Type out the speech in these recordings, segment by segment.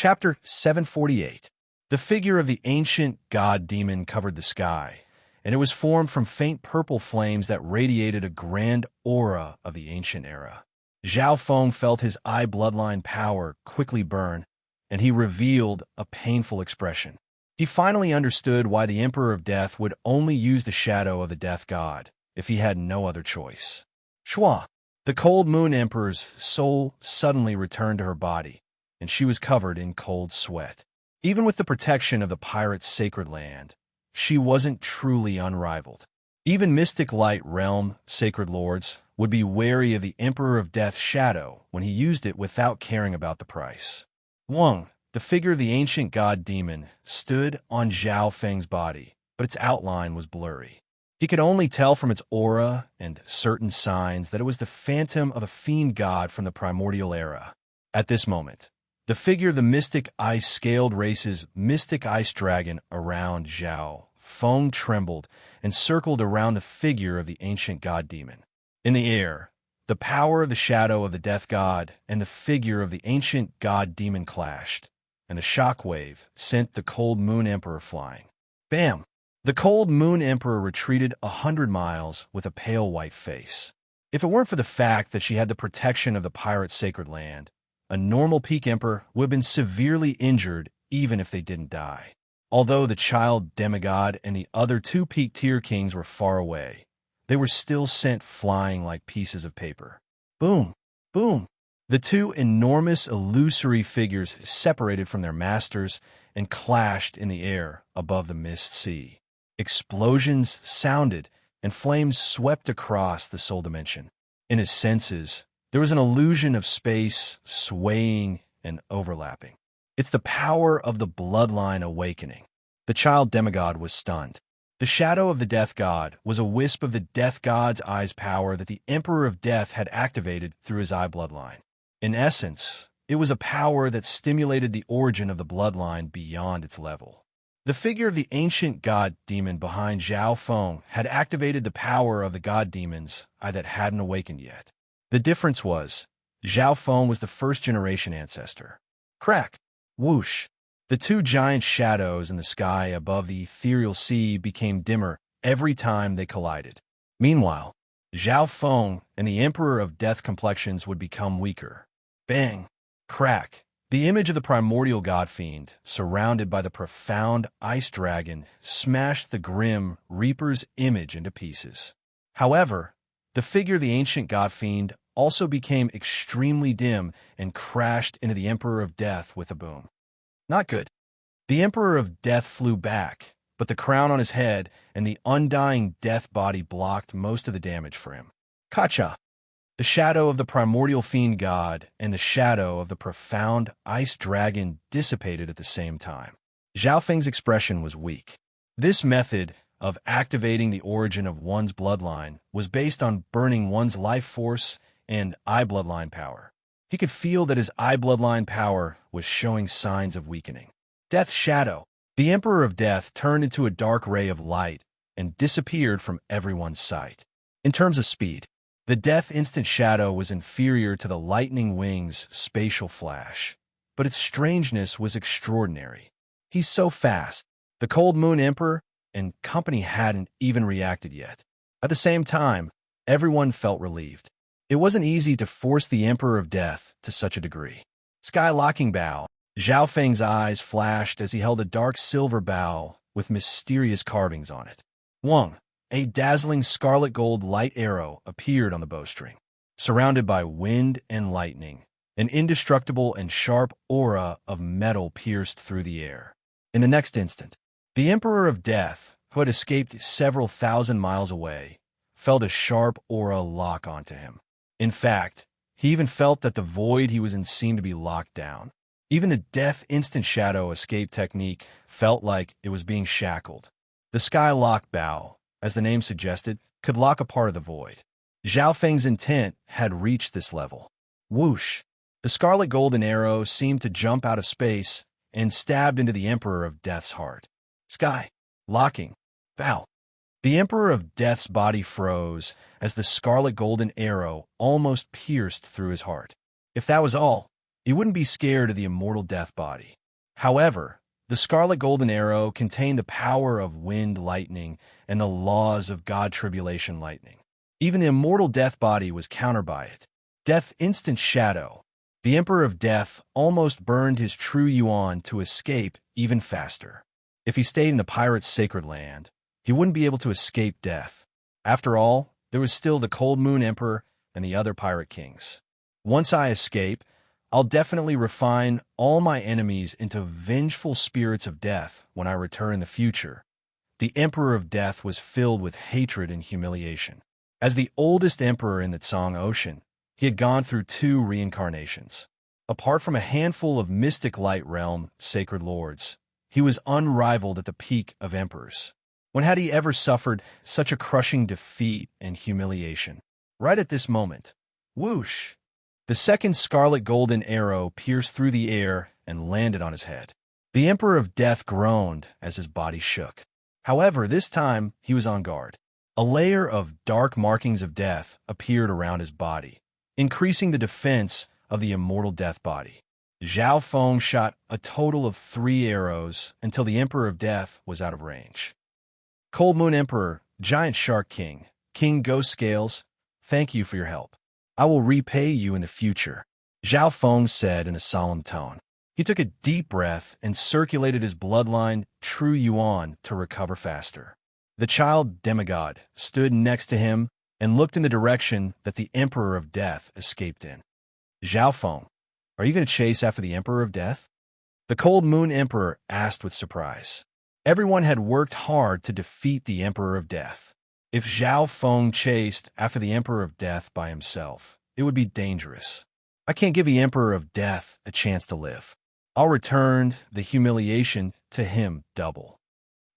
Chapter 748. The figure of the ancient god-demon covered the sky, and it was formed from faint purple flames that radiated a grand aura of the ancient era. Zhao Feng felt his eye bloodline power quickly burn, and he revealed a painful expression. He finally understood why the Emperor of Death would only use the shadow of the death god if he had no other choice. Shua! The cold moon emperor's soul suddenly returned to her body, and she was covered in cold sweat. Even with the protection of the pirate's sacred land, she wasn't truly unrivaled. Even Mystic Light Realm sacred lords would be wary of the Emperor of Death's shadow when he used it without caring about the price. Wang, the figure of the ancient god-demon, stood on Zhao Feng's body, but its outline was blurry. He could only tell from its aura and certain signs that it was the phantom of a fiend god from the primordial era. At this moment, the figure of the mystic ice-scaled race's mystic ice dragon around Zhao Feng trembled and circled around the figure of the ancient god-demon. In the air, the power of the shadow of the death god and the figure of the ancient god-demon clashed, and the shockwave sent the cold moon emperor flying. Bam! The cold moon emperor retreated 100 miles with a pale white face. If it weren't for the fact that she had the protection of the pirate's sacred land, a normal peak emperor would have been severely injured even if they didn't die. Although the child demigod and the other two peak tier kings were far away, they were still sent flying like pieces of paper. Boom! Boom! The two enormous illusory figures separated from their masters and clashed in the air above the mist sea. Explosions sounded, and flames swept across the soul dimension. In his senses, there was an illusion of space, swaying and overlapping. It's the power of the bloodline awakening. The child demigod was stunned. The shadow of the death god was a wisp of the death god's eye's power that the Emperor of Death had activated through his eye bloodline. In essence, it was a power that stimulated the origin of the bloodline beyond its level. The figure of the ancient god-demon behind Zhao Feng had activated the power of the god-demon's eye that hadn't awakened yet. The difference was, Zhao Feng was the first-generation ancestor. Crack! Whoosh! The two giant shadows in the sky above the ethereal sea became dimmer every time they collided. Meanwhile, Zhao Feng and the Emperor of Death complexions would become weaker. Bang! Crack! The image of the primordial god-fiend, surrounded by the profound ice dragon, smashed the grim Reaper's image into pieces. However, the figure of the ancient god-fiend also became extremely dim and crashed into the Emperor of Death with a boom. Not good. The Emperor of Death flew back, but the crown on his head and the undying death body blocked most of the damage for him. Kacha! The shadow of the primordial fiend god and the shadow of the profound ice dragon dissipated at the same time. Zhao Feng's expression was weak. This method of activating the origin of one's bloodline was based on burning one's life force and eye bloodline power. He could feel that his eye bloodline power was showing signs of weakening. Death's shadow. The Emperor of Death turned into a dark ray of light and disappeared from everyone's sight. In terms of speed, the Death Instant Shadow was inferior to the Lightning Wing's spatial flash, but its strangeness was extraordinary. He's so fast. The Cold Moon Emperor and company hadn't even reacted yet. At the same time, everyone felt relieved. It wasn't easy to force the Emperor of Death to such a degree. Sky-locking bow. Zhao Feng's eyes flashed as he held a dark silver bow with mysterious carvings on it. Wang, a dazzling scarlet gold light arrow appeared on the bowstring. Surrounded by wind and lightning, an indestructible and sharp aura of metal pierced through the air. In the next instant, the Emperor of Death, who had escaped several thousand miles away, felt a sharp aura lock onto him. In fact, he even felt that the void he was in seemed to be locked down. Even the Death Instant Shadow escape technique felt like it was being shackled. The Sky Lock Bow, as the name suggested, could lock a part of the void. Zhao Feng's intent had reached this level. Whoosh! The scarlet golden arrow seemed to jump out of space and stabbed into the Emperor of Death's heart. Sky. Locking. Bow. The Emperor of Death's body froze as the scarlet golden arrow almost pierced through his heart. If that was all, he wouldn't be scared of the immortal death body. However, the scarlet golden arrow contained the power of wind lightning and the laws of God tribulation lightning. Even the immortal death body was countered by it. Death instant shadow. The Emperor of Death almost burned his true yuan to escape even faster. If he stayed in the pirate's sacred land, he wouldn't be able to escape death. After all, there was still the Cold Moon Emperor and the other pirate kings. Once I escape, I'll definitely refine all my enemies into vengeful spirits of death when I return in the future. The Emperor of Death was filled with hatred and humiliation. As the oldest emperor in the Tsang Ocean, he had gone through 2 reincarnations. Apart from a handful of mystic light realm sacred lords, he was unrivaled at the peak of emperors. When had he ever suffered such a crushing defeat and humiliation? Right at this moment. Whoosh! The second scarlet golden arrow pierced through the air and landed on his head. The Emperor of Death groaned as his body shook. However, this time he was on guard. A layer of dark markings of death appeared around his body, increasing the defense of the immortal death body. Zhao Feng shot a total of 3 arrows until the Emperor of Death was out of range. Cold Moon Emperor, Giant Shark King, King Ghost Scales, thank you for your help. I will repay you in the future, Zhao Feng said in a solemn tone. He took a deep breath and circulated his bloodline true yuan to recover faster. The child demigod stood next to him and looked in the direction that the Emperor of Death escaped in. Zhao Feng, are you going to chase after the Emperor of Death? The Cold Moon Emperor asked with surprise. Everyone had worked hard to defeat the Emperor of Death. If Zhao Feng chased after the Emperor of Death by himself, it would be dangerous. I can't give the Emperor of Death a chance to live. I'll return the humiliation to him double.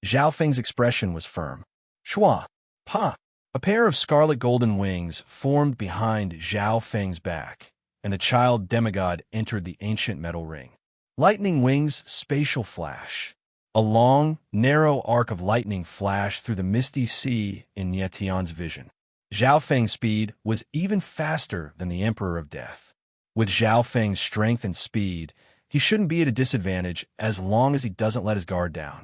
Zhao Feng's expression was firm. Shua! Pa! A pair of scarlet golden wings formed behind Zhao Feng's back, and the child demigod entered the ancient metal ring. Lightning wings spatial flash. A long, narrow arc of lightning flashed through the misty sea in Nietian's vision. Zhao Feng's speed was even faster than the Emperor of Death. With Zhao Feng's strength and speed, he shouldn't be at a disadvantage as long as he doesn't let his guard down.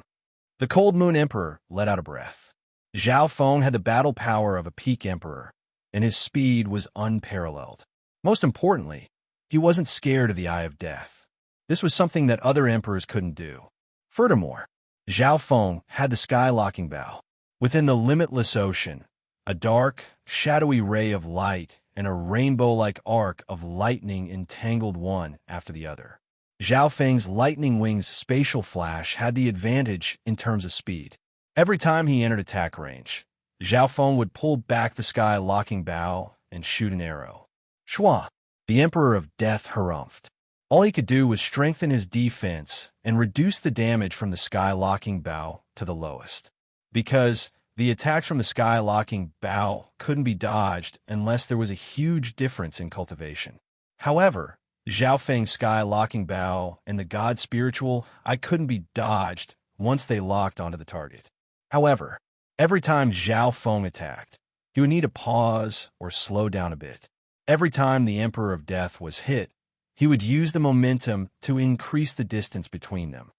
The Cold Moon Emperor let out a breath. Zhao Feng had the battle power of a peak emperor, and his speed was unparalleled. Most importantly, he wasn't scared of the Eye of Death. This was something that other emperors couldn't do. Furthermore, Zhao Feng had the sky-locking bow. Within the limitless ocean, a dark, shadowy ray of light and a rainbow-like arc of lightning entangled one after the other. Zhao Feng's lightning wings spatial flash had the advantage in terms of speed. Every time he entered attack range, Zhao Feng would pull back the sky-locking bow and shoot an arrow. Shua! The Emperor of Death harumphed. All he could do was strengthen his defense and reduce the damage from the sky-locking bow to the lowest. Because the attacks from the sky-locking bow couldn't be dodged unless there was a huge difference in cultivation. However, Zhao Feng's sky-locking bow and the God Spiritual I couldn't be dodged once they locked onto the target. However, every time Zhao Feng attacked, he would need to pause or slow down a bit. Every time the Emperor of Death was hit, he would use the momentum to increase the distance between them.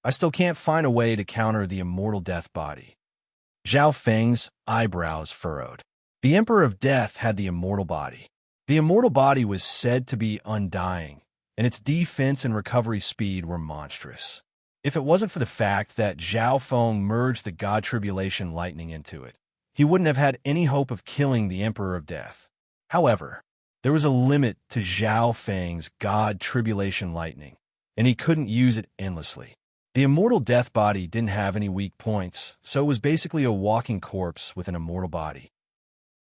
I still can't find a way to counter the immortal death body. Zhao Feng's eyebrows furrowed. The Emperor of Death had the immortal body. The immortal body was said to be undying, and its defense and recovery speed were monstrous. If it wasn't for the fact that Zhao Feng merged the God Tribulation lightning into it, he wouldn't have had any hope of killing the Emperor of Death. However, there was a limit to Zhao Feng's God Tribulation lightning, and he couldn't use it endlessly. The immortal death body didn't have any weak points, so it was basically a walking corpse with an immortal body.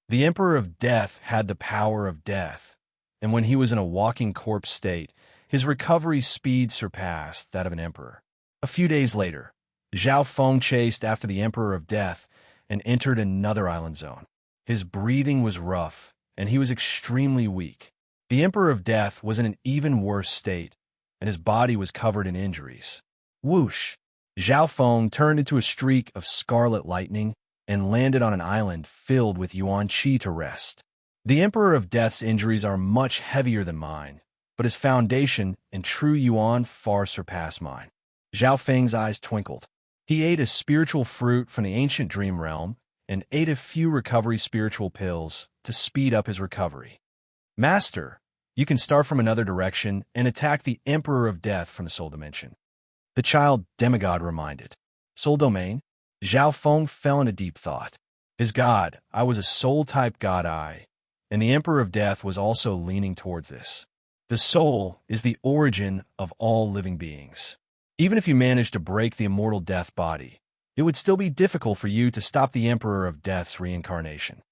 The Emperor of Death had the power of death, and when he was in a walking corpse state, his recovery speed surpassed that of an emperor. A few days later, Zhao Feng chased after the Emperor of Death and entered another island zone. His breathing was rough, and he was extremely weak. The Emperor of Death was in an even worse state, and his body was covered in injuries. Whoosh! Zhao Feng turned into a streak of scarlet lightning and landed on an island filled with yuan qi to rest. The Emperor of Death's injuries are much heavier than mine, but his foundation and true yuan far surpass mine. Zhao Feng's eyes twinkled. He ate a spiritual fruit from the ancient dream realm and ate a few recovery spiritual pills to speed up his recovery. Master, you can start from another direction and attack the Emperor of Death from the Soul Dimension. The child demigod reminded. Soul Domain? Zhao Feng fell into deep thought. His god, I was a soul-type god I, and the Emperor of Death was also leaning towards this. The soul is the origin of all living beings. Even if you managed to break the immortal death body, it would still be difficult for you to stop the Emperor of Death's reincarnation.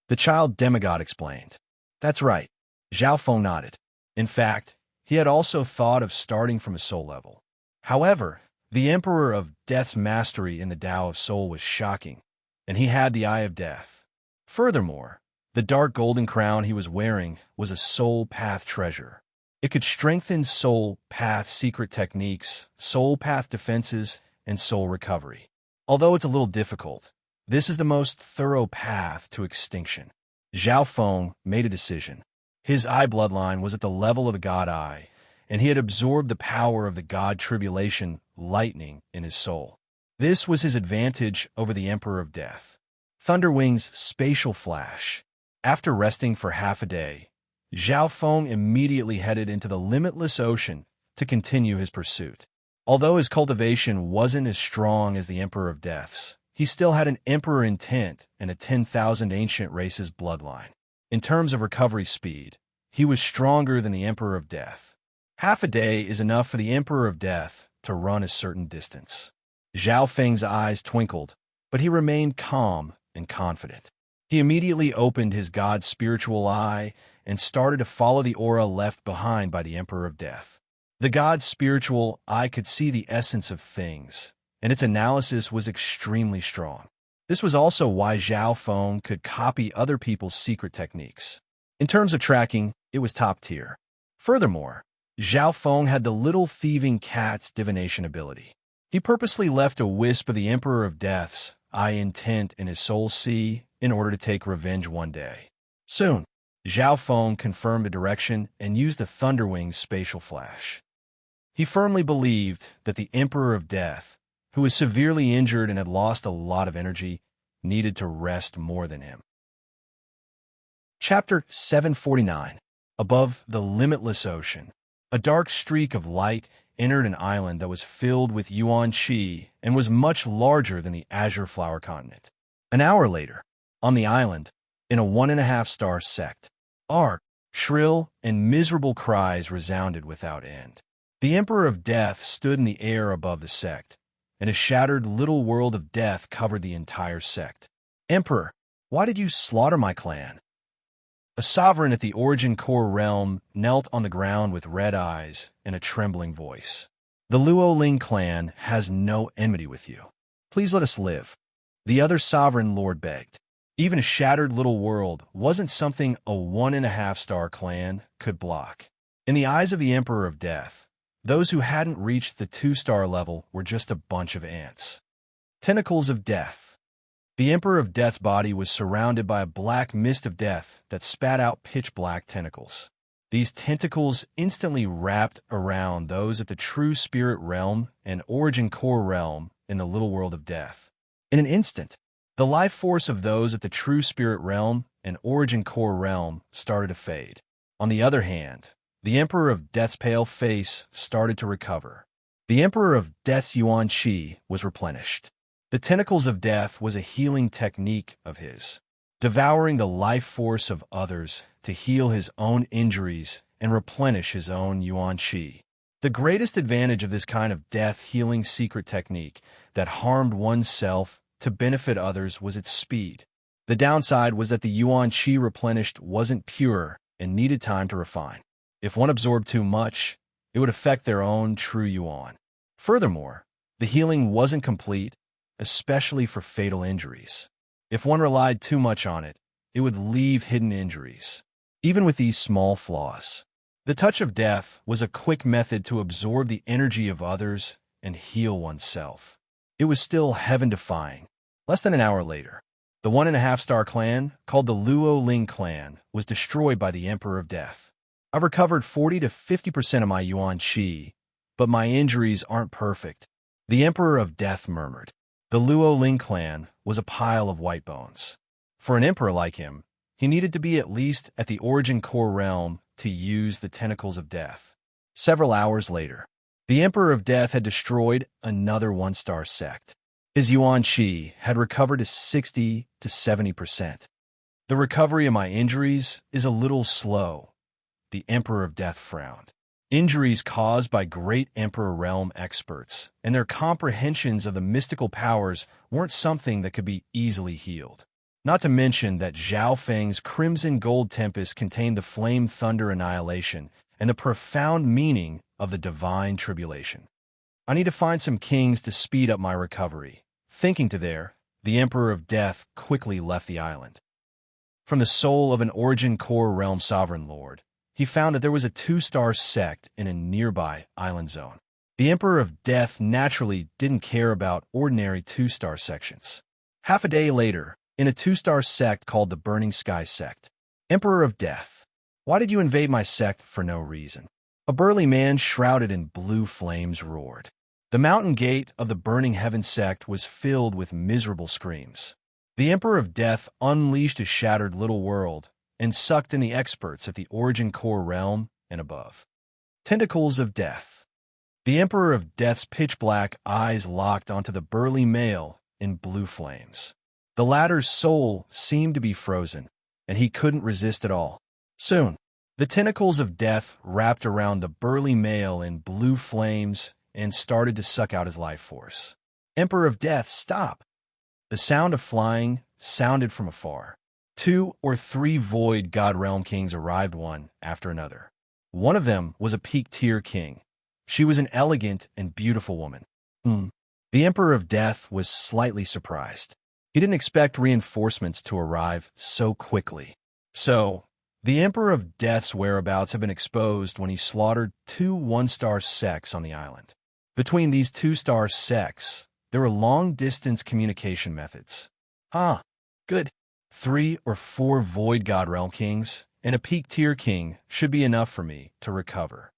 The child demigod explained. That's right. Zhao Feng nodded. In fact, he had also thought of starting from a soul level. However, the Emperor of Death's mastery in the Tao of Soul was shocking, and he had the Eye of Death. Furthermore, the dark golden crown he was wearing was a soul path treasure. It could strengthen soul path secret techniques, soul path defenses, and soul recovery. Although it's a little difficult, this is the most thorough path to extinction. Zhao Feng made a decision. His eye bloodline was at the level of the god eye, and he had absorbed the power of the god tribulation lightning in his soul. This was his advantage over the Emperor of Death. Thunderwing's spatial flash. After resting for half a day, Zhao Feng immediately headed into the limitless ocean to continue his pursuit. Although his cultivation wasn't as strong as the Emperor of Death's, he still had an Emperor intent and a 10,000 ancient races bloodline. In terms of recovery speed, he was stronger than the Emperor of Death. Half a day is enough for the Emperor of Death to run a certain distance. Zhao Feng's eyes twinkled, but he remained calm and confident. He immediately opened his god's spiritual eye and started to follow the aura left behind by the Emperor of Death. The god's spiritual eye could see the essence of things, and its analysis was extremely strong. This was also why Zhao Feng could copy other people's secret techniques. In terms of tracking, it was top tier. Furthermore, Zhao Feng had the little thieving cat's divination ability. He purposely left a wisp of the Emperor of Death's eye intent in his soul sea in order to take revenge one day. Soon, Zhao Feng confirmed a direction and used the Thunderwing's spatial flash. He firmly believed that the Emperor of Death, who was severely injured and had lost a lot of energy, needed to rest more than him. Chapter 749. Above the limitless ocean, a dark streak of light entered an island that was filled with yuan qi and was much larger than the azure flower continent. An hour later, on the island, in a 1.5-star sect, shrill and miserable cries resounded without end. The Emperor of Death stood in the air above the sect, and a shattered little world of death covered the entire sect. Emperor, why did you slaughter my clan? A sovereign at the Origin Core realm knelt on the ground with red eyes and a trembling voice. The Luoling clan has no enmity with you. Please let us live. The other sovereign lord begged. Even a shattered little world wasn't something a 1.5-star clan could block. In the eyes of the Emperor of Death, those who hadn't reached the 2-star level were just a bunch of ants. Tentacles of Death. The Emperor of Death's body was surrounded by a black mist of death that spat out pitch-black tentacles. These tentacles instantly wrapped around those at the True Spirit realm and Origin Core realm in the little world of death. In an instant, the life force of those at the True Spirit realm and Origin Core realm started to fade. On the other hand, the Emperor of Death's pale face started to recover. The Emperor of Death's yuan qi was replenished. The Tentacles of Death was a healing technique of his, devouring the life force of others to heal his own injuries and replenish his own yuan qi. The greatest advantage of this kind of death-healing secret technique that harmed oneself to benefit others was its speed. The downside was that the yuan qi replenished wasn't pure and needed time to refine. If one absorbed too much, it would affect their own true yuan. Furthermore, the healing wasn't complete, especially for fatal injuries. If one relied too much on it, it would leave hidden injuries. Even with these small flaws, the touch of death was a quick method to absorb the energy of others and heal oneself. It was still heaven-defying. Less than an hour later, the 1.5-star clan, called the Luoling clan, was destroyed by the Emperor of Death. I've recovered 40 to 50% of my yuan qi, but my injuries aren't perfect. The Emperor of Death murmured. The Luo Ling clan was a pile of white bones. For an emperor like him, he needed to be at least at the origin core realm to use the tentacles of death. Several hours later, the Emperor of Death had destroyed another one-star sect. His yuan qi had recovered to 60 to 70%. The recovery of my injuries is a little slow. The Emperor of Death frowned. Injuries caused by great Emperor Realm experts and their comprehensions of the mystical powers weren't something that could be easily healed. Not to mention that Zhao Feng's Crimson Gold Tempest contained the Flame Thunder Annihilation and the profound meaning of the Divine Tribulation. I need to find some kings to speed up my recovery. Thinking to there, the Emperor of Death quickly left the island. From the soul of an Origin Core Realm Sovereign Lord, he found that there was a 2-star sect in a nearby island zone. The Emperor of Death naturally didn't care about ordinary 2-star sections. Half a day later, in a 2-star sect called the Burning Sky Sect. Emperor of Death, why did you invade my sect for no reason? A burly man shrouded in blue flames roared. The mountain gate of the Burning Heaven sect was filled with miserable screams. The Emperor of Death unleashed a shattered little world and sucked in the experts at the Origin Core realm and above. Tentacles of Death. The Emperor of Death's pitch-black eyes locked onto the burly male in blue flames. The latter's soul seemed to be frozen, and he couldn't resist at all. Soon, the tentacles of death wrapped around the burly male in blue flames and started to suck out his life force. Emperor of Death, stop! The sound of flying sounded from afar. 2 or 3 Void God Realm Kings arrived one after another. One of them was a peak-tier king. She was an elegant and beautiful woman. The Emperor of Death was slightly surprised. He didn't expect reinforcements to arrive so quickly. So, the Emperor of Death's whereabouts had been exposed when he slaughtered 2 one-star sects on the island. Between these 2-star sects, there were long-distance communication methods. Good. 3 or 4 Void God Realm Kings and a peak-tier king should be enough for me to recover.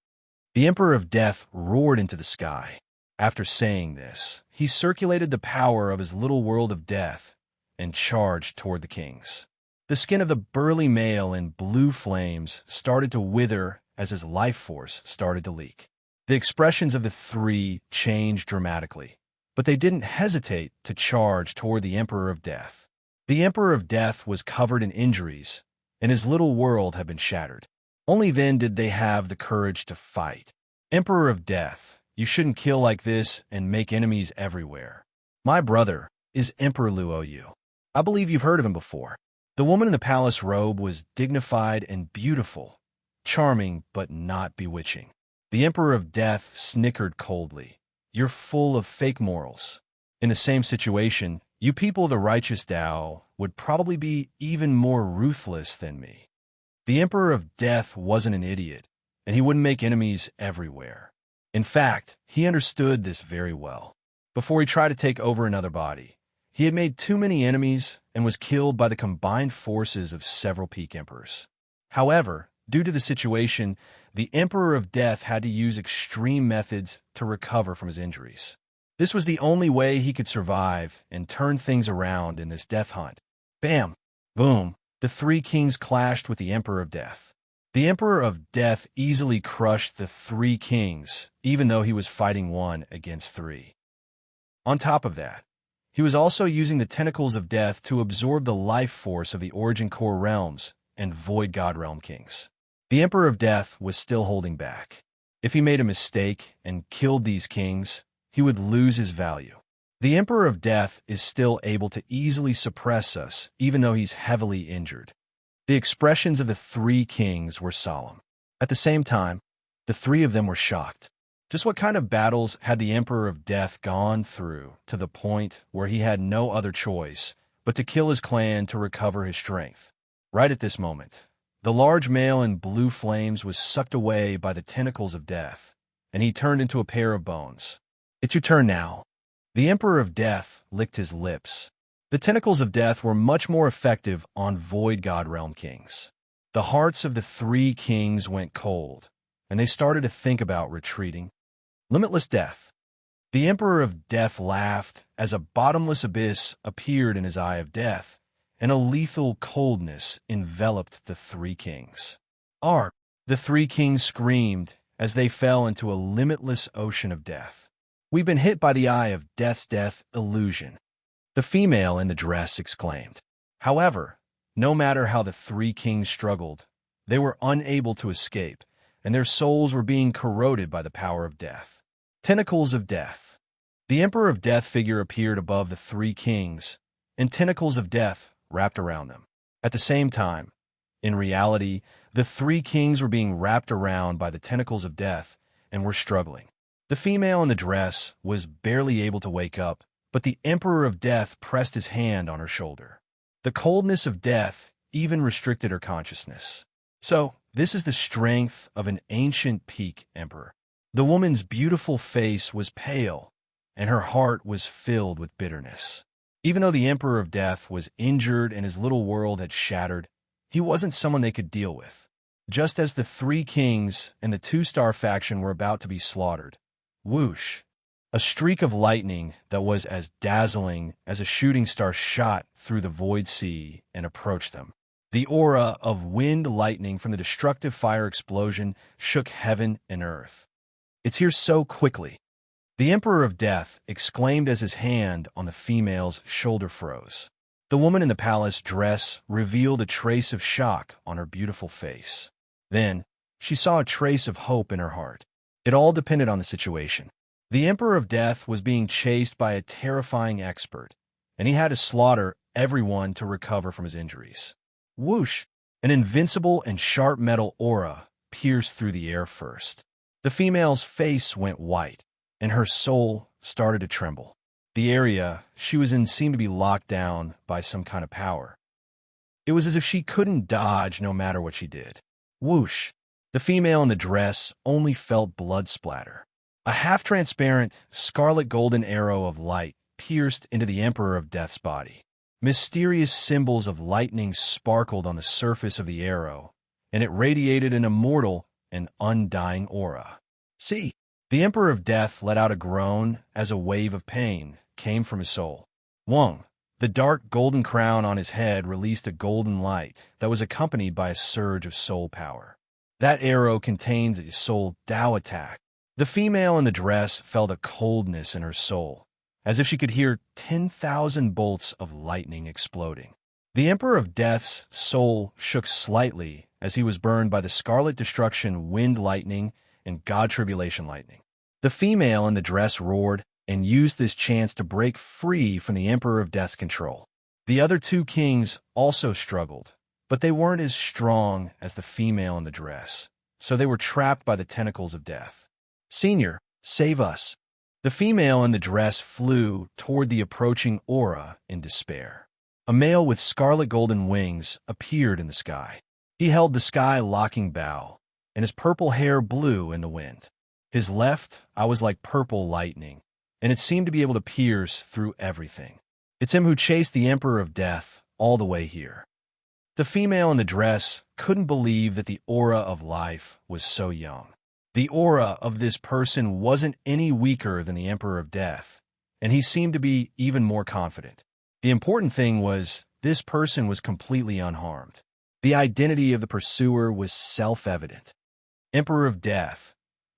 The Emperor of Death roared into the sky. After saying this, he circulated the power of his little world of death and charged toward the kings. The skin of the burly male in blue flames started to wither as his life force started to leak. The expressions of the 3 changed dramatically, but they didn't hesitate to charge toward the Emperor of Death. The Emperor of Death was covered in injuries, and his little world had been shattered. Only then did they have the courage to fight. Emperor of Death, you shouldn't kill like this and make enemies everywhere. My brother is Emperor Luo Yu. I believe you've heard of him before. The woman in the palace robe was dignified and beautiful, charming but not bewitching. The Emperor of Death snickered coldly. You're full of fake morals. In the same situation, you people of the righteous Tao would probably be even more ruthless than me. The Emperor of Death wasn't an idiot, and he wouldn't make enemies everywhere. In fact, he understood this very well. Before he tried to take over another body, he had made too many enemies and was killed by the combined forces of several peak emperors. However, due to the situation, the Emperor of Death had to use extreme methods to recover from his injuries. This was the only way he could survive and turn things around in this death hunt. Bam! Boom! The 3 kings clashed with the Emperor of Death. The Emperor of Death easily crushed the 3 kings, even though he was fighting 1 against 3. On top of that, he was also using the tentacles of death to absorb the life force of the Origin Core realms and Void God Realm Kings. The Emperor of Death was still holding back. If he made a mistake and killed these kings, he would lose his value. The Emperor of Death is still able to easily suppress us, even though he's heavily injured. The expressions of the 3 kings were solemn. At the same time, the 3 of them were shocked. Just what kind of battles had the Emperor of Death gone through to the point where he had no other choice but to kill his clan to recover his strength? Right at this moment, the large male in blue flames was sucked away by the tentacles of death, and he turned into a pair of bones. It's your turn now. The Emperor of Death licked his lips. The tentacles of death were much more effective on Void God Realm Kings. The hearts of the three kings went cold, and they started to think about retreating. Limitless death. The Emperor of Death laughed as a bottomless abyss appeared in his eye of death, and a lethal coldness enveloped the three kings. Ark! The three kings screamed as they fell into a limitless ocean of death. We've been hit by the eye of death's death illusion, the female in the dress exclaimed. However, no matter how the three kings struggled, they were unable to escape, and their souls were being corroded by the power of death. Tentacles of death. The Emperor of Death figure appeared above the three kings, and tentacles of death wrapped around them. At the same time, in reality, the three kings were being wrapped around by the tentacles of death and were struggling. The female in the dress was barely able to wake up, but the Emperor of Death pressed his hand on her shoulder. The coldness of death even restricted her consciousness. So, this is the strength of an ancient peak emperor. The woman's beautiful face was pale, and her heart was filled with bitterness. Even though the Emperor of Death was injured and his little world had shattered, he wasn't someone they could deal with. Just as the three kings and the two-star faction were about to be slaughtered, whoosh! A streak of lightning that was as dazzling as a shooting star shot through the void sea and approached them. The aura of wind lightning from the destructive fire explosion shook heaven and earth. It's here so quickly. The Emperor of Death exclaimed as his hand on the female's shoulder froze. The woman in the palace dress revealed a trace of shock on her beautiful face. Then, she saw a trace of hope in her heart. It all depended on the situation. The Emperor of Death was being chased by a terrifying expert, and he had to slaughter everyone to recover from his injuries. Whoosh! An invincible and sharp metal aura pierced through the air first. The female's face went white, and her soul started to tremble. The area she was in seemed to be locked down by some kind of power. It was as if she couldn't dodge no matter what she did. Whoosh! The female in the dress only felt blood splatter. A half-transparent, scarlet-golden arrow of light pierced into the Emperor of Death's body. Mysterious symbols of lightning sparkled on the surface of the arrow, and it radiated an immortal and undying aura. See, the Emperor of Death let out a groan as a wave of pain came from his soul. Wung, the dark golden crown on his head released a golden light that was accompanied by a surge of soul power. That arrow contains a soul Dao attack. The female in the dress felt a coldness in her soul, as if she could hear 10,000 bolts of lightning exploding. The Emperor of Death's soul shook slightly as he was burned by the Scarlet Destruction Wind Lightning and God Tribulation Lightning. The female in the dress roared and used this chance to break free from the Emperor of Death's control. The other two kings also struggled, but they weren't as strong as the female in the dress, so they were trapped by the tentacles of death. Senior, save us. The female in the dress flew toward the approaching aura in despair. A male with scarlet golden wings appeared in the sky. He held the sky-locking bow, and his purple hair blew in the wind. His left eye was like purple lightning, and it seemed to be able to pierce through everything. It's him who chased the Emperor of Death all the way here. The female in the dress couldn't believe that the aura of life was so young. The aura of this person wasn't any weaker than the Emperor of Death, and he seemed to be even more confident. The important thing was this person was completely unharmed. The identity of the pursuer was self-evident. Emperor of Death,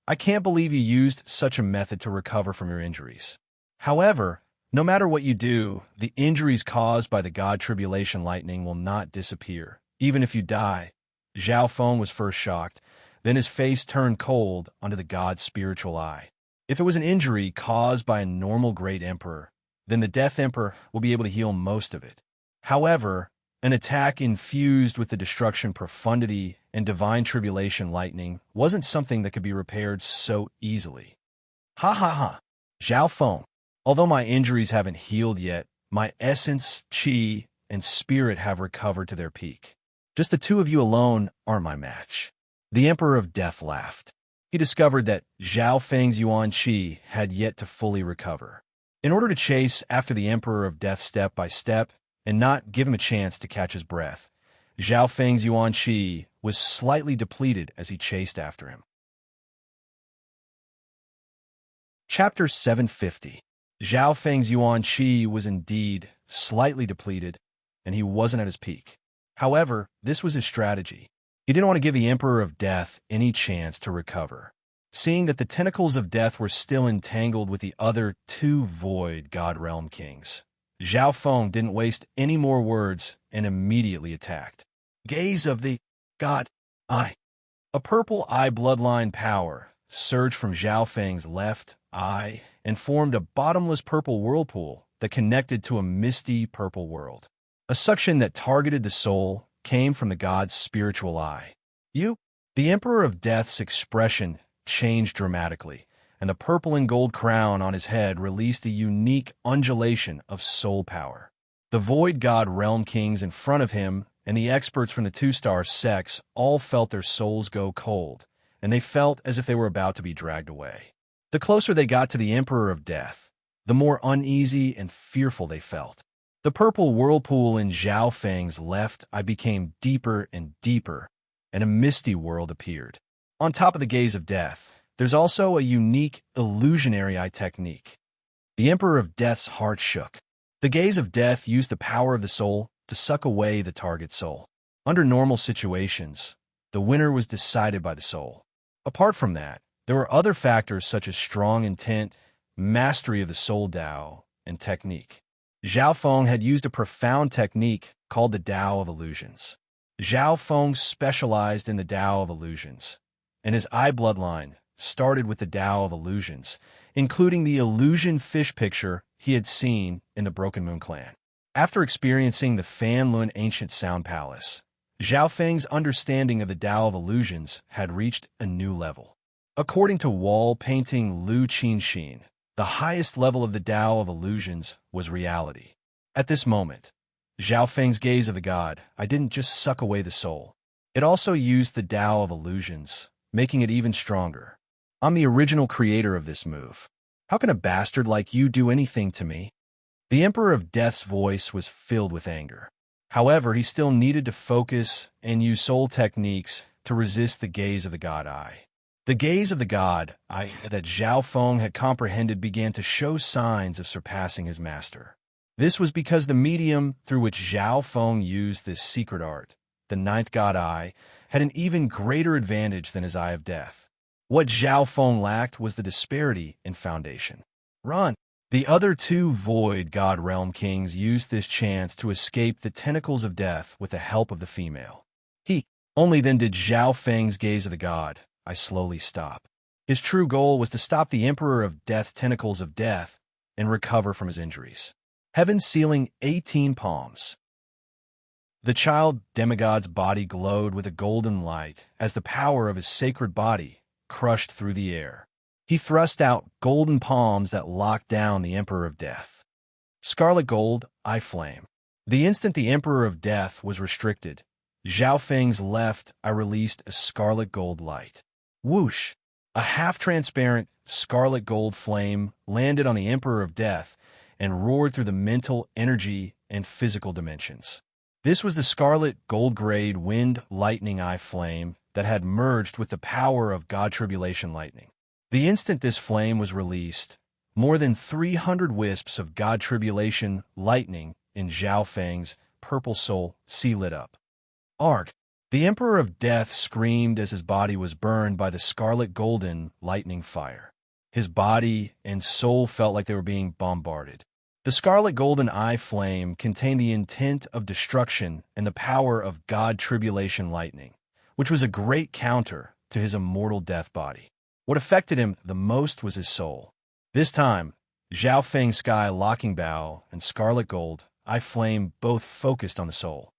I can't believe you used such a method to recover from your injuries. However, no matter what you do, the injuries caused by the God Tribulation Lightning will not disappear, even if you die. Zhao Feng was first shocked. Then his face turned cold under the god's spiritual eye. If it was an injury caused by a normal great emperor, then the Death Emperor will be able to heal most of it. However, an attack infused with the destruction profundity and divine tribulation lightning wasn't something that could be repaired so easily. Ha ha ha! Zhao Feng, although my injuries haven't healed yet, my essence, qi, and spirit have recovered to their peak. Just the two of you alone aren't my match. The Emperor of Death laughed. He discovered that Zhao Feng's Yuan Qi had yet to fully recover. In order to chase after the Emperor of Death step by step and not give him a chance to catch his breath, Zhao Feng's Yuan Qi was slightly depleted as he chased after him. Chapter 750. Zhao Feng's Yuan Qi was indeed slightly depleted, and he wasn't at his peak. However, this was his strategy. He didn't want to give the Emperor of Death any chance to recover. Seeing that the tentacles of death were still entangled with the other two Void God Realm Kings, Zhao Feng didn't waste any more words and immediately attacked. Gaze of the God Eye. A purple eye bloodline power surged from Zhao Feng's left eye and formed a bottomless purple whirlpool that connected to a misty purple world. A suction that targeted the soul came from the god's spiritual eye. The Emperor of Death's expression changed dramatically, and the purple and gold crown on his head released a unique undulation of soul power. The Void God Realm Kings in front of him and the experts from the two-star sects all felt their souls go cold, and they felt as if they were about to be dragged away. The closer they got to the Emperor of Death, the more uneasy and fearful they felt. The purple whirlpool in Zhao Feng's left eye became deeper and deeper, and a misty world appeared. On top of the gaze of death, there's also a unique illusionary eye technique. The Emperor of Death's heart shook. The gaze of death used the power of the soul to suck away the target soul. Under normal situations, the winner was decided by the soul. Apart from that, there were other factors such as strong intent, mastery of the soul Tao, and technique. Zhao Feng had used a profound technique called the Tao of Illusions. Zhao Feng specialized in the Tao of Illusions, and his eye bloodline started with the Tao of Illusions, including the illusion fish picture he had seen in the Broken Moon clan. After experiencing the Fan Lun Ancient Sound Palace, Zhao Feng's understanding of the Tao of Illusions had reached a new level. According to wall painting Lu Qinxin, the highest level of the Tao of Illusions was reality. At this moment, Zhao Feng's gaze of the god I didn't just suck away the soul. It also used the Tao of Illusions, making it even stronger. I'm the original creator of this move. How can a bastard like you do anything to me? The Emperor of Death's voice was filled with anger. However, he still needed to focus and use soul techniques to resist the gaze of the god eye. The gaze of the god eye that Zhao Feng had comprehended began to show signs of surpassing his master. This was because the medium through which Zhao Feng used this secret art, the ninth god eye, had an even greater advantage than his eye of death. What Zhao Feng lacked was the disparity in foundation. Run! The other two Void God Realm Kings used this chance to escape the tentacles of death with the help of the female. Only then did Zhao Feng's gaze of the god eye slowly stop. His true goal was to stop the Emperor of Death's tentacles of death and recover from his injuries. Heaven sealing 18 palms. The child demigod's body glowed with a golden light as the power of his sacred body crushed through the air. He thrust out golden palms that locked down the Emperor of Death. Scarlet gold, eye flame. The instant the Emperor of Death was restricted, Zhao Feng's left eye released a scarlet gold light. Whoosh! A half-transparent scarlet gold flame landed on the Emperor of Death and roared through the mental, energy, and physical dimensions. This was the scarlet gold-grade wind lightning eye flame that had merged with the power of God Tribulation lightning. The instant this flame was released, more than 300 wisps of God Tribulation lightning in Zhao Feng's purple soul lit up. Arg! The Emperor of Death screamed as his body was burned by the scarlet golden lightning fire. His body and soul felt like they were being bombarded. The scarlet golden eye flame contained the intent of destruction and the power of God Tribulation lightning, which was a great counter to his immortal death body. What affected him the most was his soul. This time, Zhao Feng's sky locking bow and scarlet gold eye flame both focused on the soul.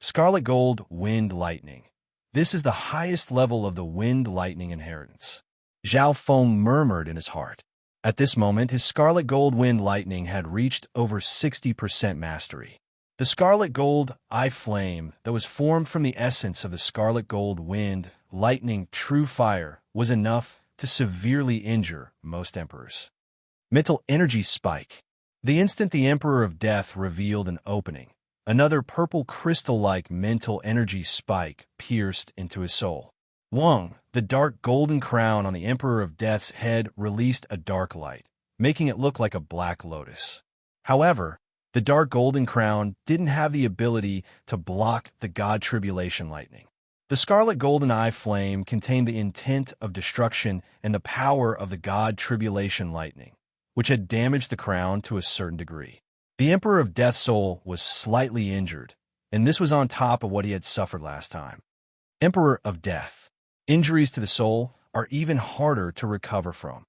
Scarlet gold wind lightning. This is the highest level of the wind lightning inheritance. Zhao Feng murmured in his heart. At this moment, his scarlet gold wind lightning had reached over 60% mastery. The scarlet gold eye flame that was formed from the essence of the scarlet gold wind lightning true fire was enough to severely injure most emperors. Mental energy spike. The instant the Emperor of Death revealed an opening, Another purple crystal-like mental energy spike pierced into his soul. Wang, the dark golden crown on the Emperor of Death's head, released a dark light, making it look like a black lotus. However, the dark golden crown didn't have the ability to block the god tribulation lightning. The scarlet golden eye flame contained the intent of destruction and the power of the god tribulation lightning, which had damaged the crown to a certain degree. The Emperor of Death's soul was slightly injured, and this was on top of what he had suffered last time. Emperor of Death. Injuries to the soul are even harder to recover from.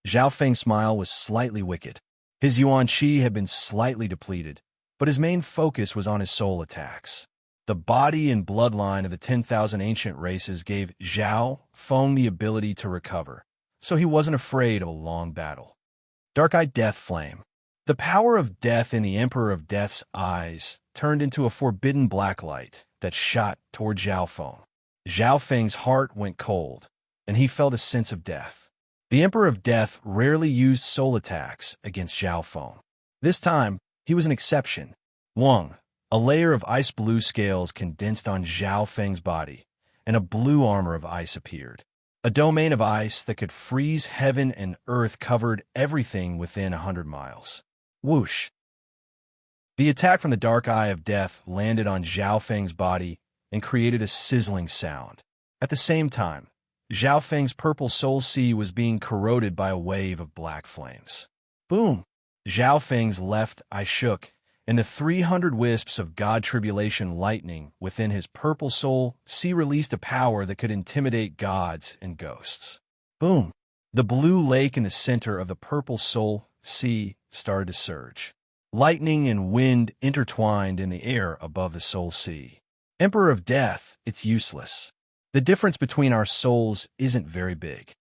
Zhao Feng's smile was slightly wicked. His yuan qi had been slightly depleted, but his main focus was on his soul attacks. The body and bloodline of the 10,000 ancient races gave Zhao Feng the ability to recover, so he wasn't afraid of a long battle. Dark-eyed death flame. The power of death in the Emperor of Death's eyes turned into a forbidden black light that shot toward Zhao Feng. Zhao Feng's heart went cold, and he felt a sense of death. The Emperor of Death rarely used soul attacks against Zhao Feng. This time, he was an exception. Wang, a layer of ice blue scales condensed on Zhao Feng's body, and a blue armor of ice appeared. A domain of ice that could freeze heaven and earth covered everything within 100 miles. Whoosh! The attack from the Dark Eye of Death landed on Zhao Feng's body and created a sizzling sound. At the same time, Zhao Feng's purple soul sea was being corroded by a wave of black flames. Boom! Zhao Feng's left eye shook, and the 300 wisps of God Tribulation lightning within his purple soul sea released a power that could intimidate gods and ghosts. Boom! The blue lake in the center of the purple soul sea started to surge. Lightning and wind intertwined in the air above the soul sea. Emperor of Death, it's useless. The difference between our souls isn't very big.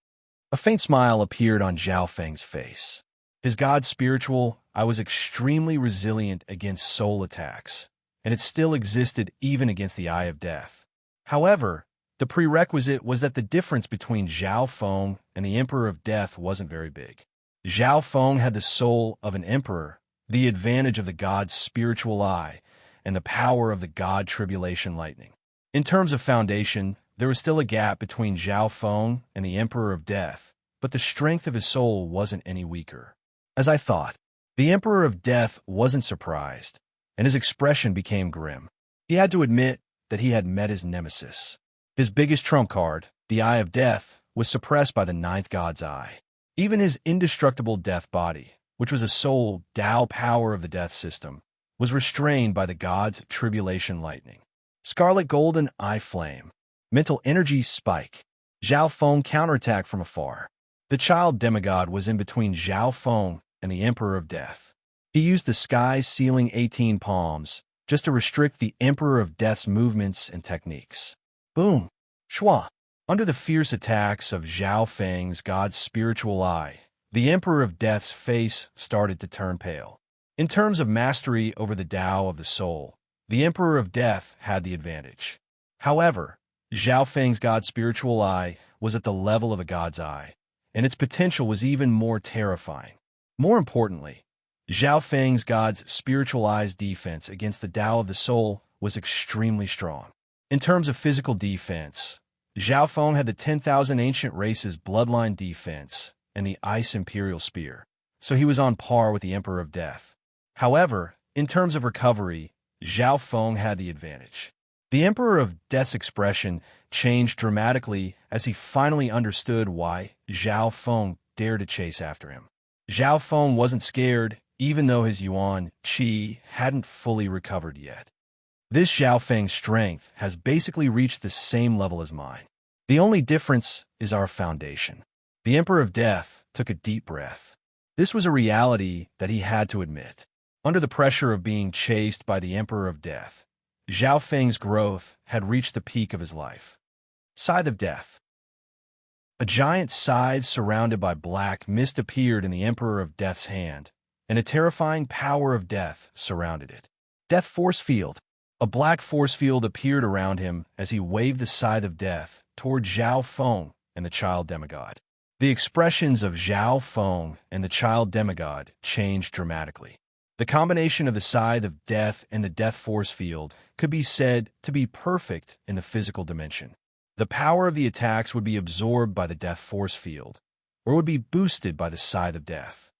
A faint smile appeared on Zhao Feng's face. His god spiritual, I was extremely resilient against soul attacks, and it still existed even against the Eye of Death. However, the prerequisite was that the difference between Zhao Feng and the Emperor of Death wasn't very big. Zhao Feng had the soul of an emperor, the advantage of the god's spiritual eye, and the power of the god tribulation lightning. In terms of foundation, there was still a gap between Zhao Feng and the Emperor of Death, but the strength of his soul wasn't any weaker. As I thought, the Emperor of Death wasn't surprised, and his expression became grim. He had to admit that he had met his nemesis. His biggest trump card, the Eye of Death, was suppressed by the ninth god's eye. Even his indestructible death body, which was a sole Tao power of the death system, was restrained by the god's tribulation lightning. Scarlet golden eye flame. Mental energy spike. Zhao Feng counterattacked from afar. The child demigod was in between Zhao Feng and the Emperor of Death. He used the sky ceiling 18 palms just to restrict the Emperor of Death's movements and techniques. Boom! Shwa! Under the fierce attacks of Zhao Feng's god's spiritual eye, the Emperor of Death's face started to turn pale. In terms of mastery over the Tao of the soul, the Emperor of Death had the advantage. However, Zhao Feng's god's spiritual eye was at the level of a god's eye, and its potential was even more terrifying. More importantly, Zhao Feng's god's spiritual eye's defense against the Tao of the soul was extremely strong. In terms of physical defense, Zhao Feng had the 10,000 ancient races bloodline defense and the Ice Imperial Spear, so he was on par with the Emperor of Death. However, in terms of recovery, Zhao Feng had the advantage. The Emperor of Death's expression changed dramatically as he finally understood why Zhao Feng dared to chase after him. Zhao Feng wasn't scared, even though his yuan qi hadn't fully recovered yet. This Zhao Feng's strength has basically reached the same level as mine. The only difference is our foundation. The Emperor of Death took a deep breath. This was a reality that he had to admit. Under the pressure of being chased by the Emperor of Death, Zhao Feng's growth had reached the peak of his life. Scythe of Death. A giant scythe surrounded by black mist appeared in the Emperor of Death's hand, and a terrifying power of death surrounded it. Death Force Field. A black force field appeared around him as he waved the Scythe of Death toward Zhao Feng and the child demigod. The expressions of Zhao Feng and the child demigod changed dramatically. The combination of the Scythe of Death and the Death Force Field could be said to be perfect in the physical dimension. The power of the attacks would be absorbed by the Death Force Field, or would be boosted by the Scythe of Death.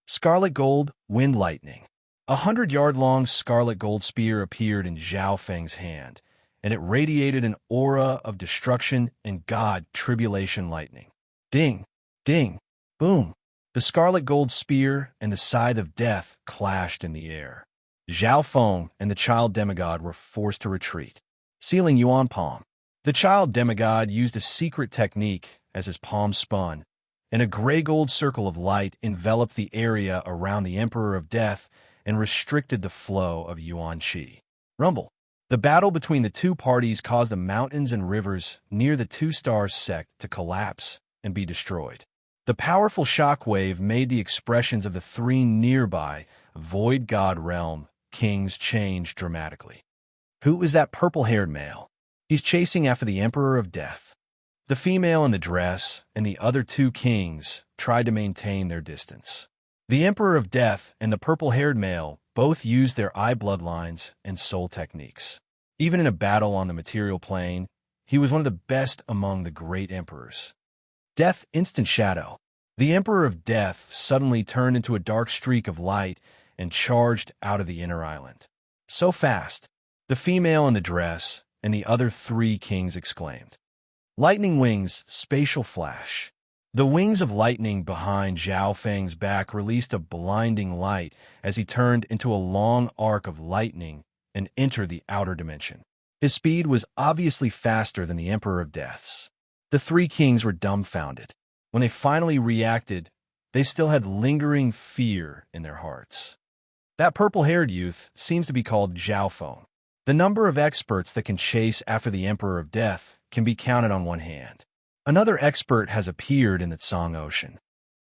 Scarlet Gold, Wind Lightning. 100-yard-long scarlet gold spear appeared in Zhao Feng's hand, and it radiated an aura of destruction and God tribulation lightning. Ding! Ding! Boom! The scarlet gold spear and the Scythe of Death clashed in the air. Zhao Feng and the child demigod were forced to retreat, sealing Yuan palm. The child demigod used a secret technique as his palm spun, and a gray-gold circle of light enveloped the area around the Emperor of Death and restricted the flow of Yuan Qi. Rumble. The battle between the two parties caused the mountains and rivers near the two-star sect to collapse and be destroyed. The powerful shockwave made the expressions of the three nearby Void God Realm kings change dramatically. Who is that purple-haired male? He's chasing after the Emperor of Death. The female in the dress and the other two kings tried to maintain their distance. The Emperor of Death and the purple-haired male both used their eye bloodlines and soul techniques. Even in a battle on the material plane, he was one of the best among the great emperors. Death Instant Shadow. The Emperor of Death suddenly turned into a dark streak of light and charged out of the inner island. So fast, the female in the dress and the other three kings exclaimed. Lightning wings, spatial flash. The wings of lightning behind Zhao Feng's back released a blinding light as he turned into a long arc of lightning and entered the outer dimension. His speed was obviously faster than the Emperor of Death's. The three kings were dumbfounded. When they finally reacted, they still had lingering fear in their hearts. That purple-haired youth seems to be called Zhao Feng. The number of experts that can chase after the Emperor of Death can be counted on one hand. Another expert has appeared in the Tsang Ocean.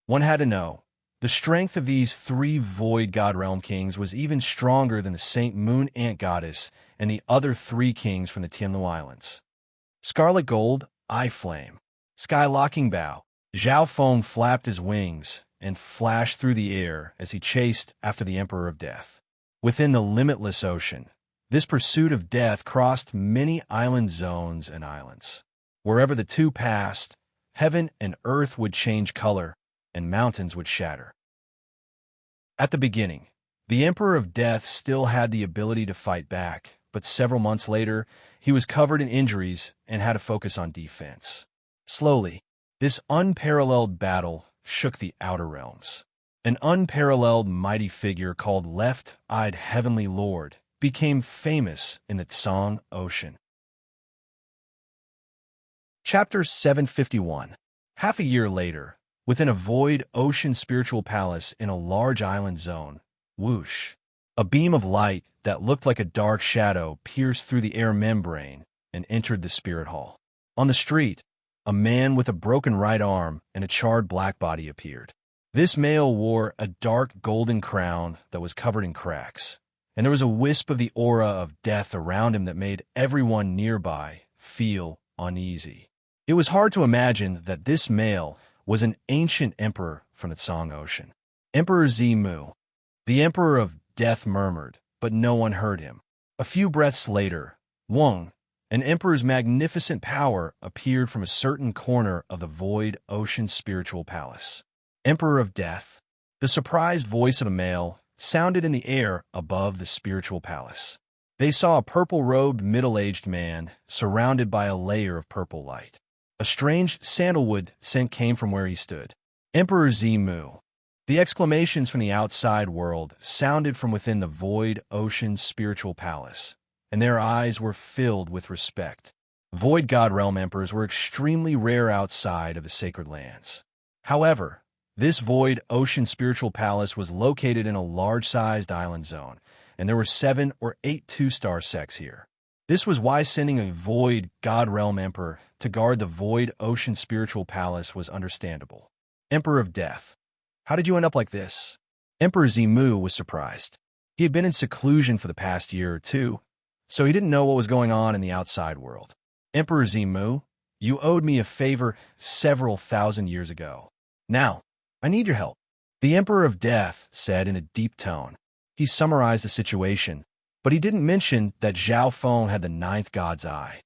One had to know, the strength of these three Void God Realm kings was even stronger than the Saint Moon Ant Goddess and the other three kings from the Tianlu Islands. Scarlet Gold, Eye Flame. Sky-locking Bow. Zhao Feng flapped his wings and flashed through the air as he chased after the Emperor of Death. Within the limitless ocean, this pursuit of death crossed many island zones and islands. Wherever the two passed, heaven and earth would change color, and mountains would shatter. At the beginning, the Emperor of Death still had the ability to fight back, but several months later, he was covered in injuries and had to focus on defense. Slowly, this unparalleled battle shook the outer realms. An unparalleled mighty figure called Left-Eyed Heavenly Lord became famous in the Tsang Ocean. Chapter 751. Half a year later, within a void ocean spiritual palace in a large island zone, whoosh, a beam of light that looked like a dark shadow pierced through the air membrane and entered the spirit hall. On the street, a man with a broken right arm and a charred black body appeared. This male wore a dark golden crown that was covered in cracks, and there was a wisp of the aura of death around him that made everyone nearby feel uneasy. It was hard to imagine that this male was an ancient emperor from the Tsang Ocean. Emperor Zimu. The Emperor of Death murmured, but no one heard him. A few breaths later, Wang, an emperor's magnificent power, appeared from a certain corner of the void ocean spiritual palace. Emperor of Death. The surprised voice of a male sounded in the air above the spiritual palace. They saw a purple-robed middle-aged man surrounded by a layer of purple light. A strange sandalwood scent came from where he stood. Emperor Zimu. The exclamations from the outside world sounded from within the void ocean spiritual palace, and their eyes were filled with respect. Void God Realm emperors were extremely rare outside of the sacred lands. However, this void ocean spiritual palace was located in a large-sized island zone, and there were 7 or 8 two-star sects here. This was why sending a Void God Realm Emperor to guard the Void Ocean Spiritual Palace was understandable. Emperor of Death. How did you end up like this? Emperor Zimu was surprised. He had been in seclusion for the past year or two, so he didn't know what was going on in the outside world. Emperor Zimu, you owed me a favor several thousand years ago. Now, I need your help. The Emperor of Death said in a deep tone. He summarized the situation, but he didn't mention that Zhao Feng had the ninth god's eye.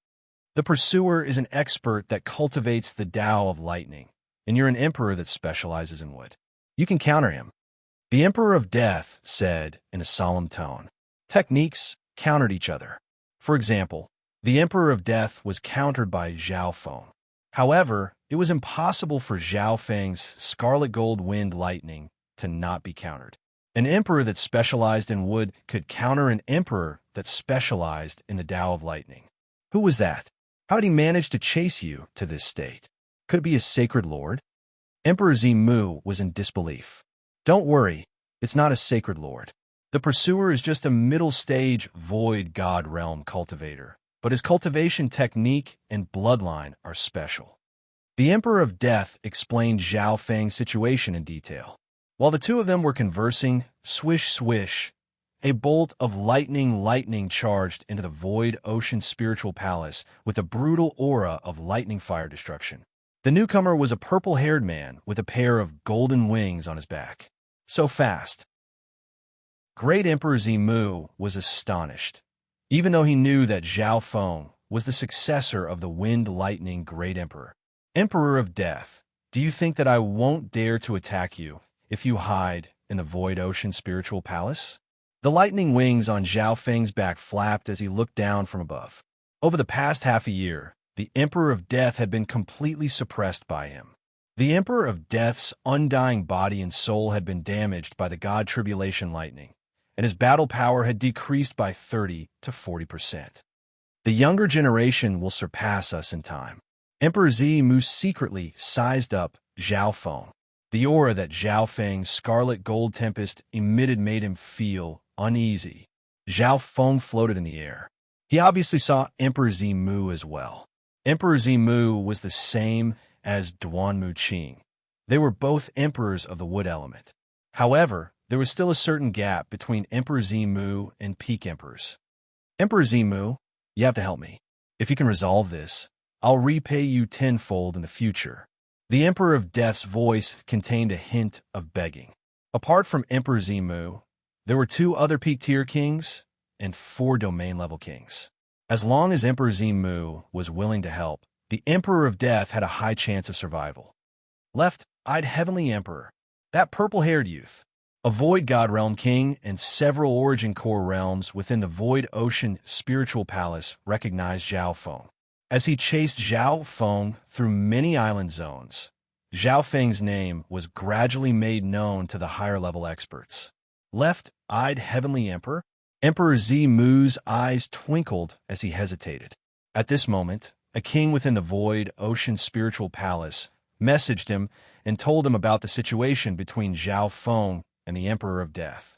The pursuer is an expert that cultivates the Tao of lightning, and you're an emperor that specializes in wood. You can counter him. The Emperor of Death said in a solemn tone. Techniques countered each other. For example, the Emperor of Death was countered by Zhao Feng. However, it was impossible for Zhao Feng's scarlet gold wind lightning to not be countered. An emperor that specialized in wood could counter an emperor that specialized in the Tao of lightning. Who was that? How did he manage to chase you to this state? Could it be a sacred lord? Emperor Zimu was in disbelief. Don't worry, it's not a sacred lord. The pursuer is just a middle-stage void god realm cultivator, but his cultivation technique and bloodline are special. The Emperor of Death explained Zhao Feng's situation in detail. While the two of them were conversing, swish, swish, a bolt of lightning charged into the void ocean spiritual palace with a brutal aura of lightning fire destruction. The newcomer was a purple-haired man with a pair of golden wings on his back. So fast. Great Emperor Zimu was astonished, even though he knew that Zhao Feng was the successor of the Wind Lightning Great Emperor. Emperor of Death, do you think that I won't dare to attack you if you hide in the Void Ocean Spiritual Palace? The lightning wings on Zhao Feng's back flapped as he looked down from above. Over the past half a year, the Emperor of Death had been completely suppressed by him. The Emperor of Death's undying body and soul had been damaged by the God Tribulation Lightning, and his battle power had decreased by 30 to 40%. The younger generation will surpass us in time. Emperor Zimu secretly sized up Zhao Feng. The aura that Zhao Feng's Scarlet Gold Tempest emitted made him feel uneasy. Zhao Feng floated in the air. He obviously saw Emperor Zimu as well. Emperor Zimu was the same as Duanmu Qing. They were both emperors of the wood element. However, there was still a certain gap between Emperor Zimu and peak emperors. Emperor Zimu, you have to help me. If you can resolve this, I'll repay you tenfold in the future. The Emperor of Death's voice contained a hint of begging. Apart from Emperor Zimu, there were 2 other peak-tier kings and 4 domain-level kings. As long as Emperor Zimu was willing to help, the Emperor of Death had a high chance of survival. Left-eyed Heavenly Emperor, that purple-haired youth, a Void God Realm King and several Origin Core realms within the Void Ocean Spiritual Palace recognized Zhao Feng. As he chased Zhao Feng through many island zones, Zhao Feng's name was gradually made known to the higher-level experts. Left-eyed Heavenly Emperor? Emperor Zimu's eyes twinkled as he hesitated. At this moment, a king within the Void Ocean Spiritual Palace messaged him and told him about the situation between Zhao Feng and the Emperor of Death.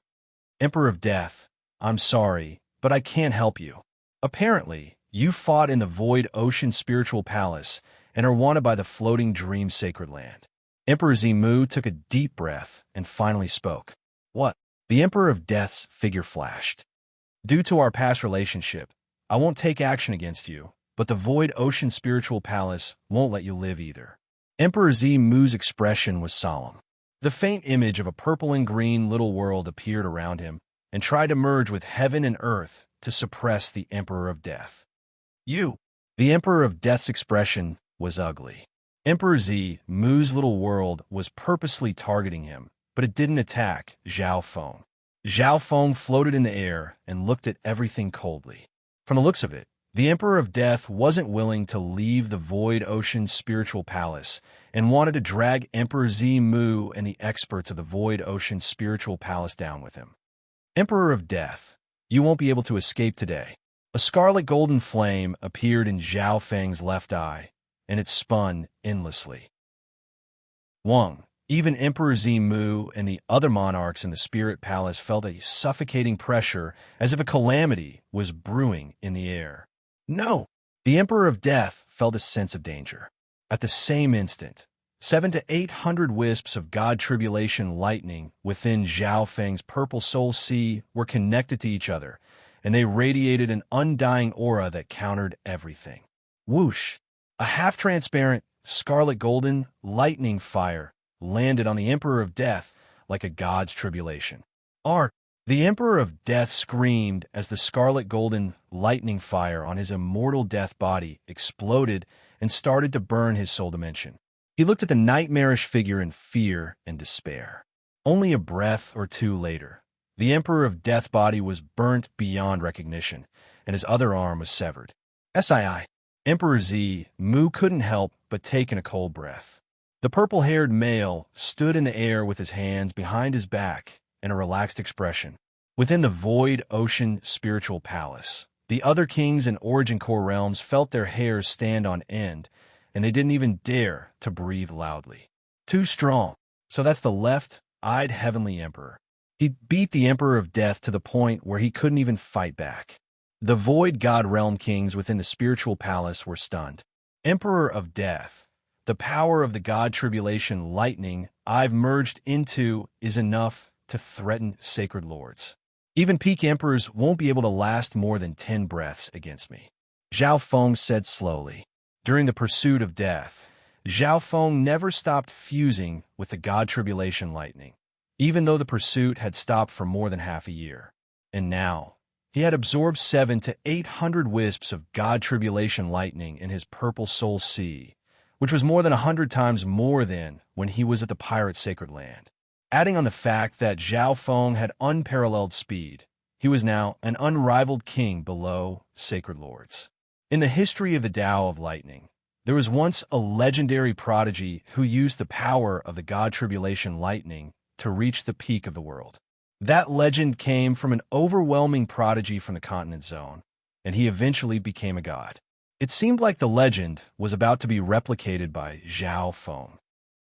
Emperor of Death, I'm sorry, but I can't help you. Apparently, you fought in the Void Ocean Spiritual Palace and are wanted by the Floating Dream Sacred Land. Emperor Zimu took a deep breath and finally spoke. What? The Emperor of Death's figure flashed. Due to our past relationship, I won't take action against you, but the Void Ocean Spiritual Palace won't let you live either. Emperor Zimu's expression was solemn. The faint image of a purple and green little world appeared around him and tried to merge with heaven and earth to suppress the Emperor of Death. You! The Emperor of Death's expression was ugly. Emperor Zimu's little world was purposely targeting him, but it didn't attack Zhao Feng. Zhao Feng floated in the air and looked at everything coldly. From the looks of it, the Emperor of Death wasn't willing to leave the Void Ocean Spiritual Palace and wanted to drag Emperor Zimu and the experts of the Void Ocean Spiritual Palace down with him. Emperor of Death, you won't be able to escape today. A scarlet golden flame appeared in Zhao Feng's left eye, and it spun endlessly. Wang, even Emperor Zimu and the other monarchs in the Spirit Palace felt a suffocating pressure as if a calamity was brewing in the air. No! The Emperor of Death felt a sense of danger. At the same instant, 700 to 800 wisps of God Tribulation lightning within Zhao Feng's purple soul sea were connected to each other, and they radiated an undying aura that countered everything. Whoosh! A half-transparent, scarlet golden lightning fire landed on the Emperor of Death like a god's tribulation. Art, The Emperor of Death screamed as the scarlet golden lightning fire on his immortal death body exploded and started to burn his soul dimension. He looked at the nightmarish figure in fear and despair. Only a breath or two later, the Emperor of Death body was burnt beyond recognition, and his other arm was severed. Sii. Emperor Z. Mu couldn't help but take in a cold breath. The purple-haired male stood in the air with his hands behind his back and a relaxed expression. Within the void ocean spiritual palace, the other kings in Origin Core realms felt their hairs stand on end, and they didn't even dare to breathe loudly. Too strong. So that's the left-eyed heavenly emperor. He beat the Emperor of Death to the point where he couldn't even fight back. The void god realm kings within the spiritual palace were stunned. Emperor of Death, the power of the god tribulation lightning I've merged into is enough to threaten sacred lords. Even peak emperors won't be able to last more than 10 breaths against me. Zhao Feng said slowly. During the pursuit of death, Zhao Feng never stopped fusing with the god tribulation lightning, even though the pursuit had stopped for more than half a year. And now, he had absorbed 700 to 800 wisps of god tribulation lightning in his purple soul sea, which was more than 100 times more than when he was at the pirate sacred land. Adding on the fact that Zhao Feng had unparalleled speed, he was now an unrivaled king below sacred lords. In the history of the Tao of Lightning, there was once a legendary prodigy who used the power of the god tribulation lightning to reach the peak of the world. That legend came from an overwhelming prodigy from the continent zone, and he eventually became a god. It seemed like the legend was about to be replicated by Zhao Feng.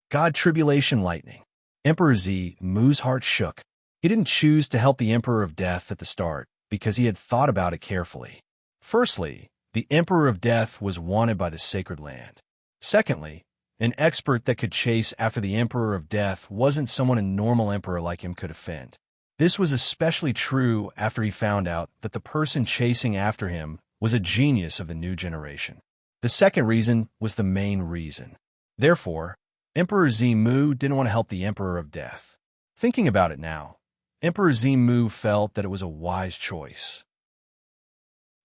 God Tribulation Lightning. Emperor Z. Mu's heart shook. He didn't choose to help the Emperor of Death at the start because he had thought about it carefully. Firstly, the Emperor of Death was wanted by the sacred land. Secondly, an expert that could chase after the Emperor of Death wasn't someone a normal emperor like him could offend. This was especially true after he found out that the person chasing after him was a genius of the new generation. The second reason was the main reason. Therefore, Emperor Z Mu didn't want to help the Emperor of Death. Thinking about it now, Emperor Z Mu felt that it was a wise choice.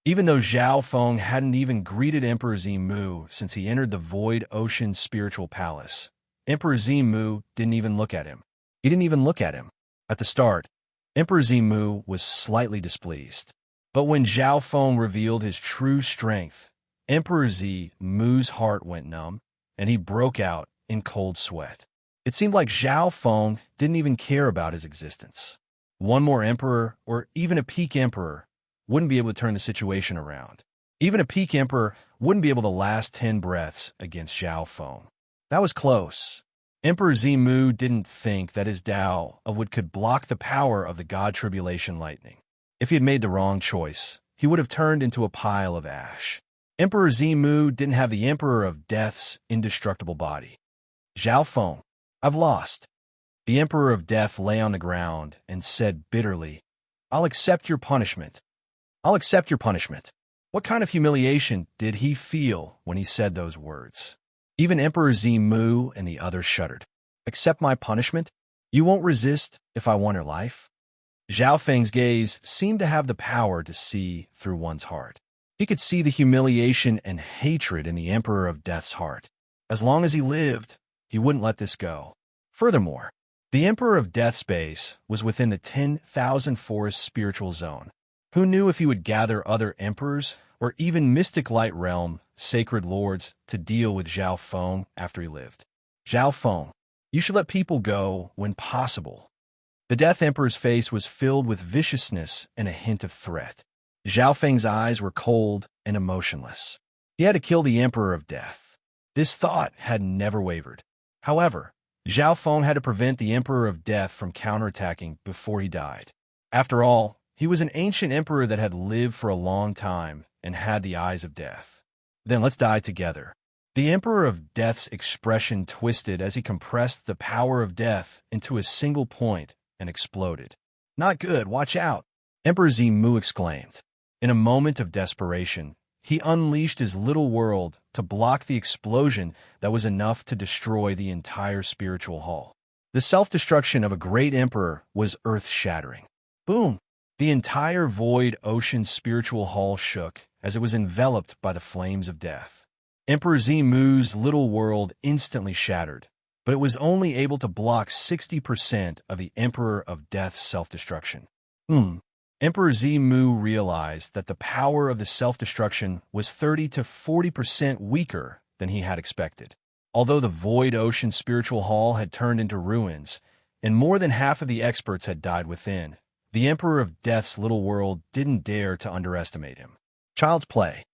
Even though Zhao Feng hadn't even greeted Emperor Z Mu since he entered the Void Ocean Spiritual Palace, Emperor Z Mu didn't even look at him. He didn't even look at him. At the start, Emperor Z Mu was slightly displeased. But when Zhao Feng revealed his true strength, Emperor Z Mu's heart went numb, and he broke out in cold sweat. It seemed like Zhao Feng didn't even care about his existence. One more emperor, or even a peak emperor, wouldn't be able to turn the situation around. Even a peak emperor wouldn't be able to last 10 breaths against Zhao Feng. That was close. Emperor Z Mu didn't think that his Tao of Wood could block the power of the God Tribulation Lightning. If he had made the wrong choice, he would have turned into a pile of ash. Emperor Z Mu didn't have the Emperor of Death's indestructible body. Zhao Feng, I've lost. The Emperor of Death lay on the ground and said bitterly, I'll accept your punishment. I'll accept your punishment. What kind of humiliation did he feel when he said those words? Even Emperor Z Mu and the others shuddered. Accept my punishment? You won't resist if I want your life? Zhao Feng's gaze seemed to have the power to see through one's heart. He could see the humiliation and hatred in the Emperor of Death's heart. As long as he lived, he wouldn't let this go. Furthermore, the Emperor of Death's base was within the 10,000 Forest spiritual zone. Who knew if he would gather other emperors or even Mystic Light Realm sacred lords to deal with Zhao Feng after he lived? Zhao Feng, you should let people go when possible. The Death Emperor's face was filled with viciousness and a hint of threat. Zhao Feng's eyes were cold and emotionless. He had to kill the Emperor of Death. This thought had never wavered. However, Zhao Feng had to prevent the Emperor of Death from counterattacking before he died. After all, he was an ancient emperor that had lived for a long time and had the eyes of death. Then let's die together. The Emperor of Death's expression twisted as he compressed the power of death into a single point and exploded. Not good, watch out, Emperor Z Mu exclaimed. In a moment of desperation, he unleashed his little world to block the explosion that was enough to destroy the entire spiritual hall. The self-destruction of a great emperor was earth-shattering. Boom! The entire void ocean spiritual hall shook as it was enveloped by the flames of death. Emperor Zimu's little world instantly shattered, but it was only able to block 60% of the Emperor of Death's self-destruction. Emperor Zimu realized that the power of the self-destruction was 30 to 40% weaker than he had expected. Although the void ocean spiritual hall had turned into ruins, and more than half of the experts had died within, the Emperor of Death's little world didn't dare to underestimate him. Child's Play.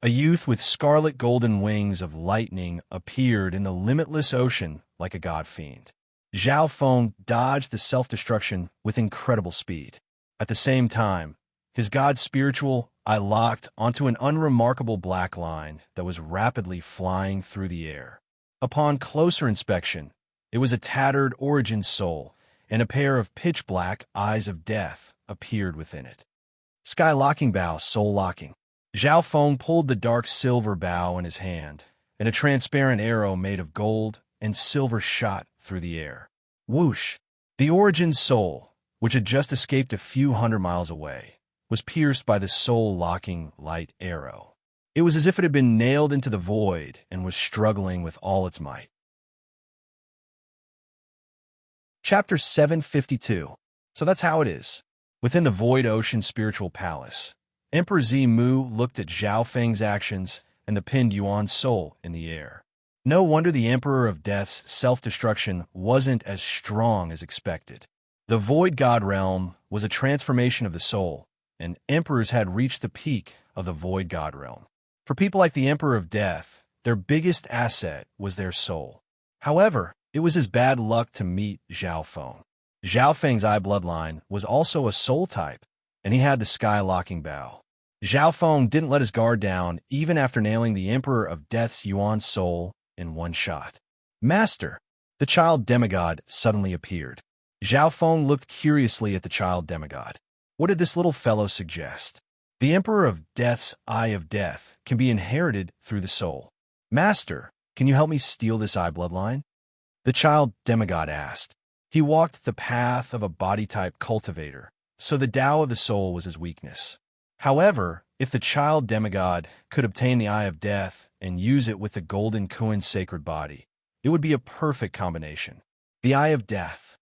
A youth with scarlet golden wings of lightning appeared in the limitless ocean like a god-fiend. Zhao Feng dodged the self-destruction with incredible speed. At the same time, his god spiritual eye locked onto an unremarkable black line that was rapidly flying through the air. Upon closer inspection, it was a tattered origin soul, and a pair of pitch-black eyes of death appeared within it. Sky locking bow, soul locking. Zhao Feng pulled the dark silver bow in his hand, and a transparent arrow made of gold and silver shot through the air. Whoosh! The origin soul, which had just escaped a few hundred miles away, was pierced by the soul-locking light arrow. It was as if it had been nailed into the void and was struggling with all its might. Chapter 752. So that's how it is. Within the Void Ocean Spiritual Palace, Emperor Zimu looked at Zhao Feng's actions and the pinned Yuan soul in the air. No wonder the Emperor of Death's self-destruction wasn't as strong as expected. The Void God Realm was a transformation of the soul, and emperors had reached the peak of the Void God Realm. For people like the Emperor of Death, their biggest asset was their soul. However, it was his bad luck to meet Zhao Feng. Zhao Feng's eye bloodline was also a soul type, and he had the sky-locking bow. Zhao Feng didn't let his guard down even after nailing the Emperor of Death's Yuan soul in one shot. Master! The child demigod suddenly appeared. Zhao Feng looked curiously at the child demigod. What did this little fellow suggest? The Emperor of Death's Eye of Death can be inherited through the soul. Master, can you help me steal this eye bloodline? The child demigod asked. He walked the path of a body-type cultivator, so the Tao of the soul was his weakness. However, if the child demigod could obtain the Eye of Death and use it with the golden Kuan sacred body, it would be a perfect combination. The Eye of Death.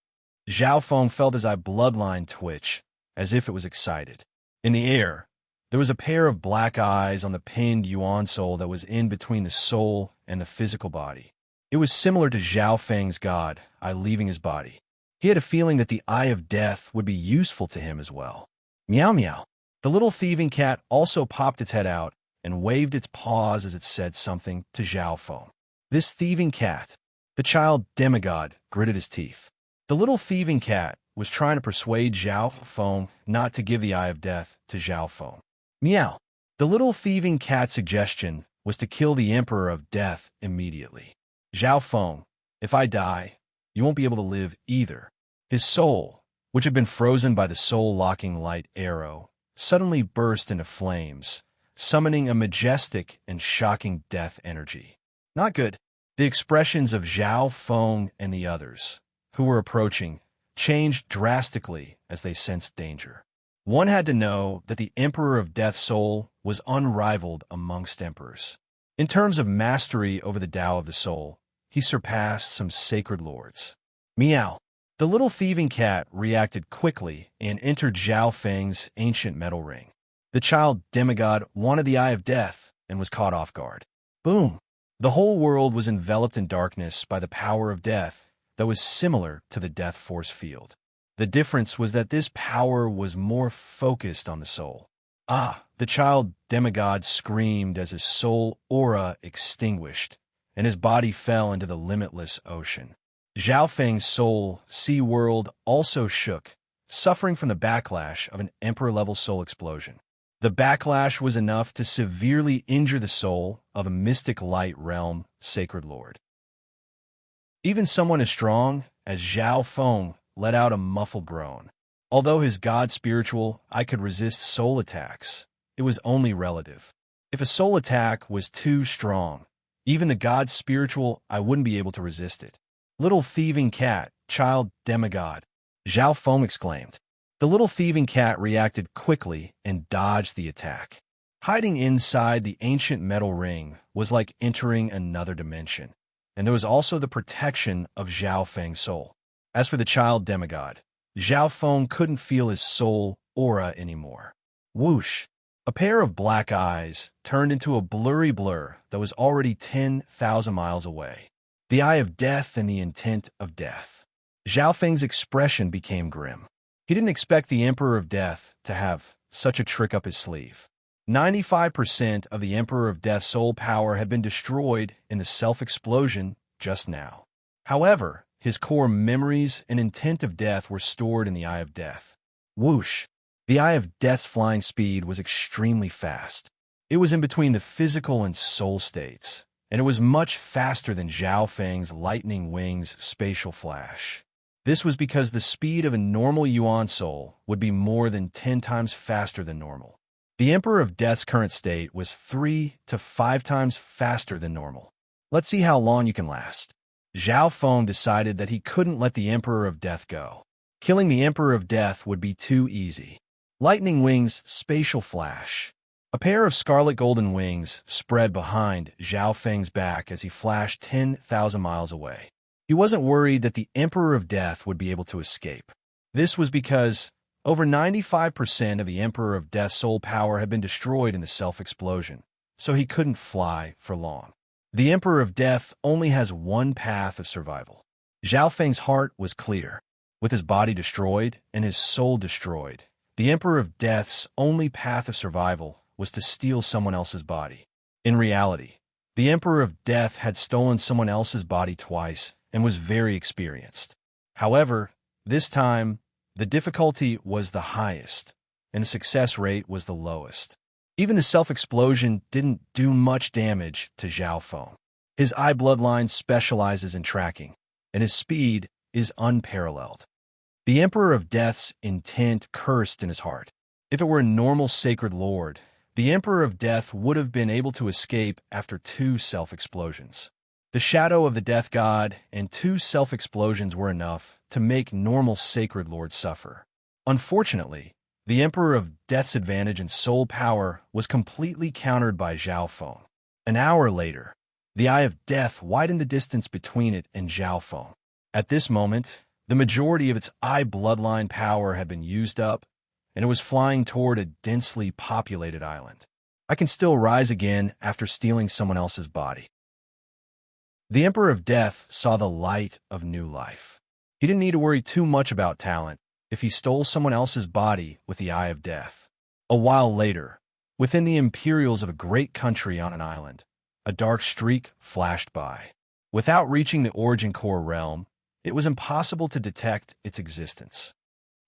Zhao Feng felt his eye bloodline twitch, as if it was excited. In the air, there was a pair of black eyes on the pinned Yuan soul that was in between the soul and the physical body. It was similar to Zhao Feng's god eye leaving his body. He had a feeling that the Eye of Death would be useful to him as well. Meow meow. The little thieving cat also popped its head out and waved its paws as it said something to Zhao Feng. This thieving cat. The child demigod gritted his teeth. The little thieving cat was trying to persuade Zhao Feng not to give the Eye of Death to Zhao Feng. Meow. The little thieving cat's suggestion was to kill the Emperor of Death immediately. Zhao Feng, if I die, you won't be able to live either. His soul, which had been frozen by the soul-locking light arrow, suddenly burst into flames, summoning a majestic and shocking death energy. Not good. The expressions of Zhao Feng and the others, who were approaching, changed drastically as they sensed danger. One had to know that the Emperor of Death's soul was unrivaled amongst emperors. In terms of mastery over the Tao of the soul, he surpassed some sacred lords. Meow. The little thieving cat reacted quickly and entered Zhao Feng's ancient metal ring. The child demigod wanted the Eye of Death and was caught off guard. Boom! The whole world was enveloped in darkness by the power of death that was similar to the death force field. The difference was that this power was more focused on the soul. Ah! The child demigod screamed as his soul aura extinguished, and his body fell into the limitless ocean. Zhao Feng's soul, sea world, also shook, suffering from the backlash of an emperor-level soul explosion. The backlash was enough to severely injure the soul of a mystic light realm sacred lord. Even someone as strong as Zhao Feng let out a muffled groan. Although his god spiritual eye could resist soul attacks, it was only relative. If a soul attack was too strong, even the god spiritual eye wouldn't be able to resist it. Little thieving cat, child demigod, Zhao Feng exclaimed. The little thieving cat reacted quickly and dodged the attack. Hiding inside the ancient metal ring was like entering another dimension, and there was also the protection of Zhao Feng's soul. As for the child demigod, Zhao Feng couldn't feel his soul aura anymore. Whoosh! A pair of black eyes turned into a blurry blur that was already 10,000 miles away. The eye of death and the intent of death. Zhao Feng's expression became grim. He didn't expect the Emperor of Death to have such a trick up his sleeve. 95% of the Emperor of Death's soul power had been destroyed in the self-explosion just now. However, his core memories and intent of death were stored in the Eye of Death. Whoosh! The Eye of Death's flying speed was extremely fast. It was in between the physical and soul states, and it was much faster than Zhao Feng's lightning wings spatial flash. This was because the speed of a normal Yuan soul would be more than 10 times faster than normal. The Emperor of Death's current state was 3 to 5 times faster than normal. Let's see how long you can last. Zhao Feng decided that he couldn't let the Emperor of Death go. Killing the Emperor of Death would be too easy. Lightning wings spatial flash. A pair of scarlet golden wings spread behind Zhao Feng's back as he flashed 10,000 miles away. He wasn't worried that the Emperor of Death would be able to escape. This was because over 95% of the Emperor of Death's soul power had been destroyed in the self-explosion, so he couldn't fly for long. The Emperor of Death only has one path of survival. Zhao Feng's heart was clear. With his body destroyed and his soul destroyed, the Emperor of Death's only path of survival was to steal someone else's body. In reality, the Emperor of Death had stolen someone else's body twice and was very experienced. However, this time, the difficulty was the highest, and the success rate was the lowest. Even the self-explosion didn't do much damage to Zhao Feng. His eye bloodline specializes in tracking, and his speed is unparalleled. The Emperor of Death's intent cursed in his heart. If it were a normal sacred lord, the Emperor of Death would have been able to escape after 2 self-explosions. The shadow of the death god and 2 self-explosions were enough to make normal sacred lords suffer. Unfortunately, the Emperor of Death's advantage in soul power was completely countered by Zhao Feng. An hour later, the Eye of Death widened the distance between it and Zhao Feng. At this moment, the majority of its eye bloodline power had been used up, and it was flying toward a densely populated island. I can still rise again after stealing someone else's body. The Emperor of Death saw the light of new life. He didn't need to worry too much about talent if he stole someone else's body with the Eye of Death. A while later, within the imperials of a great country on an island, a dark streak flashed by. Without reaching the origin core realm, it was impossible to detect its existence.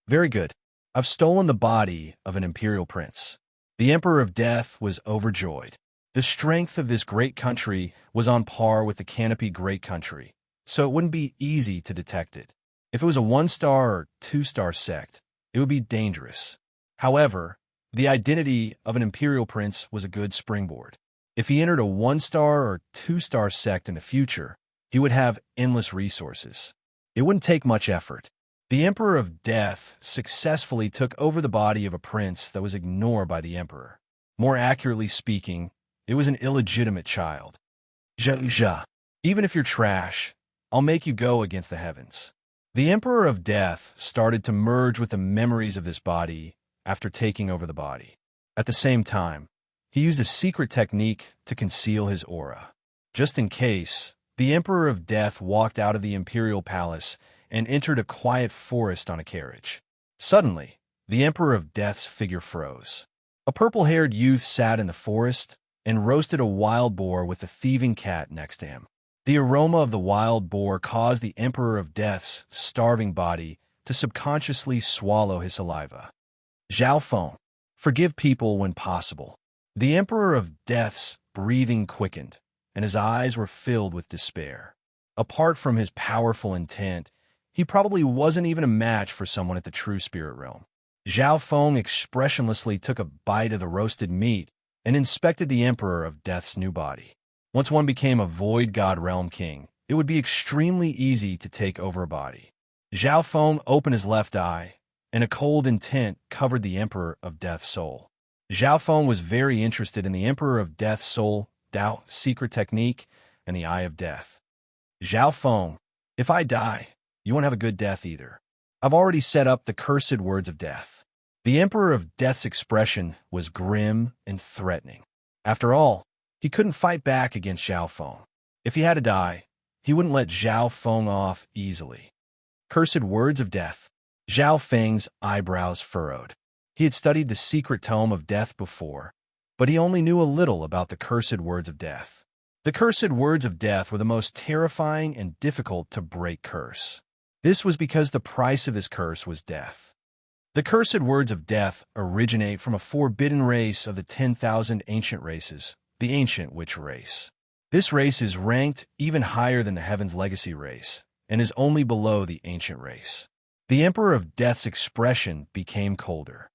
Very good. I've stolen the body of an imperial prince. The Emperor of Death was overjoyed. The strength of this great country was on par with the Canopy Great Country, so it wouldn't be easy to detect it. If it was a 1-star or 2-star sect, it would be dangerous. However, the identity of an imperial prince was a good springboard. If he entered a 1-star or 2-star sect in the future, he would have endless resources. It wouldn't take much effort. The Emperor of Death successfully took over the body of a prince that was ignored by the Emperor. More accurately speaking, it was an illegitimate child. Ja. Even if you're trash, I'll make you go against the heavens. The Emperor of Death started to merge with the memories of this body after taking over the body. At the same time, he used a secret technique to conceal his aura. Just in case, the Emperor of Death walked out of the imperial palace and entered a quiet forest on a carriage. Suddenly, the Emperor of Death's figure froze. A purple-haired youth sat in the forest and roasted a wild boar with a thieving cat next to him. The aroma of the wild boar caused the Emperor of Death's starving body to subconsciously swallow his saliva. Zhao Feng, forgive people when possible. The Emperor of Death's breathing quickened, and his eyes were filled with despair. Apart from his powerful intent, he probably wasn't even a match for someone at the true spirit realm. Zhao Feng expressionlessly took a bite of the roasted meat and inspected the Emperor of Death's new body. Once one became a Void God Realm King, it would be extremely easy to take over a body. Zhao Feng opened his left eye and a cold intent covered the Emperor of Death's soul. Zhao Feng was very interested in the Emperor of Death's soul, Dao, secret technique, and the Eye of Death. Zhao Feng, if I die, you won't have a good death either. I've already set up the cursed words of death. The Emperor of Death's expression was grim and threatening. After all, he couldn't fight back against Zhao Feng. If he had to die, he wouldn't let Zhao Feng off easily. Cursed words of death. Zhao Feng's eyebrows furrowed. He had studied the secret tome of death before, but he only knew a little about the cursed words of death. The cursed words of death were the most terrifying and difficult to break curse. This was because the price of this curse was death. The cursed words of death originate from a forbidden race of the 10,000 ancient races, the ancient witch race. This race is ranked even higher than the Heaven's Legacy race, and is only below the ancient race. The Emperor of Death's expression became colder.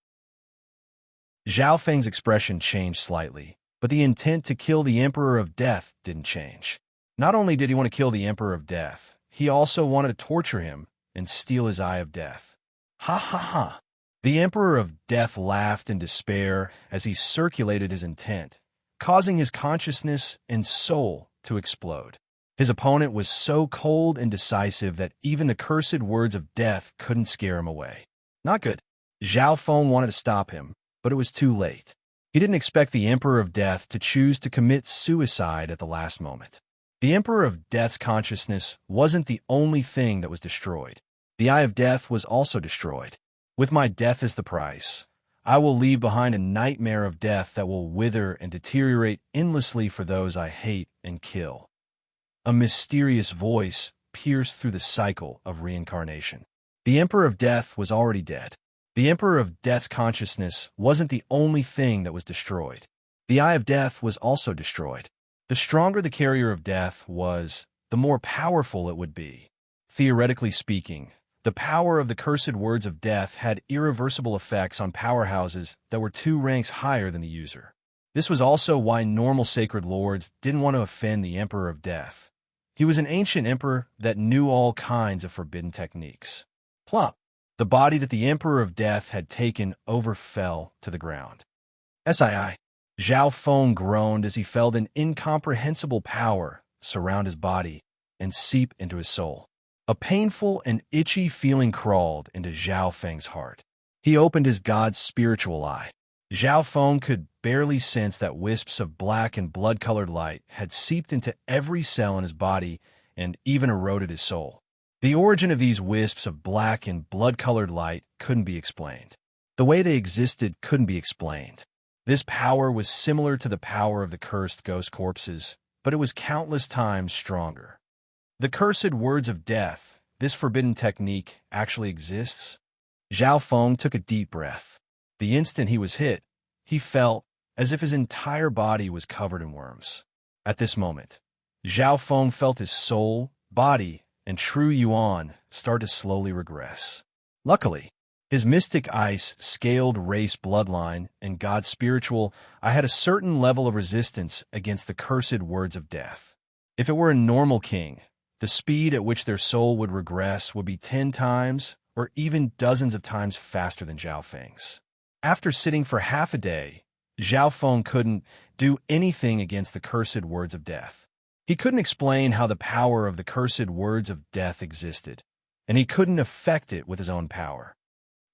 Zhao Feng's expression changed slightly, but the intent to kill the Emperor of Death didn't change. Not only did he want to kill the Emperor of Death, he also wanted to torture him and steal his Eye of Death. Ha ha ha! The Emperor of Death laughed in despair as he circulated his intent, causing his consciousness and soul to explode. His opponent was so cold and decisive that even the cursed words of death couldn't scare him away. Not good. Zhao Feng wanted to stop him, but it was too late. He didn't expect the Emperor of Death to choose to commit suicide at the last moment. The Emperor of Death's consciousness wasn't the only thing that was destroyed. The Eye of Death was also destroyed. With my death as the price, I will leave behind a nightmare of death that will wither and deteriorate endlessly for those I hate and kill. A mysterious voice pierced through the cycle of reincarnation. The Emperor of Death was already dead. The Emperor of Death's consciousness wasn't the only thing that was destroyed. The Eye of Death was also destroyed. The stronger the carrier of death was, the more powerful it would be. Theoretically speaking, the power of the cursed words of death had irreversible effects on powerhouses that were 2 ranks higher than the user. This was also why normal sacred lords didn't want to offend the Emperor of Death. He was an ancient emperor that knew all kinds of forbidden techniques. Plop! The body that the Emperor of Death had taken over fell to the ground. Sii. Zhao Feng groaned as he felt an incomprehensible power surround his body and seep into his soul. A painful and itchy feeling crawled into Zhao Feng's heart. He opened his god's spiritual eye. Zhao Feng could barely sense that wisps of black and blood-colored light had seeped into every cell in his body and even eroded his soul. The origin of these wisps of black and blood-colored light couldn't be explained. The way they existed couldn't be explained. This power was similar to the power of the cursed ghost corpses, but it was countless times stronger. The cursed words of death, this forbidden technique, actually exists? Zhao Feng took a deep breath. The instant he was hit, he felt as if his entire body was covered in worms. At this moment, Zhao Feng felt his soul, body, and true yuan start to slowly regress. Luckily, his mystic ice, scaled race bloodline, and God's spiritual, I had a certain level of resistance against the cursed words of death. If it were a normal king, the speed at which their soul would regress would be 10 times or even dozens of times faster than Zhao Feng's. After sitting for half a day, Zhao Feng couldn't do anything against the cursed words of death. He couldn't explain how the power of the cursed words of death existed, and he couldn't affect it with his own power.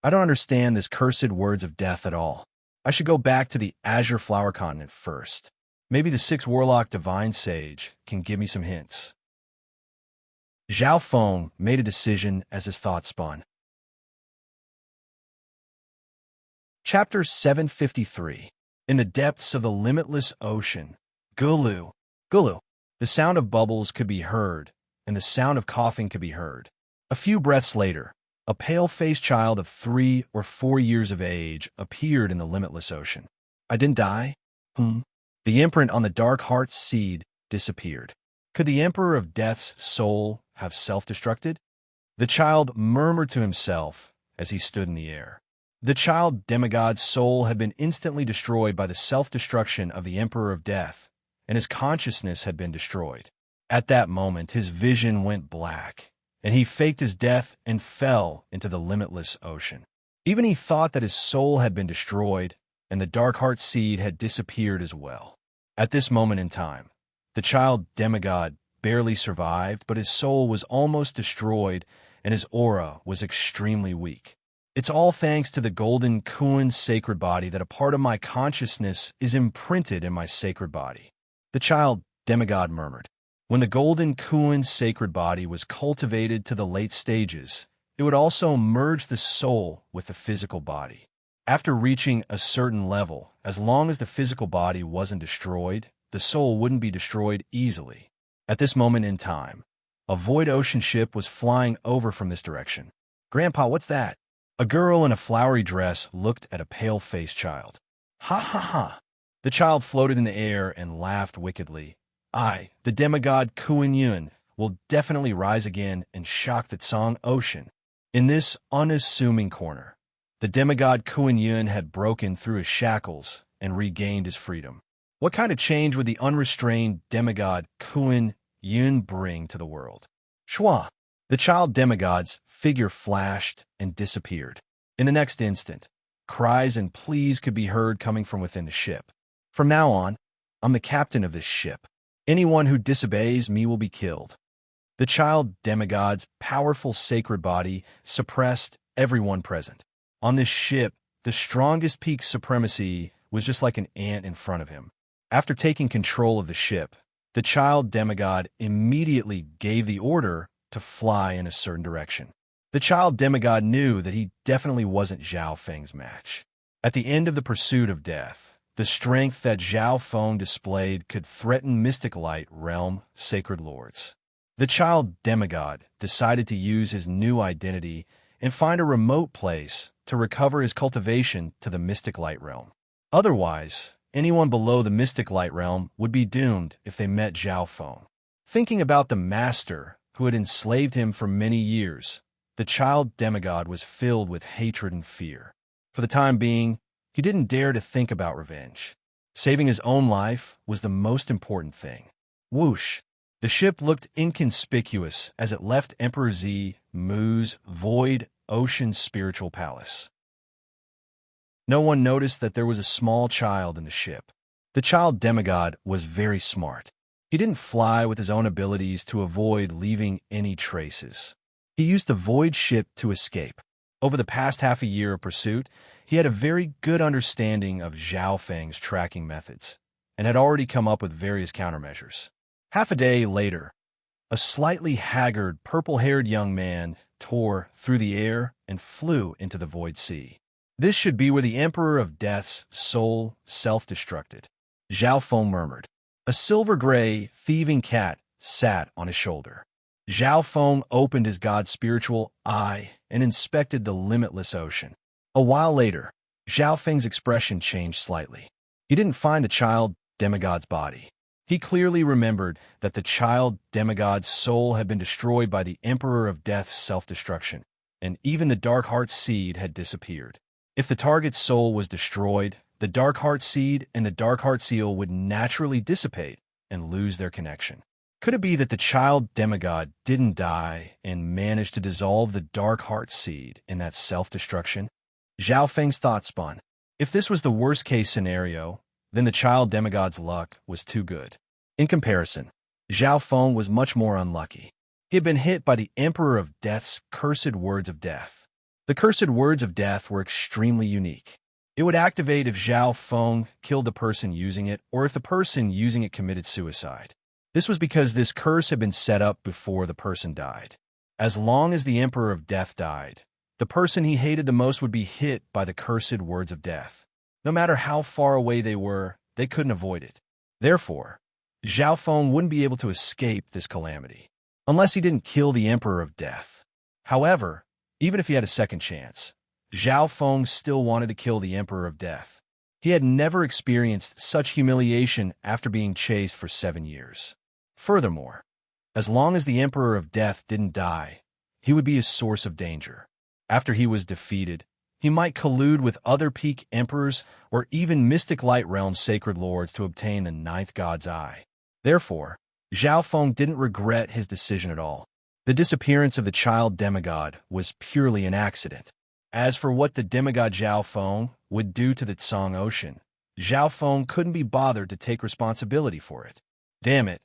I don't understand this cursed words of death at all. I should go back to the Azure Flower Continent first. Maybe the 6 Warlock Divine Sage can give me some hints. Zhao Feng made a decision as his thoughts spun. Chapter 753. In the depths of the limitless ocean. Gulu. Gulu. The sound of bubbles could be heard, and the sound of coughing could be heard. A few breaths later, a pale-faced child of 3 or 4 years of age appeared in the limitless ocean. I didn't die? The imprint on the dark heart's seed disappeared. Could the Emperor of Death's soul have self-destructed? The child murmured to himself as he stood in the air. The child demigod's soul had been instantly destroyed by the self-destruction of the Emperor of Death, and his consciousness had been destroyed. At that moment, his vision went black, and he faked his death and fell into the limitless ocean. Even he thought that his soul had been destroyed, and the dark heart seed had disappeared as well. At this moment in time, the child demigod barely survived, but his soul was almost destroyed, and his aura was extremely weak. It's all thanks to the golden Kuan's sacred body that a part of my consciousness is imprinted in my sacred body. The child demigod murmured. When the golden Kuan's sacred body was cultivated to the late stages, it would also merge the soul with the physical body. After reaching a certain level, as long as the physical body wasn't destroyed, the soul wouldn't be destroyed easily. At this moment in time, a void ocean ship was flying over from this direction. "Grandpa, what's that?" A girl in a flowery dress looked at a pale-faced child. "Ha ha ha!" The child floated in the air and laughed wickedly. The demigod Kuan Yun, will definitely rise again and shock the Tsang Ocean." In this unassuming corner, the demigod Kuan Yun had broken through his shackles and regained his freedom. What kind of change would the unrestrained demigod Kuan Yun bring to the world? Shwa! The child demigod's figure flashed and disappeared. In the next instant, cries and pleas could be heard coming from within the ship. "From now on, I'm the captain of this ship. Anyone who disobeys me will be killed." The child demigod's powerful sacred body suppressed everyone present. On this ship, the strongest peak supremacy was just like an ant in front of him. After taking control of the ship, the child demigod immediately gave the order to fly in a certain direction. The child demigod knew that he definitely wasn't Zhao Feng's match. At the end of the pursuit of death, the strength that Zhao Feng displayed could threaten mystic light realm sacred lords. The child demigod decided to use his new identity and find a remote place to recover his cultivation to the mystic light realm. Otherwise, anyone below the mystic light realm would be doomed if they met Zhao Feng. Thinking about the master who had enslaved him for many years, the child demigod was filled with hatred and fear. For the time being, he didn't dare to think about revenge. Saving his own life was the most important thing. Whoosh! The ship looked inconspicuous as it left Emperor Z Mu's void ocean spiritual palace. No one noticed that there was a small child in the ship. The child demigod was very smart. He didn't fly with his own abilities to avoid leaving any traces. He used the void ship to escape. Over the past half a year of pursuit, he had a very good understanding of Zhao Feng's tracking methods and had already come up with various countermeasures. Half a day later, a slightly haggard, purple-haired young man tore through the air and flew into the void sea. This should be where the Emperor of Death's soul self-destructed, Zhao Feng murmured. A silver-gray, thieving cat sat on his shoulder. Zhao Feng opened his god's spiritual eye and inspected the limitless ocean. A while later, Zhao Feng's expression changed slightly. He didn't find the child demigod's body. He clearly remembered that the child demigod's soul had been destroyed by the Emperor of Death's self-destruction, and even the dark heart seed had disappeared. If the target's soul was destroyed, the dark heart seed and the dark heart seal would naturally dissipate and lose their connection. Could it be that the child demigod didn't die and managed to dissolve the dark heart seed in that self-destruction? Zhao Feng's thoughts spun. If this was the worst-case scenario, then the child demigod's luck was too good. In comparison, Zhao Feng was much more unlucky. He had been hit by the Emperor of Death's cursed words of death. The cursed words of death were extremely unique. It would activate if Zhao Feng killed the person using it or if the person using it committed suicide. This was because this curse had been set up before the person died. As long as the Emperor of Death died, the person he hated the most would be hit by the cursed words of death. No matter how far away they were, they couldn't avoid it. Therefore, Zhao Feng wouldn't be able to escape this calamity, unless he didn't kill the Emperor of Death. However, even if he had a second chance, Zhao Feng still wanted to kill the Emperor of Death. He had never experienced such humiliation after being chased for 7 years. Furthermore, as long as the Emperor of Death didn't die, he would be a source of danger. After he was defeated, he might collude with other peak emperors or even mystic light realm sacred lords to obtain the 9th god's eye. Therefore, Zhao Feng didn't regret his decision at all. The disappearance of the child demigod was purely an accident. As for what the demigod Zhao Feng would do to the Tsang Ocean, Zhao Feng couldn't be bothered to take responsibility for it. Damn it,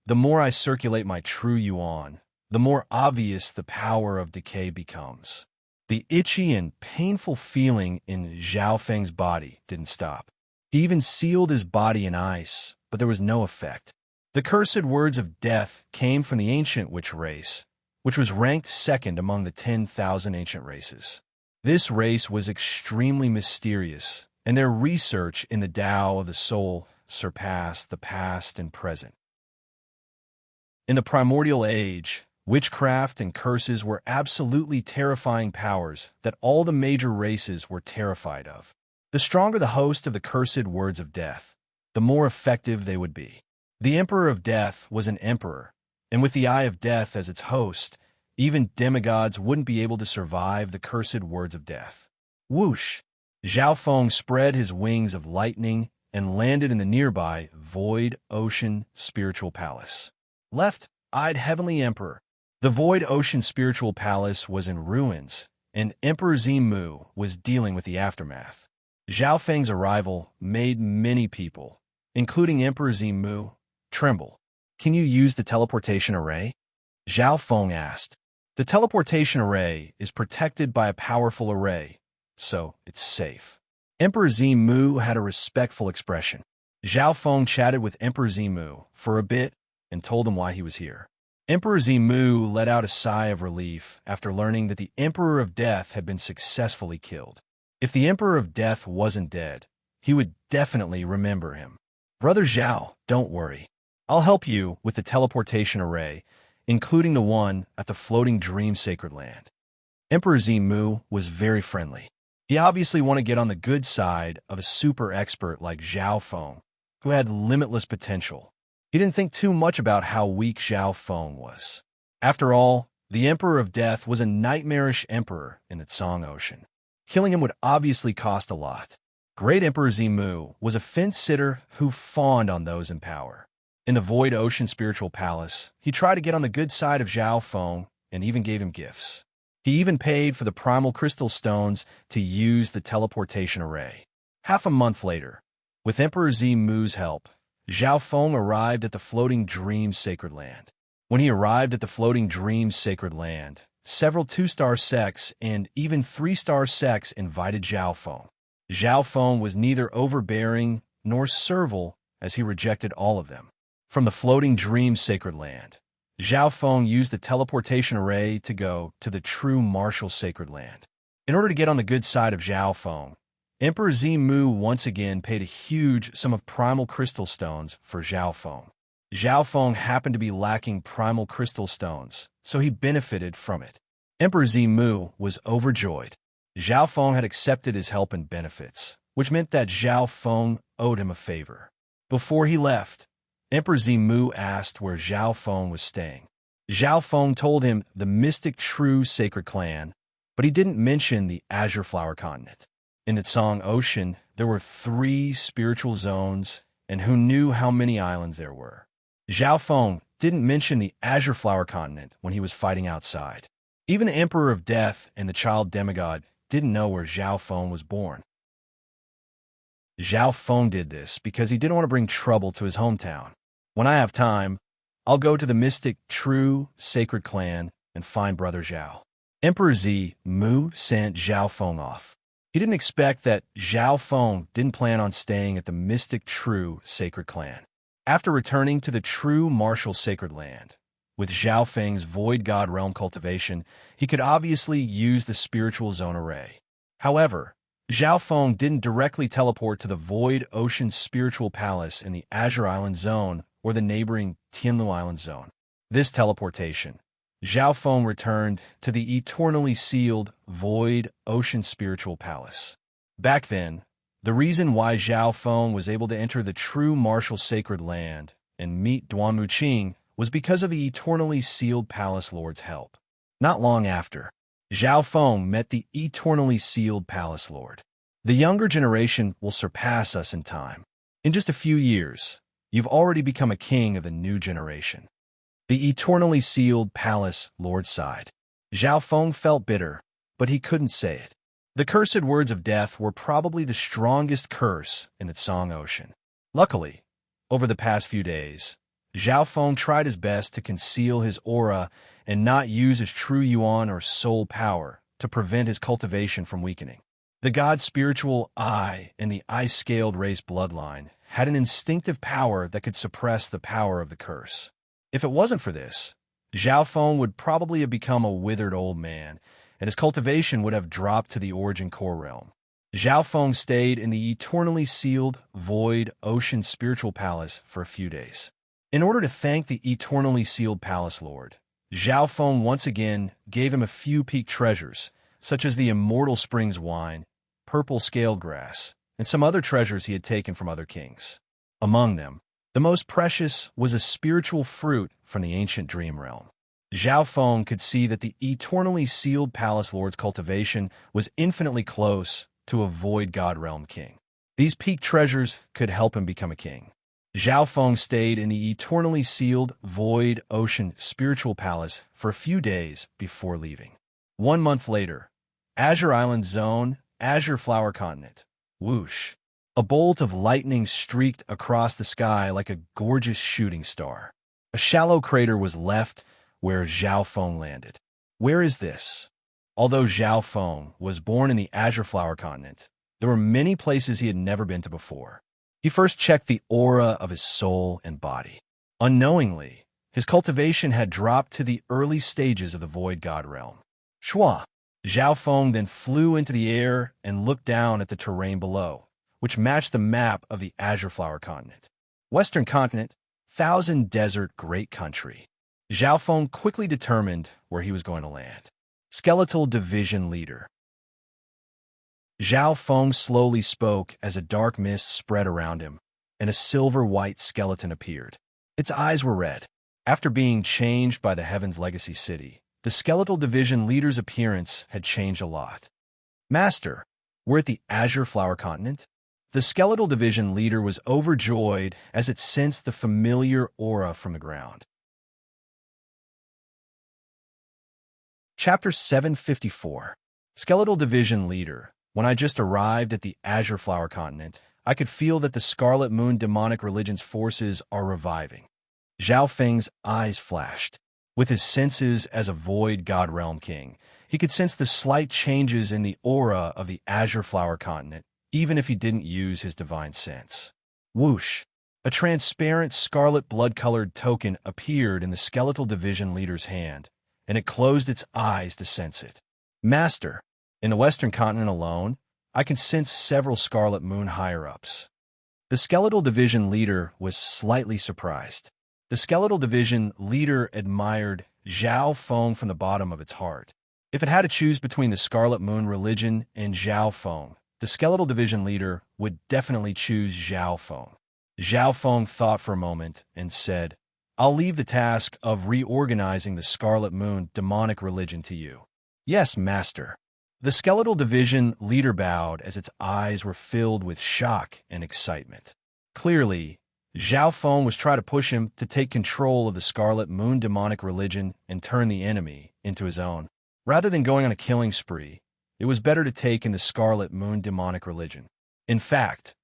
the more I circulate my true yuan, the more obvious the power of decay becomes. The itchy and painful feeling in Zhao Feng's body didn't stop. He even sealed his body in ice, but there was no effect. The cursed words of death came from the ancient witch race, which was ranked second among the 10,000 ancient races. This race was extremely mysterious, and their research in the Tao of the soul surpassed the past and present. In the primordial age, witchcraft and curses were absolutely terrifying powers that all the major races were terrified of. The stronger the host of the cursed words of death, the more effective they would be. The Emperor of Death was an emperor, and with the Eye of Death as its host, even demigods wouldn't be able to survive the cursed words of death. Whoosh! Zhao Feng spread his wings of lightning and landed in the nearby Void Ocean Spiritual Palace. Left-eyed Heavenly Emperor. The Void Ocean Spiritual Palace was in ruins, and Emperor Zimu was dealing with the aftermath. Zhao Feng's arrival made many people, including Emperor Zimu, tremble. Can you use the teleportation array? Zhao Feng asked. The teleportation array is protected by a powerful array, so it's safe. Emperor Zimu had a respectful expression. Zhao Feng chatted with Emperor Zimu for a bit and told him why he was here. Emperor Zimu let out a sigh of relief after learning that the Emperor of Death had been successfully killed. If the Emperor of Death wasn't dead, he would definitely remember him. Brother Zhao, don't worry. I'll help you with the teleportation array, including the one at the floating dream sacred land. Emperor Zimu was very friendly. He obviously wanted to get on the good side of a super expert like Zhao Feng, who had limitless potential. He didn't think too much about how weak Zhao Feng was. After all, the Emperor of Death was a nightmarish emperor in the Tsang Ocean. Killing him would obviously cost a lot. Great Emperor Zimu was a fence-sitter who fawned on those in power. In the Void Ocean Spiritual Palace, he tried to get on the good side of Zhao Feng and even gave him gifts. He even paid for the primal crystal stones to use the teleportation array. Half a month later, with Emperor Zimu's help, Zhao Feng arrived at the floating dream sacred land. When he arrived at the floating dream sacred land, several 2-star sects and even 3-star sects invited Zhao Feng. Zhao Feng was neither overbearing nor servile, as he rejected all of them. From the floating dream sacred land, Zhao Feng used the teleportation array to go to the true martial sacred land. In order to get on the good side of Zhao Feng, Emperor Zimu once again paid a huge sum of primal crystal stones for Zhao Feng. Zhao Feng happened to be lacking primal crystal stones, so he benefited from it. Emperor Zimu was overjoyed. Zhao Feng had accepted his help and benefits, which meant that Zhao Feng owed him a favor. Before he left, Emperor Zimu asked where Zhao Feng was staying. Zhao Feng told him the mystic true sacred clan, but he didn't mention the Azure Flower Continent. In the Tsang Ocean, there were 3 spiritual zones, and who knew how many islands there were. Zhao Feng didn't mention the Azure Flower Continent when he was fighting outside. Even the Emperor of Death and the child demigod didn't know where Zhao Feng was born. Zhao Feng did this because he didn't want to bring trouble to his hometown. When I have time, I'll go to the mystic, true, sacred clan and find Brother Zhao. Emperor Zimu sent Zhao Feng off. He didn't expect that Zhao Feng didn't plan on staying at the mystic, true, sacred clan. After returning to the true martial sacred land, with Zhao Feng's Void God Realm cultivation, he could obviously use the spiritual zone array. However, Zhao Feng didn't directly teleport to the Void Ocean Spiritual Palace in the Azure Island Zone or the neighboring Tianlu Island Zone. This teleportation, Zhao Feng returned to the eternally sealed Void Ocean Spiritual Palace. Back then, the reason why Zhao Feng was able to enter the true martial sacred land and meet Duan Muqing was because of the eternally sealed Palace Lord's help. Not long after, Zhao Feng met the eternally sealed Palace Lord. The younger generation will surpass us in time. In just a few years, you've already become a king of the new generation. The eternally sealed Palace Lord sighed. Zhao Feng felt bitter, but he couldn't say it. The cursed words of death were probably the strongest curse in the Song Ocean. Luckily, over the past few days, Zhao Feng tried his best to conceal his aura and not use his true yuan or soul power to prevent his cultivation from weakening. The god's spiritual eye and the ice-scaled race bloodline had an instinctive power that could suppress the power of the curse. If it wasn't for this, Zhao Feng would probably have become a withered old man, and his cultivation would have dropped to the origin core realm. Zhao Feng stayed in the eternally sealed, void, ocean spiritual palace for a few days. In order to thank the eternally sealed palace lord, Zhao Feng once again gave him a few peak treasures, such as the immortal springs wine, purple scaled grass, and some other treasures he had taken from other kings. Among them, the most precious was a spiritual fruit from the ancient dream realm. Zhao Feng could see that the eternally sealed palace lord's cultivation was infinitely close to a void god realm king. These peak treasures could help him become a king. Zhao Feng stayed in the eternally sealed, void, ocean spiritual palace for a few days before leaving. 1 month later, Azure Island Zone, Azure Flower Continent. Whoosh! A bolt of lightning streaked across the sky like a gorgeous shooting star. A shallow crater was left where Zhao Feng landed. Where is this? Although Zhao Feng was born in the Azure Flower Continent, there were many places he had never been to before. He first checked the aura of his soul and body. Unknowingly, his cultivation had dropped to the early stages of the void god realm. Shua! Zhao Feng then flew into the air and looked down at the terrain below, which matched the map of the Azure Flower Continent. Western Continent, Thousand Desert Great Country. Zhao Feng quickly determined where he was going to land. Skeletal Division Leader. Zhao Feng slowly spoke as a dark mist spread around him, and a silver-white skeleton appeared. Its eyes were red. After being changed by the Heaven's Legacy City, the Skeletal Division Leader's appearance had changed a lot. Master, we're at the Azure Flower Continent? The Skeletal Division Leader was overjoyed as it sensed the familiar aura from the ground. Chapter 754. Skeletal Division Leader. When I just arrived at the Azure Flower Continent, I could feel that the Scarlet Moon demonic religion's forces are reviving. Zhao Feng's eyes flashed. With his senses as a void god realm king, he could sense the slight changes in the aura of the Azure Flower Continent, even if he didn't use his divine sense. Whoosh! A transparent scarlet blood-colored token appeared in the Skeletal Division Leader's hand, and it closed its eyes to sense it. Master, in the Western Continent alone, I can sense several Scarlet Moon higher-ups. The Skeletal Division Leader was slightly surprised. The Skeletal Division Leader admired Zhao Feng from the bottom of its heart. If it had to choose between the Scarlet Moon religion and Zhao Feng, the Skeletal Division Leader would definitely choose Zhao Feng. Zhao Feng thought for a moment and said, I'll leave the task of reorganizing the Scarlet Moon demonic religion to you. Yes, Master. The Skeletal Division Leader bowed as its eyes were filled with shock and excitement. Clearly, Zhao Feng was trying to push him to take control of the Scarlet Moon demonic religion and turn the enemy into his own. Rather than going on a killing spree, it was better to take in the Scarlet Moon demonic religion. In fact,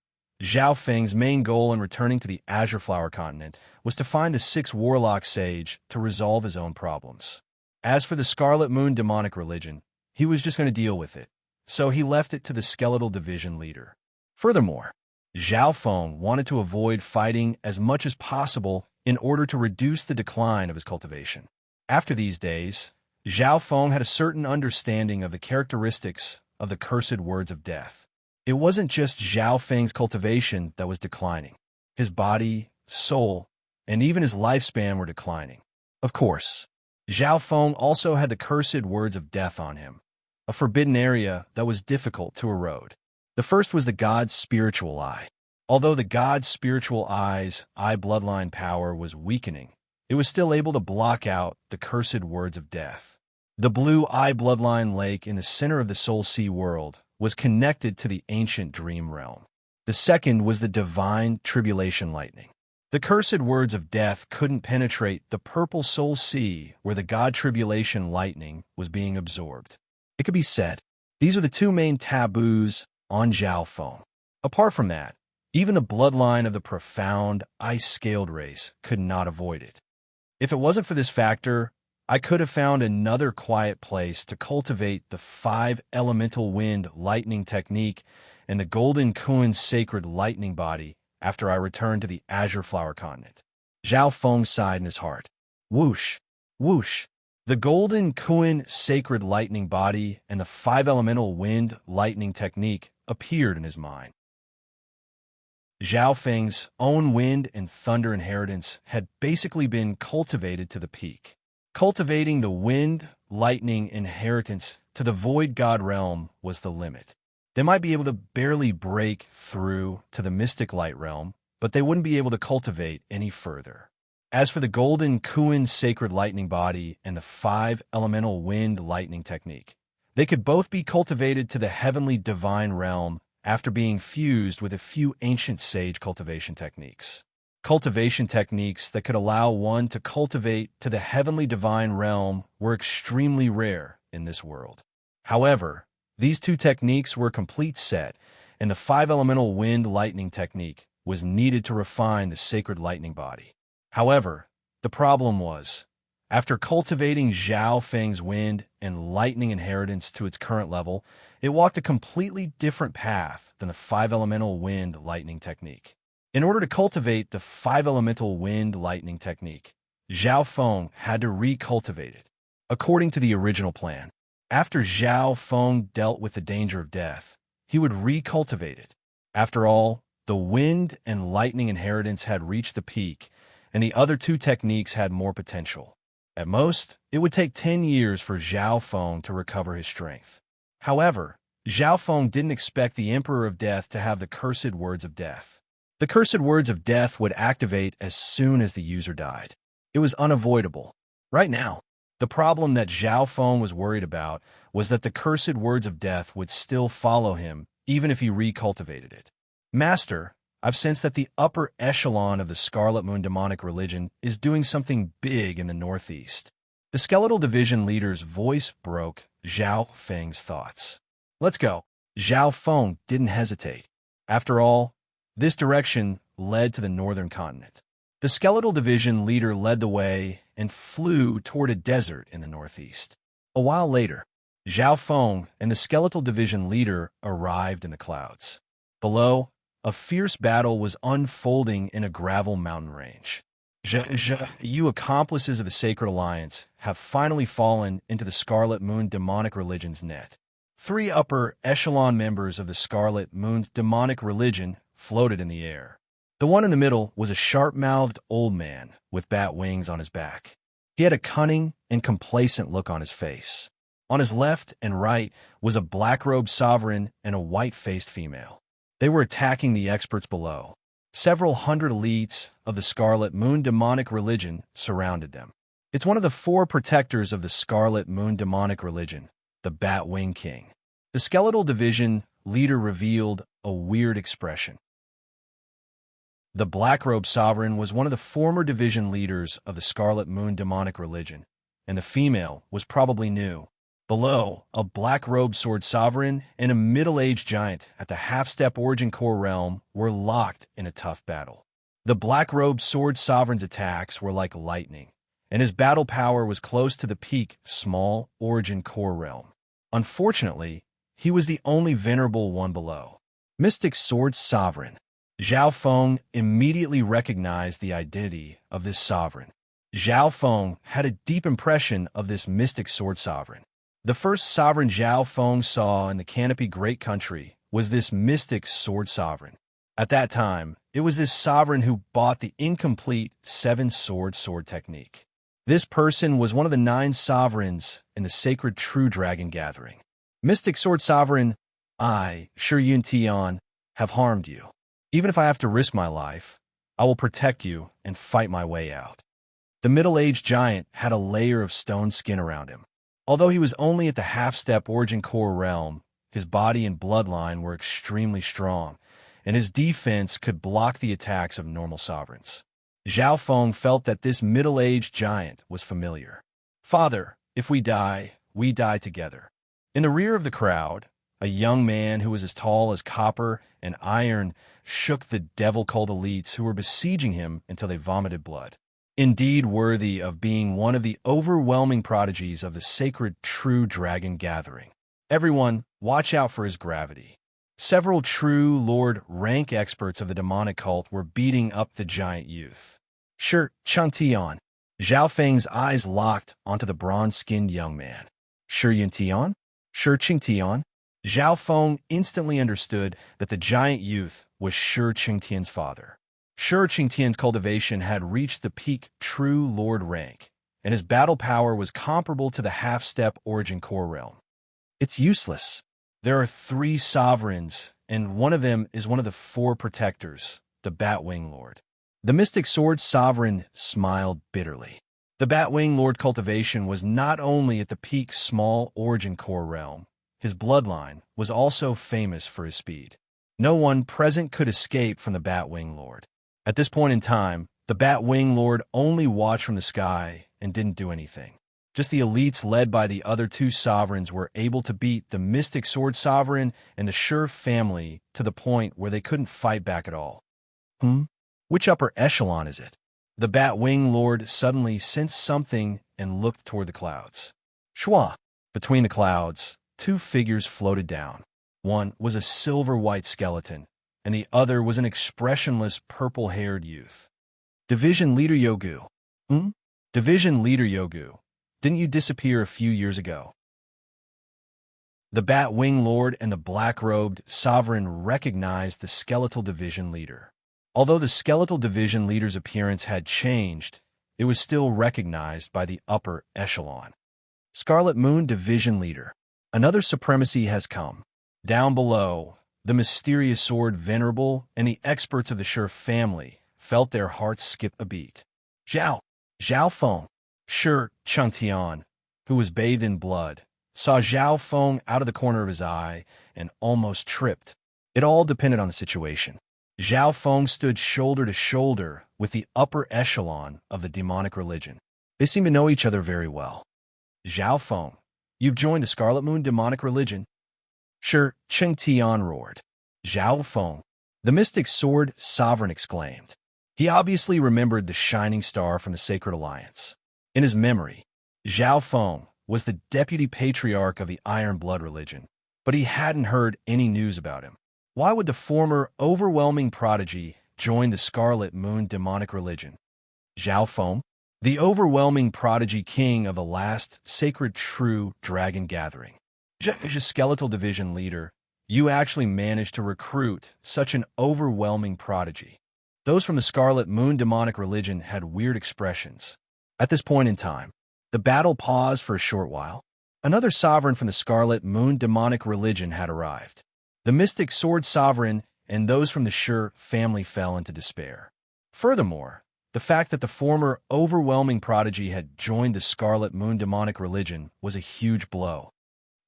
Zhao Feng's main goal in returning to the Azure Flower Continent was to find the 6th Warlock Sage to resolve his own problems. As for the Scarlet Moon demonic religion, he was just going to deal with it, so he left it to the Skeletal Division Leader. Furthermore, Zhao Feng wanted to avoid fighting as much as possible in order to reduce the decline of his cultivation. After these days, Zhao Feng had a certain understanding of the characteristics of the cursed words of death. It wasn't just Zhao Feng's cultivation that was declining. His body, soul, and even his lifespan were declining. Of course, Zhao Feng also had the cursed words of death on him, a forbidden area that was difficult to erode. The first was the god's spiritual eye. Although the god's spiritual eye's eye bloodline power was weakening, it was still able to block out the cursed words of death. The blue eye bloodline lake in the center of the Soul Sea world was connected to the ancient dream realm. The second was the divine tribulation lightning. The cursed words of death couldn't penetrate the purple Soul Sea where the god tribulation lightning was being absorbed. It could be said These are the two main taboos on Zhao Feng. Apart from that, even the bloodline of the profound, ice-scaled race could not avoid it. If it wasn't for this factor, I could have found another quiet place to cultivate the 5 elemental wind lightning technique and the golden Kuan sacred lightning body after I returned to the azure flower continent. Zhao Feng sighed in his heart. Whoosh, whoosh. The golden Kuan sacred lightning body and the 5 elemental wind lightning technique appeared in his mind. Zhao Feng's own wind and thunder inheritance had basically been cultivated to the peak. Cultivating the wind, lightning inheritance to the void god realm was the limit. They might be able to barely break through to the mystic light realm, but they wouldn't be able to cultivate any further. As for the golden Kuan sacred lightning body and the 5 elemental wind lightning technique, they could both be cultivated to the heavenly divine realm after being fused with a few ancient sage cultivation techniques. Cultivation techniques that could allow one to cultivate to the heavenly divine realm were extremely rare in this world. However, these two techniques were a complete set, and the 5 elemental wind lightning technique was needed to refine the sacred lightning body. However, the problem was, after cultivating Zhao Feng's wind and lightning inheritance to its current level, it walked a completely different path than the 5 elemental wind lightning technique. In order to cultivate the 5 elemental wind lightning technique, Zhao Feng had to recultivate it, according to the original plan. After Zhao Feng dealt with the danger of death, he would recultivate it. After all, the wind and lightning inheritance had reached the peak, and the other two techniques had more potential. At most, it would take 10 years for Zhao Feng to recover his strength. However, Zhao Feng didn't expect the Emperor of Death to have the cursed words of death. The cursed words of death would activate as soon as the user died. It was unavoidable. Right now, the problem that Zhao Feng was worried about was that the cursed words of death would still follow him even if he recultivated it. Master, I've sensed that the upper echelon of the Scarlet Moon demonic religion is doing something big in the northeast. The skeletal division leader's voice broke Zhao Feng's thoughts. Let's go. Zhao Feng didn't hesitate. After all, this direction led to the northern continent. The skeletal division leader led the way and flew toward a desert in the northeast. A while later, Zhao Feng and the skeletal division leader arrived in the clouds. Below, a fierce battle was unfolding in a gravel mountain range. You accomplices of the Sacred Alliance have finally fallen into the Scarlet Moon demonic religion's net. 3 upper echelon members of the Scarlet Moon demonic religion floated in the air. The one in the middle was a sharp-mouthed old man with bat wings on his back. He had a cunning and complacent look on his face. On his left and right was a black-robed sovereign and a white-faced female. They were attacking the experts below. Several hundred elites of the Scarlet Moon demonic religion surrounded them. It's one of the 4 protectors of the Scarlet Moon demonic religion, the Batwing King. The skeletal division leader revealed a weird expression. The black-robed sovereign was one of the former division leaders of the Scarlet Moon demonic religion, and the female was probably new. Below, a black-robed sword sovereign and a middle-aged giant at the half-step origin core realm were locked in a tough battle. The black-robed sword sovereign's attacks were like lightning, and his battle power was close to the peak small origin core realm. Unfortunately, he was the only venerable one below. Mystic Sword Sovereign. Zhao Feng immediately recognized the identity of this sovereign. Zhao Feng had a deep impression of this Mystic Sword Sovereign. The first sovereign Zhao Feng saw in the Canopy Great Country was this Mystic Sword Sovereign. At that time, it was this sovereign who bought the incomplete 7-sword sword technique. This person was one of the 9 sovereigns in the sacred True Dragon Gathering. Mystic Sword Sovereign, I, Shi Yun Tian, have harmed you. Even if I have to risk my life, I will protect you and fight my way out. The middle-aged giant had a layer of stone skin around him. Although he was only at the half-step origin core realm, his body and bloodline were extremely strong, and his defense could block the attacks of normal sovereigns. Zhao Feng felt that this middle-aged giant was familiar. Father, if we die together. In the rear of the crowd, a young man who was as tall as copper and iron shook the devil-cult elites who were besieging him until they vomited blood. Indeed worthy of being one of the overwhelming prodigies of the sacred true dragon gathering. Everyone, watch out for his gravity. Several true Lord rank experts of the demonic cult were beating up the giant youth. Shi Changtian. Zhao Feng's eyes locked onto the bronze-skinned young man. Shi Yuntian? Shi Qingtian? Zhao Feng instantly understood that the giant youth was Shi Qingtian's father. Shi Qingtian's cultivation had reached the peak true Lord rank, and his battle power was comparable to the half-step origin core realm. It's useless. There are 3 sovereigns, and one of them is one of the 4 protectors, the Batwing Lord. The Mystic Sword Sovereign smiled bitterly. The Batwing Lord cultivation was not only at the peak small origin core realm, his bloodline was also famous for his speed. No one present could escape from the Batwing Lord. At this point in time, the Batwing Lord only watched from the sky and didn't do anything. Just the elites led by the other 2 sovereigns were able to beat the Mystic Sword Sovereign and the Shi family to the point where they couldn't fight back at all. Which upper echelon is it? The Batwing Lord suddenly sensed something and looked toward the clouds. Shwa! Between the clouds, 2 figures floated down. One was a silver-white skeleton, and the other was an expressionless purple-haired youth. Division Leader Yogu. Division Leader Yogu. Didn't you disappear a few years ago? The Batwing Lord and the black-robed sovereign recognized the skeletal division leader. Although the skeletal division leader's appearance had changed, it was still recognized by the upper echelon. Scarlet Moon Division Leader. Another supremacy has come. Down below, the mysterious sword Venerable and the experts of the Shi family felt their hearts skip a beat. Zhao Feng, Shi Changtian, who was bathed in blood, saw Zhao Feng out of the corner of his eye and almost tripped. It all depended on the situation. Zhao Feng stood shoulder to shoulder with the upper echelon of the demonic religion. They seemed to know each other very well. Zhao Feng, you've joined the Scarlet Moon demonic religion? Shi Changtian roared. Zhao Feng, the Mystic Sword Sovereign exclaimed. He obviously remembered the shining star from the Sacred Alliance. In his memory, Zhao Feng was the deputy patriarch of the Iron Blood religion, but he hadn't heard any news about him. Why would the former overwhelming prodigy join the Scarlet Moon demonic religion? Zhao Feng, the overwhelming prodigy king of the last sacred true dragon gathering. As a skeletal division leader, you actually managed to recruit such an overwhelming prodigy. Those from the Scarlet Moon demonic religion had weird expressions. At this point in time, the battle paused for a short while. Another sovereign from the Scarlet Moon demonic religion had arrived. The Mystic Sword Sovereign and those from the Shi family fell into despair. Furthermore, the fact that the former overwhelming prodigy had joined the Scarlet Moon demonic religion was a huge blow.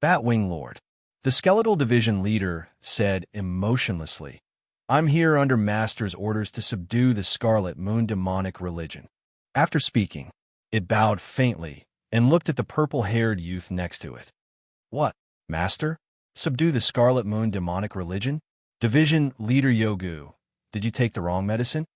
Batwing Lord, the skeletal division leader, said emotionlessly, I'm here under Master's orders to subdue the Scarlet Moon demonic religion. After speaking, it bowed faintly and looked at the purple-haired youth next to it. What, Master? Subdue the Scarlet Moon demonic religion? Division Leader Yogu, did you take the wrong medicine?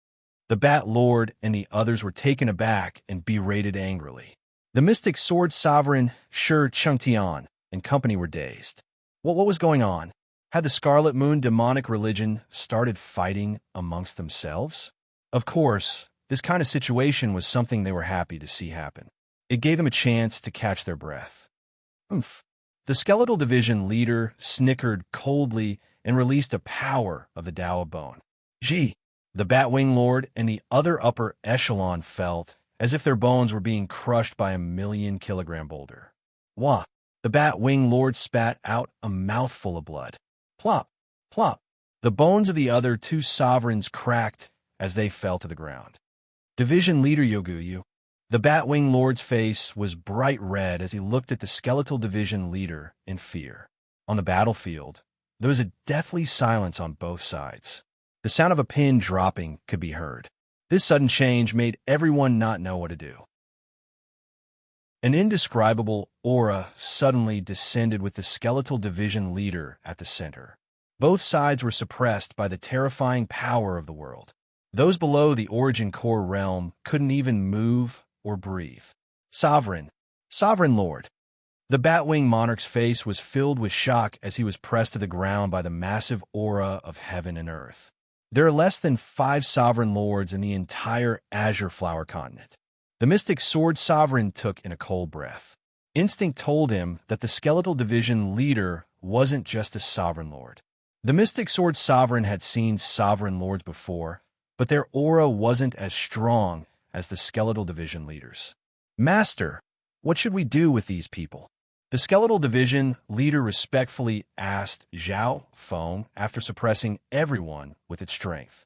The Bat Lord and the others were taken aback and berated angrily. The Mystic Sword Sovereign Shi Changtian and company were dazed. What was going on? Had the Scarlet Moon demonic religion started fighting amongst themselves? Of course, this kind of situation was something they were happy to see happen. It gave them a chance to catch their breath. Oomph. The skeletal division leader snickered coldly and released a power of the Tao of Bone. Gee, the Batwing Lord and the other upper echelon felt as if their bones were being crushed by a 1,000,000-kilogram boulder. Wah! The Batwing Lord spat out a mouthful of blood. Plop! Plop! The bones of the other 2 sovereigns cracked as they fell to the ground. Division Leader Yoguyu. The Batwing Lord's face was bright red as he looked at the skeletal division leader in fear. On the battlefield, there was a deathly silence on both sides. The sound of a pin dropping could be heard. This sudden change made everyone not know what to do. An indescribable aura suddenly descended with the skeletal division leader at the center. Both sides were suppressed by the terrifying power of the world. Those below the origin core realm couldn't even move or breathe. Sovereign Lord. The Batwing Monarch's face was filled with shock as he was pressed to the ground by the massive aura of heaven and earth. There are less than 5 sovereign lords in the entire Azure Flower continent. The Mystic Sword Sovereign took in a cold breath. Instinct told him that the Skeletal Division leader wasn't just a sovereign lord. The Mystic Sword Sovereign had seen sovereign lords before, but their aura wasn't as strong as the Skeletal Division leaders. Master, what should we do with these people? The Skeletal Division leader respectfully asked Zhao Feng after suppressing everyone with its strength.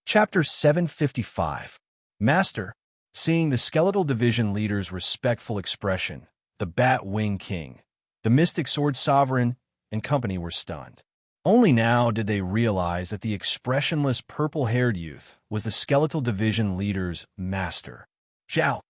Chapter 755. Master. Seeing the Skeletal Division leader's respectful expression, the Bat-Wing King, the Mystic Sword Sovereign, and company were stunned. Only now did they realize that the expressionless purple-haired youth was the Skeletal Division leader's master. Zhao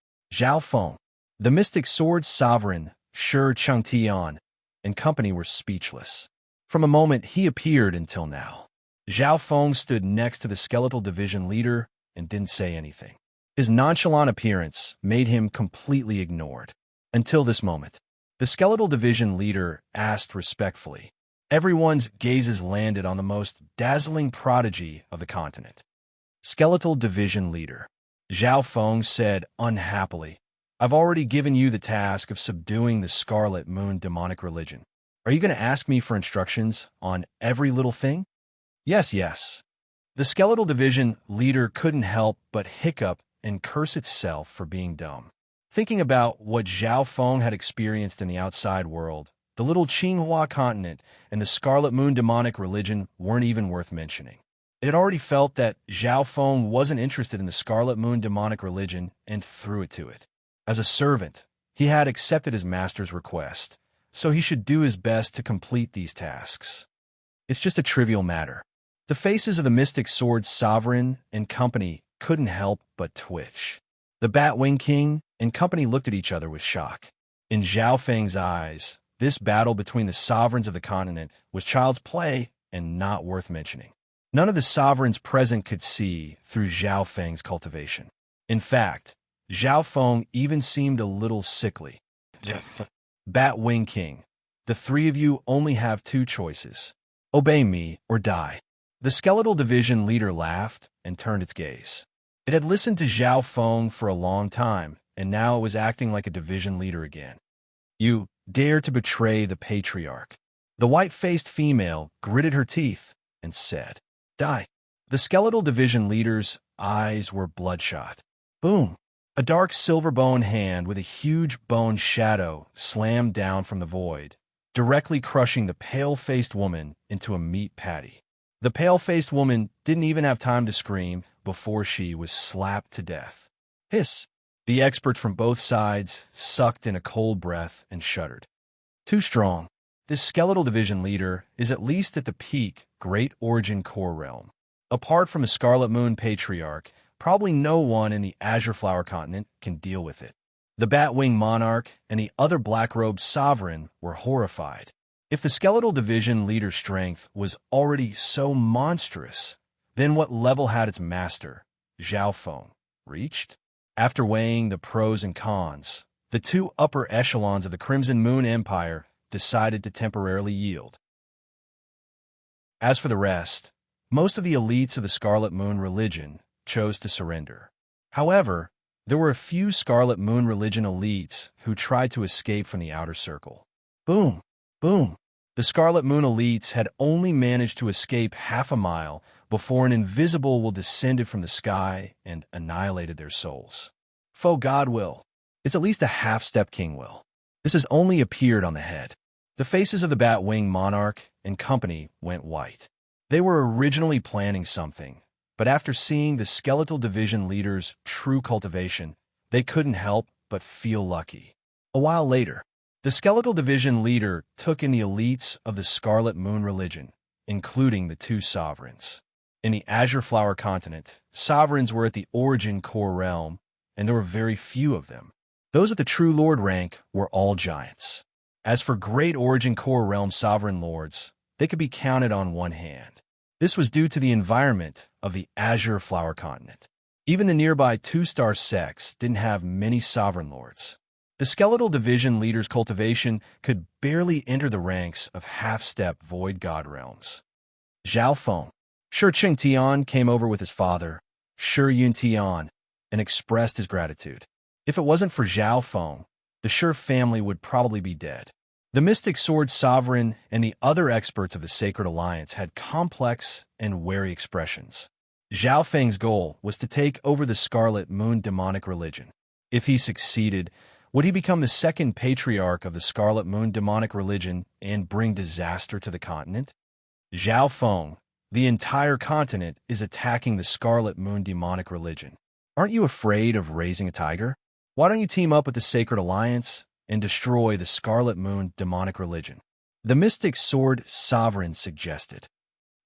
Feng, the Mystic Sword Sovereign, Shi Changtian, and company were speechless. From a moment he appeared until now, Zhao Feng stood next to the Skeletal Division leader and didn't say anything. His nonchalant appearance made him completely ignored. Until this moment, the Skeletal Division leader asked respectfully. Everyone's gazes landed on the most dazzling prodigy of the continent. Skeletal Division leader. Zhao Feng said unhappily, I've already given you the task of subduing the Scarlet Moon demonic religion. Are you going to ask me for instructions on every little thing? Yes. The Skeletal Division leader couldn't help but hiccup and curse itself for being dumb. Thinking about what Zhao Feng had experienced in the outside world, the little Qinghua continent and the Scarlet Moon demonic religion weren't even worth mentioning. It had already felt that Zhao Feng wasn't interested in the Scarlet Moon demonic religion and threw it to it. As a servant, he had accepted his master's request, so he should do his best to complete these tasks. It's just a trivial matter. The faces of the Mystic Sword Sovereign and company couldn't help but twitch. The Batwing King and company looked at each other with shock. In Zhao Feng's eyes, this battle between the sovereigns of the continent was child's play and not worth mentioning. None of the sovereigns present could see through Zhao Feng's cultivation. In fact, Zhao Feng even seemed a little sickly. Batwing King, the 3 of you only have 2 choices. Obey me or die. The Skeletal Division leader laughed and turned its gaze. It had listened to Zhao Feng for a long time, and now it was acting like a division leader again. You dare to betray the patriarch. The white-faced female gritted her teeth and said, Die. The Skeletal Division leader's eyes were bloodshot. Boom! A dark silver bone hand with a huge bone shadow slammed down from the void, directly crushing the pale-faced woman into a meat patty. The pale-faced woman didn't even have time to scream before she was slapped to death. Hiss! The expert from both sides sucked in a cold breath and shuddered. Too strong. This Skeletal Division leader is at least at the peak Great Origin Core realm. Apart from a Scarlet Moon Patriarch, probably no one in the Azure Flower continent can deal with it. The Batwing Monarch and the other Black-Robed Sovereign were horrified. If the Skeletal Division leader's strength was already so monstrous, then what level had its master, Zhao Feng, reached? After weighing the pros and cons, the 2 upper echelons of the Crimson Moon Empire decided to temporarily yield. As for the rest, most of the elites of the Scarlet Moon religion chose to surrender. However, there were a few Scarlet Moon religion elites who tried to escape from the outer circle. Boom! Boom! The Scarlet Moon elites had only managed to escape half a mile before an invisible will descended from the sky and annihilated their souls. Faux God will. It's at least a half-step king will. This has only appeared on the head. The faces of the Batwing Monarch and company went white. They were originally planning something, but after seeing the Skeletal Division leader's true cultivation, they couldn't help but feel lucky. A while later, the Skeletal Division leader took in the elites of the Scarlet Moon religion, including the 2 sovereigns. In the Azure Flower continent, sovereigns were at the origin core realm, and there were very few of them. Those at the true lord rank were all giants. As for great origin core realm sovereign lords, they could be counted on one hand. This was due to the environment of the Azure Flower continent. Even the nearby two-star sects didn't have many sovereign lords. The skeletal division leader's cultivation could barely enter the ranks of half-step void god realms. Zhao Feng. Shi Qingtian came over with his father, Shi Yuntian, and expressed his gratitude. If it wasn't for Zhao Feng, the Shi family would probably be dead. The Mystic Sword Sovereign and the other experts of the Sacred Alliance had complex and wary expressions. Zhao Feng's goal was to take over the Scarlet Moon demonic religion. If he succeeded, would he become the second patriarch of the Scarlet Moon demonic religion and bring disaster to the continent? Zhao Feng, the entire continent is attacking the Scarlet Moon demonic religion. Aren't you afraid of raising a tiger? Why don't you team up with the Sacred Alliance and destroy the Scarlet Moon demonic religion? The Mystic Sword Sovereign suggested.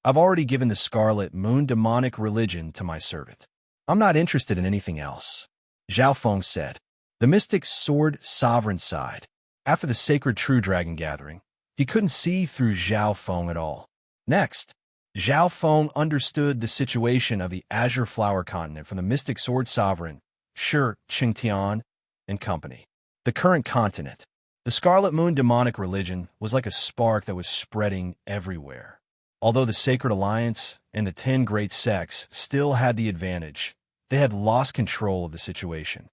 I've already given the Scarlet Moon demonic religion to my servant. I'm not interested in anything else, Zhao Feng said. The Mystic Sword Sovereign sighed. After the Sacred True Dragon gathering, he couldn't see through Zhao Feng at all. Next, Zhao Feng understood the situation of the Azure Flower continent from the Mystic Sword Sovereign, Shi Qingtian, and company. The current continent, the Scarlet Moon demonic religion, was like a spark that was spreading everywhere. Although the Sacred Alliance and the 10 great sects still had the advantage, they had lost control of the situation.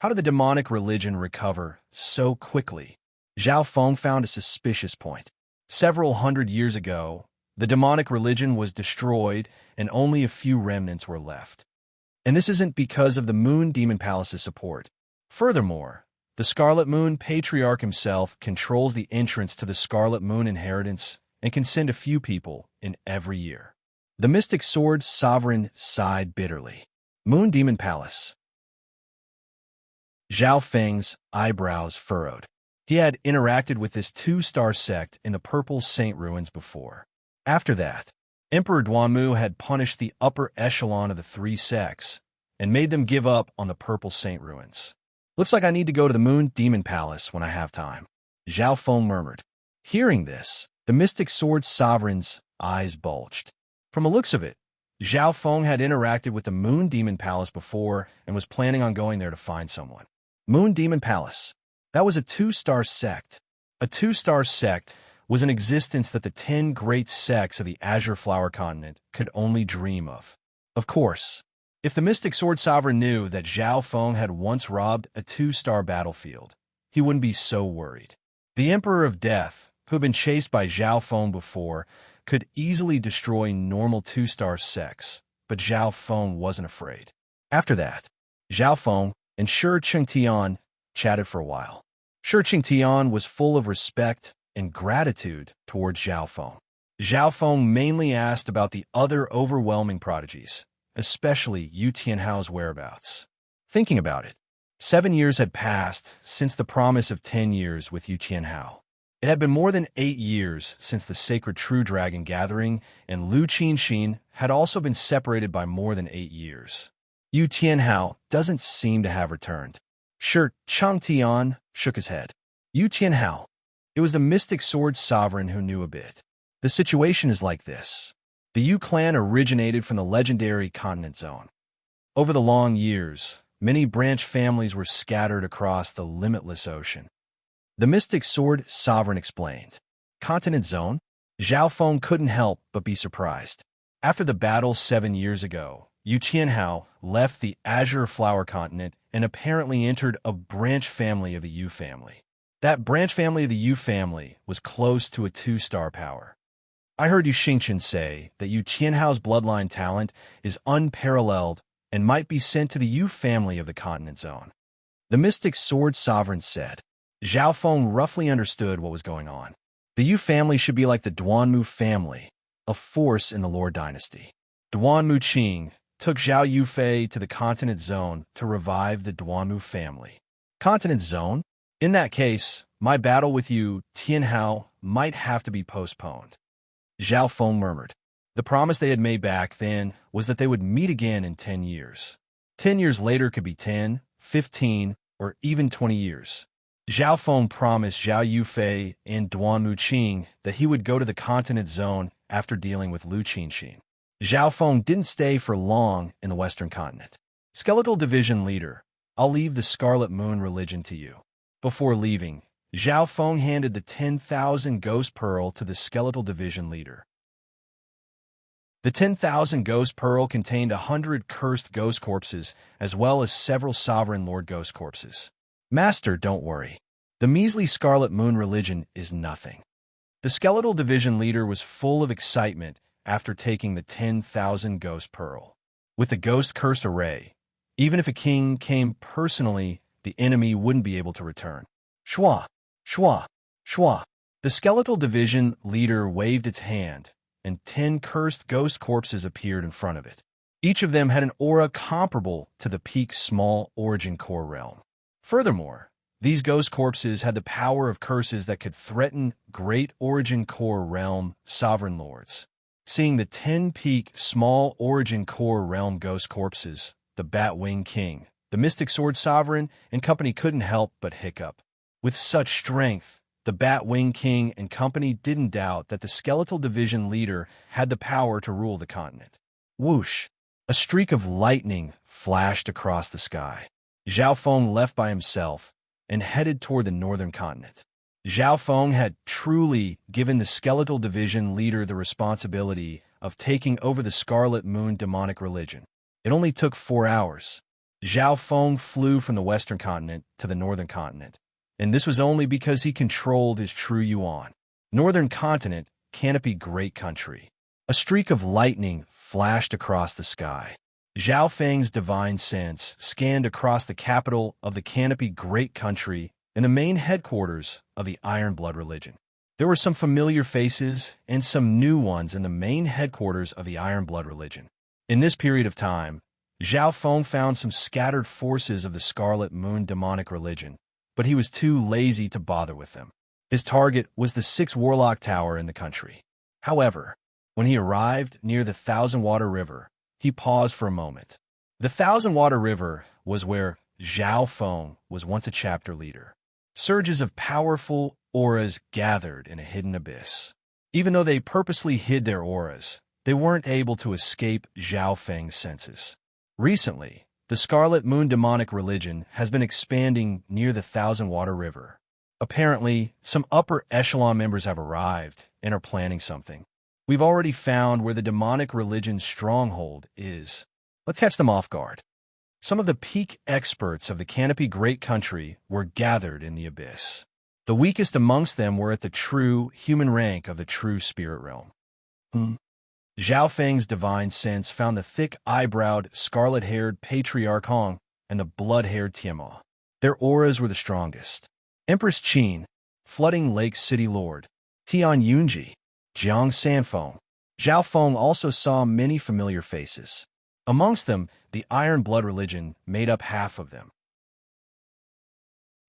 How did the demonic religion recover so quickly? Zhao Feng found a suspicious point. Several hundred years ago, the demonic religion was destroyed and only a few remnants were left. And this isn't because of the Moon Demon Palace's support. Furthermore, the Scarlet Moon Patriarch himself controls the entrance to the Scarlet Moon inheritance and can send a few people in every year. The Mystic Sword Sovereign sighed bitterly. Moon Demon Palace. Zhao Feng's eyebrows furrowed. He had interacted with this two-star sect in the Purple Saint Ruins before. After that, Emperor Duanmu had punished the upper echelon of the 3 sects and made them give up on the Purple Saint Ruins. Looks like I need to go to the Moon Demon Palace when I have time, Zhao Feng murmured. Hearing this, the Mystic Sword Sovereign's eyes bulged. From the looks of it, Zhao Feng had interacted with the Moon Demon Palace before and was planning on going there to find someone. Moon Demon Palace. That was a 2-star sect. A 2-star sect was an existence that the 10 great sects of the Azure Flower continent could only dream of. Of course, if the Mystic Sword Sovereign knew that Zhao Feng had once robbed a 2-star battlefield, he wouldn't be so worried. The Emperor of Death, who had been chased by Zhao Feng before, could easily destroy normal 2-star sects, but Zhao Feng wasn't afraid. After that, Zhao Feng and Shi Qingtian chatted for a while. Shi Qingtian was full of respect and gratitude towards Zhao Feng. Zhao Feng mainly asked about the other overwhelming prodigies, especially Yu Tianhao's whereabouts. Thinking about it, 7 years had passed since the promise of 10 years with Yu Tianhao. It had been more than 8 years since the Sacred True Dragon gathering, and Lu Qinxin had also been separated by more than 8 years. Yu Tianhao doesn't seem to have returned. Shi Qingtian shook his head. Yu Tianhao. It was the Mystic Sword Sovereign who knew a bit. The situation is like this. The Yu clan originated from the legendary continent zone. Over the long years, many branch families were scattered across the limitless ocean. The Mystic Sword Sovereign explained. Continent zone? Zhao Feng couldn't help but be surprised. After the battle 7 years ago, Yu Tianhao left the Azure Flower continent and apparently entered a branch family of the Yu family. That branch family of the Yu family was close to a 2-star power. I heard Yu Xingchen say that Yu Tianhao's bloodline talent is unparalleled and might be sent to the Yu family of the continent zone. The Mystic Sword Sovereign said. Zhao Feng roughly understood what was going on. The Yu family should be like the Duanmu family, a force in the Lord dynasty. Duanmu Qing took Zhao Yufei to the continent zone to revive the Duanmu family. Continent zone? In that case, my battle with Yu Tianhao might have to be postponed. Zhao Feng murmured. The promise they had made back then was that they would meet again in 10 years. 10 years later could be 10, 15, or even 20 years. Zhao Feng promised Zhao Yufei and Duan Muqing that he would go to the continent zone after dealing with Lu Qinxin. Zhao Feng didn't stay for long in the Western continent. Skeletal Division Leader, I'll leave the Scarlet Moon religion to you. Before leaving, Zhao Feng handed the 10,000 Ghost Pearl to the Skeletal Division Leader. The 10,000 Ghost Pearl contained 100 cursed ghost corpses, as well as several Sovereign Lord ghost corpses. Master, don't worry. The measly Scarlet Moon religion is nothing. The Skeletal Division Leader was full of excitement after taking the 10,000 Ghost Pearl. With the Ghost Cursed Array, even if a king came personally, the enemy wouldn't be able to return. Shwa, shwa, shwa. The Skeletal Division Leader waved its hand, and 10 cursed ghost corpses appeared in front of it. Each of them had an aura comparable to the peak small origin core realm. Furthermore, these ghost corpses had the power of curses that could threaten great origin core realm sovereign lords. Seeing the 10 peak small origin core realm ghost corpses, the Batwing King, the Mystic Sword Sovereign, and company couldn't help but hiccup. With such strength, the Batwing King and company didn't doubt that the Skeletal Division Leader had the power to rule the continent. Whoosh! A streak of lightning flashed across the sky. Zhao Feng left by himself and headed toward the northern continent. Zhao Feng had truly given the Skeletal Division Leader the responsibility of taking over the Scarlet Moon demonic religion. It only took 4 hours. Zhao Feng flew from the western continent to the northern continent, and this was only because he controlled his true yuan. Northern continent, canopy great country. A streak of lightning flashed across the sky. Zhao Feng's divine sense scanned across the capital of the canopy great country and the main headquarters of the Iron Blood religion. There were some familiar faces and some new ones in the main headquarters of the Iron Blood religion. In this period of time, Zhao Feng found some scattered forces of the Scarlet Moon demonic religion, but he was too lazy to bother with them. His target was the 6th Warlock Tower in the country. However, when he arrived near the Thousand Water River, he paused for a moment. The Thousand Water River was where Zhao Feng was once a chapter leader. Surges of powerful auras gathered in a hidden abyss. Even though they purposely hid their auras, they weren't able to escape Zhao Feng's senses. Recently, the Scarlet Moon demonic religion has been expanding near the Thousand Water River. Apparently, some upper echelon members have arrived and are planning something. We've already found where the demonic religion's stronghold is. Let's catch them off guard. Some of the peak experts of the Canopy Great Country were gathered in the abyss. The weakest amongst them were at the true human rank of the true spirit realm. Zhao Feng's divine sense found the thick-eyebrowed, scarlet-haired Patriarch Hong and the blood-haired Tianma. Their auras were the strongest. Empress Qin, Flooding Lake City Lord, Tian Yunji, Jiang Sanfeng. Zhao Feng also saw many familiar faces. Amongst them, the Iron Blood religion made up half of them.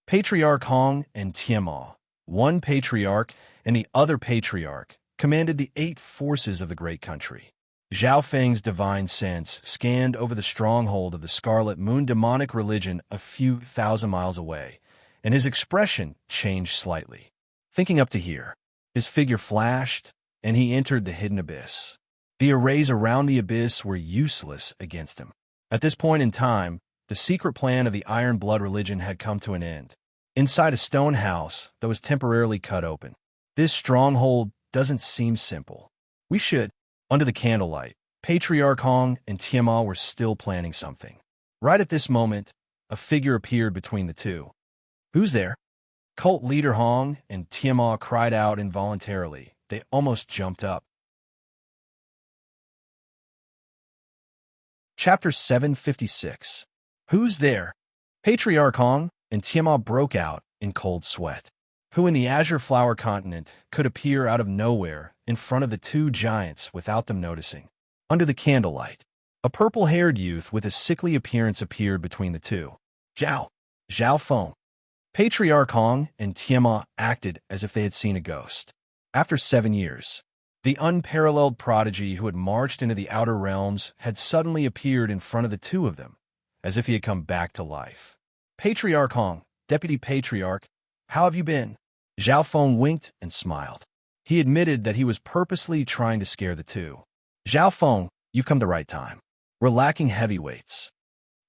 Patriarch Hong and Tianma, one patriarch and the other patriarch, commanded the 8 forces of the great country. Zhao Feng's divine sense scanned over the stronghold of the Scarlet Moon demonic religion a few thousand miles away, and his expression changed slightly. Thinking up to here, his figure flashed, and he entered the hidden abyss. The arrays around the abyss were useless against him. At this point in time, the secret plan of the Iron Blood religion had come to an end. Inside a stone house that was temporarily cut open. This stronghold doesn't seem simple. We should. Under the candlelight, Patriarch Hong and Tianma were still planning something. Right at this moment, a figure appeared between the two. Who's there? Cult leader Hong and Tianma cried out involuntarily. They almost jumped up. Chapter 756. Who's there? Patriarch Hong and Tianma broke out in cold sweat. Who in the Azure Flower continent could appear out of nowhere in front of the two giants without them noticing? Under the candlelight, a purple-haired youth with a sickly appearance appeared between the two. Zhao Feng. Patriarch Hong and Tianma acted as if they had seen a ghost. After 7 years, The unparalleled prodigy who had marched into the outer realms had suddenly appeared in front of the two of them, as if he had come back to life. Patriarch Hong, Deputy Patriarch, how have you been? Zhao Feng winked and smiled. He admitted that he was purposely trying to scare the two. Zhao Feng, you've come the right time. We're lacking heavyweights.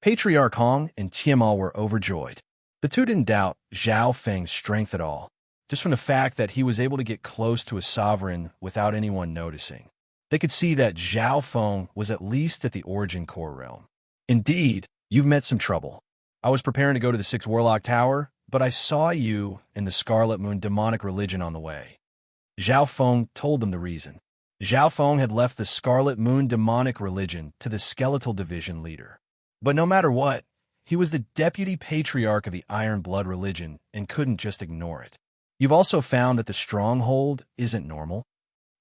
Patriarch Hong and Tianma were overjoyed. The two didn't doubt Zhao Feng's strength at all, just from the fact that he was able to get close to a sovereign without anyone noticing. They could see that Zhao Feng was at least at the origin core realm. Indeed, you've met some trouble. I was preparing to go to the Sixth Warlock Tower, but I saw you and the Scarlet Moon demonic religion on the way. Zhao Feng told them the reason. Zhao Feng had left the Scarlet Moon demonic religion to the skeletal division leader. But no matter what, he was the deputy patriarch of the Iron Blood religion and couldn't just ignore it. You've also found that the stronghold isn't normal?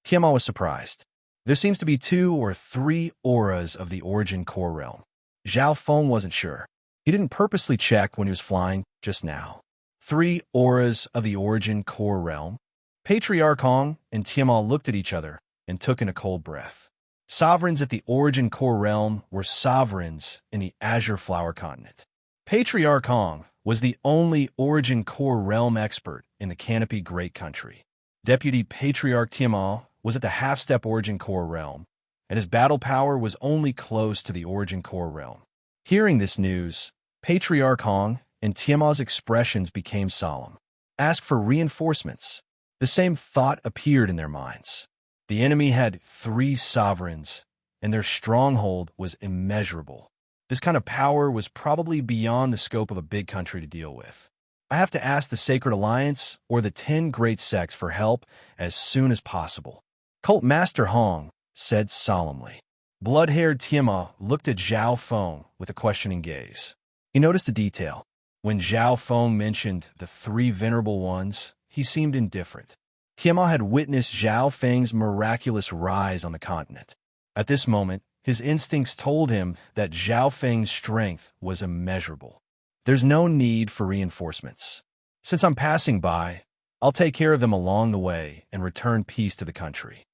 Tianma was surprised. There seems to be 2 or 3 auras of the origin core realm. Zhao Feng wasn't sure. He didn't purposely check when he was flying just now. 3 auras of the origin core realm? Patriarch Hong and Tianma looked at each other and took in a cold breath. Sovereigns at the origin core realm were sovereigns in the Azure Flower Continent. Patriarch Hong was the only origin core realm expert in the Canopy Great Country. Deputy Patriarch Tianma was at the half-step origin core realm, and his battle power was only close to the origin core realm. Hearing this news, Patriarch Hong and Tianma's expressions became solemn. Ask for reinforcements. The same thought appeared in their minds. The enemy had 3 sovereigns, and their stronghold was immeasurable. This kind of power was probably beyond the scope of a big country to deal with. I have to ask the Sacred Alliance or the 10 Great Sects for help as soon as possible. Cult Master Hong said solemnly. Blood-haired Tianma looked at Zhao Feng with a questioning gaze. He noticed a detail. When Zhao Feng mentioned the 3 venerable ones, he seemed indifferent. Tianma had witnessed Zhao Feng's miraculous rise on the continent. At this moment, his instincts told him that Zhao Feng's strength was immeasurable. There's no need for reinforcements. Since I'm passing by, I'll take care of them along the way and return peace to the country.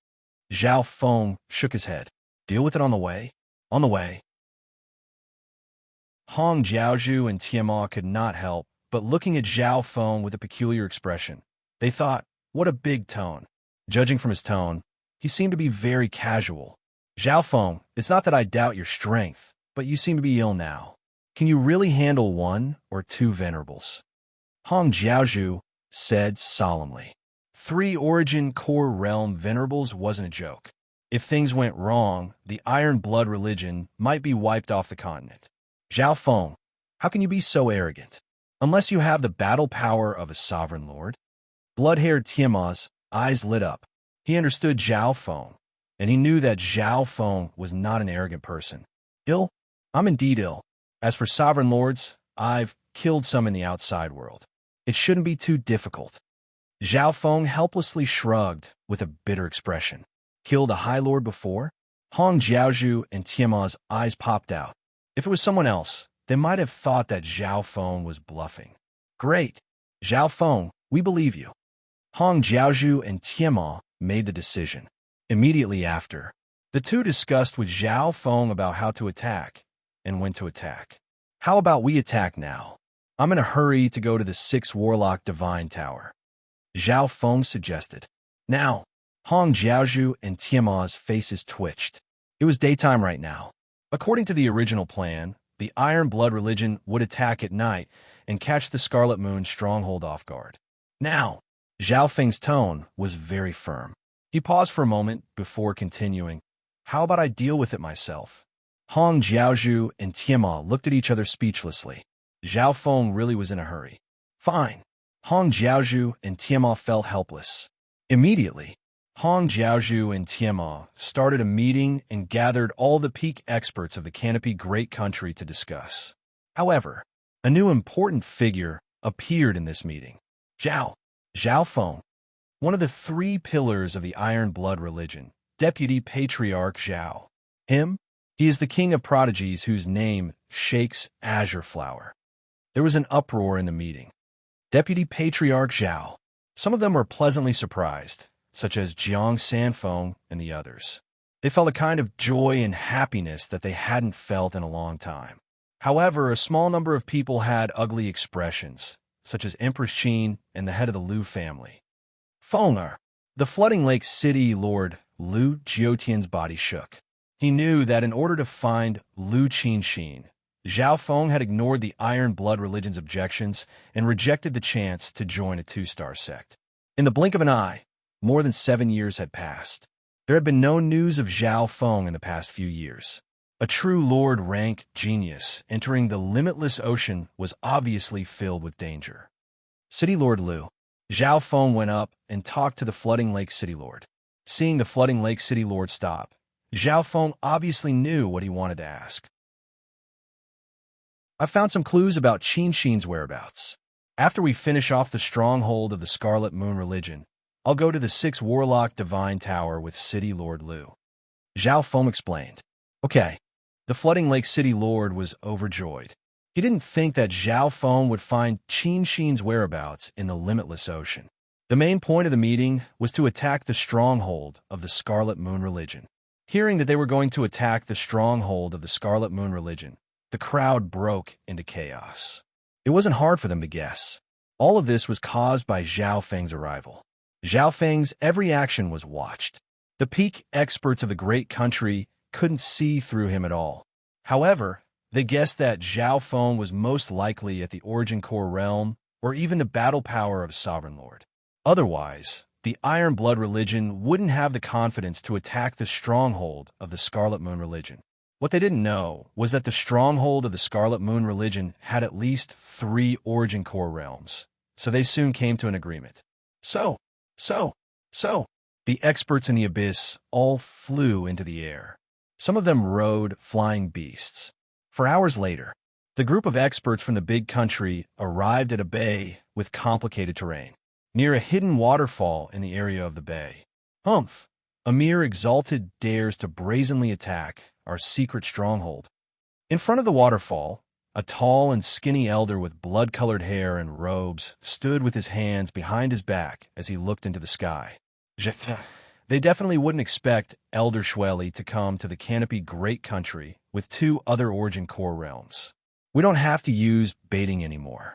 Zhao Feng shook his head. Deal with it on the way? On the way. Hong Jiaozhu and Tianma could not help but looking at Zhao Feng with a peculiar expression. They thought, what a big tone. Judging from his tone, he seemed to be very casual. Zhao Feng, it's not that I doubt your strength, but you seem to be ill now. Can you really handle 1 or 2 venerables? Hong Jiaozhu said solemnly. 3 origin core realm venerables wasn't a joke. If things went wrong, the Iron Blood religion might be wiped off the continent. Zhao Feng, how can you be so arrogant? Unless you have the battle power of a sovereign lord? Blood-haired Tianma's eyes lit up. He understood Zhao Feng, and he knew that Zhao Feng was not an arrogant person. Ill? I'm indeed ill. As for sovereign lords, I've killed some in the outside world. It shouldn't be too difficult. Zhao Feng helplessly shrugged with a bitter expression. Killed a High Lord before? Hong Jiaozhu and Tianma's eyes popped out. If it was someone else, they might have thought that Zhao Feng was bluffing. Great. Zhao Feng, we believe you. Hong Jiaozhu and Tianma made the decision. Immediately after, the two discussed with Zhao Feng about how to attack and when to attack. How about we attack now? I'm in a hurry to go to the 6th Warlock Divine Tower. Zhao Feng suggested. Now, Hong Jiaozhu and Tianma's faces twitched. It was daytime right now. According to the original plan, the Iron Blood religion would attack at night and catch the Scarlet Moon stronghold off guard. Now, Zhao Feng's tone was very firm. He paused for a moment before continuing. How about I deal with it myself? Hong Jiaozhu and Tianma looked at each other speechlessly. Zhao Feng really was in a hurry. Fine. Hong Jiaozhu and Tianma felt helpless. Immediately, Hong Jiaozhu and Tianma started a meeting and gathered all the peak experts of the Canopy Great Country to discuss. However, a new important figure appeared in this meeting. Zhao Feng, one of the 3 pillars of the Iron Blood religion, Deputy Patriarch Zhao. He is the king of prodigies whose name shakes Azure Flower. There was an uproar in the meeting. Deputy Patriarch Zhao. Some of them were pleasantly surprised, such as Jiang Sanfeng and the others. They felt a kind of joy and happiness that they hadn't felt in a long time. However, a small number of people had ugly expressions, such as Empress Qin and the head of the Liu family. Fenger. The flooding lake city lord Liu Jiotian's body shook. He knew that in order to find Liu Qinxin, Zhao Feng had ignored the Iron Blood religion's objections and rejected the chance to join a two-star sect. In the blink of an eye, more than 7 years had passed. There had been no news of Zhao Feng in the past few years. A true Lord rank genius entering the limitless ocean was obviously filled with danger. City Lord Liu. Zhao Feng went up and talked to the Flooding Lake City Lord. Seeing the Flooding Lake City Lord stop, Zhao Feng obviously knew what he wanted to ask. I found some clues about Qinxin's whereabouts. After we finish off the stronghold of the Scarlet Moon religion, I'll go to the 6 Warlock Divine Tower with City Lord Liu. Zhao Feng explained. Okay. The Flooding Lake City Lord was overjoyed. He didn't think that Zhao Feng would find Qinxin's whereabouts in the limitless ocean. The main point of the meeting was to attack the stronghold of the Scarlet Moon religion. Hearing that they were going to attack the stronghold of the Scarlet Moon religion, the crowd broke into chaos. It wasn't hard for them to guess. All of this was caused by Zhao Feng's arrival. Zhao Feng's every action was watched. The peak experts of the great country couldn't see through him at all. However, they guessed that Zhao Feng was most likely at the Origin Core realm or even the battle power of Sovereign Lord. Otherwise, the Iron Blood religion wouldn't have the confidence to attack the stronghold of the Scarlet Moon religion. What they didn't know was that the stronghold of the Scarlet Moon religion had at least 3 Origin Core realms, so they soon came to an agreement. So, the experts in the abyss all flew into the air. Some of them rode flying beasts. For hours later, the group of experts from the big country arrived at a bay with complicated terrain, near a hidden waterfall in the area of the bay. Humph! Amir Exalted dares to brazenly attack our secret stronghold. In front of the waterfall, a tall and skinny elder with blood-colored hair and robes stood with his hands behind his back as he looked into the sky. They definitely wouldn't expect Elder Schwelly to come to the Canopy Great Country with 2 other Origin Core realms. We don't have to use baiting anymore.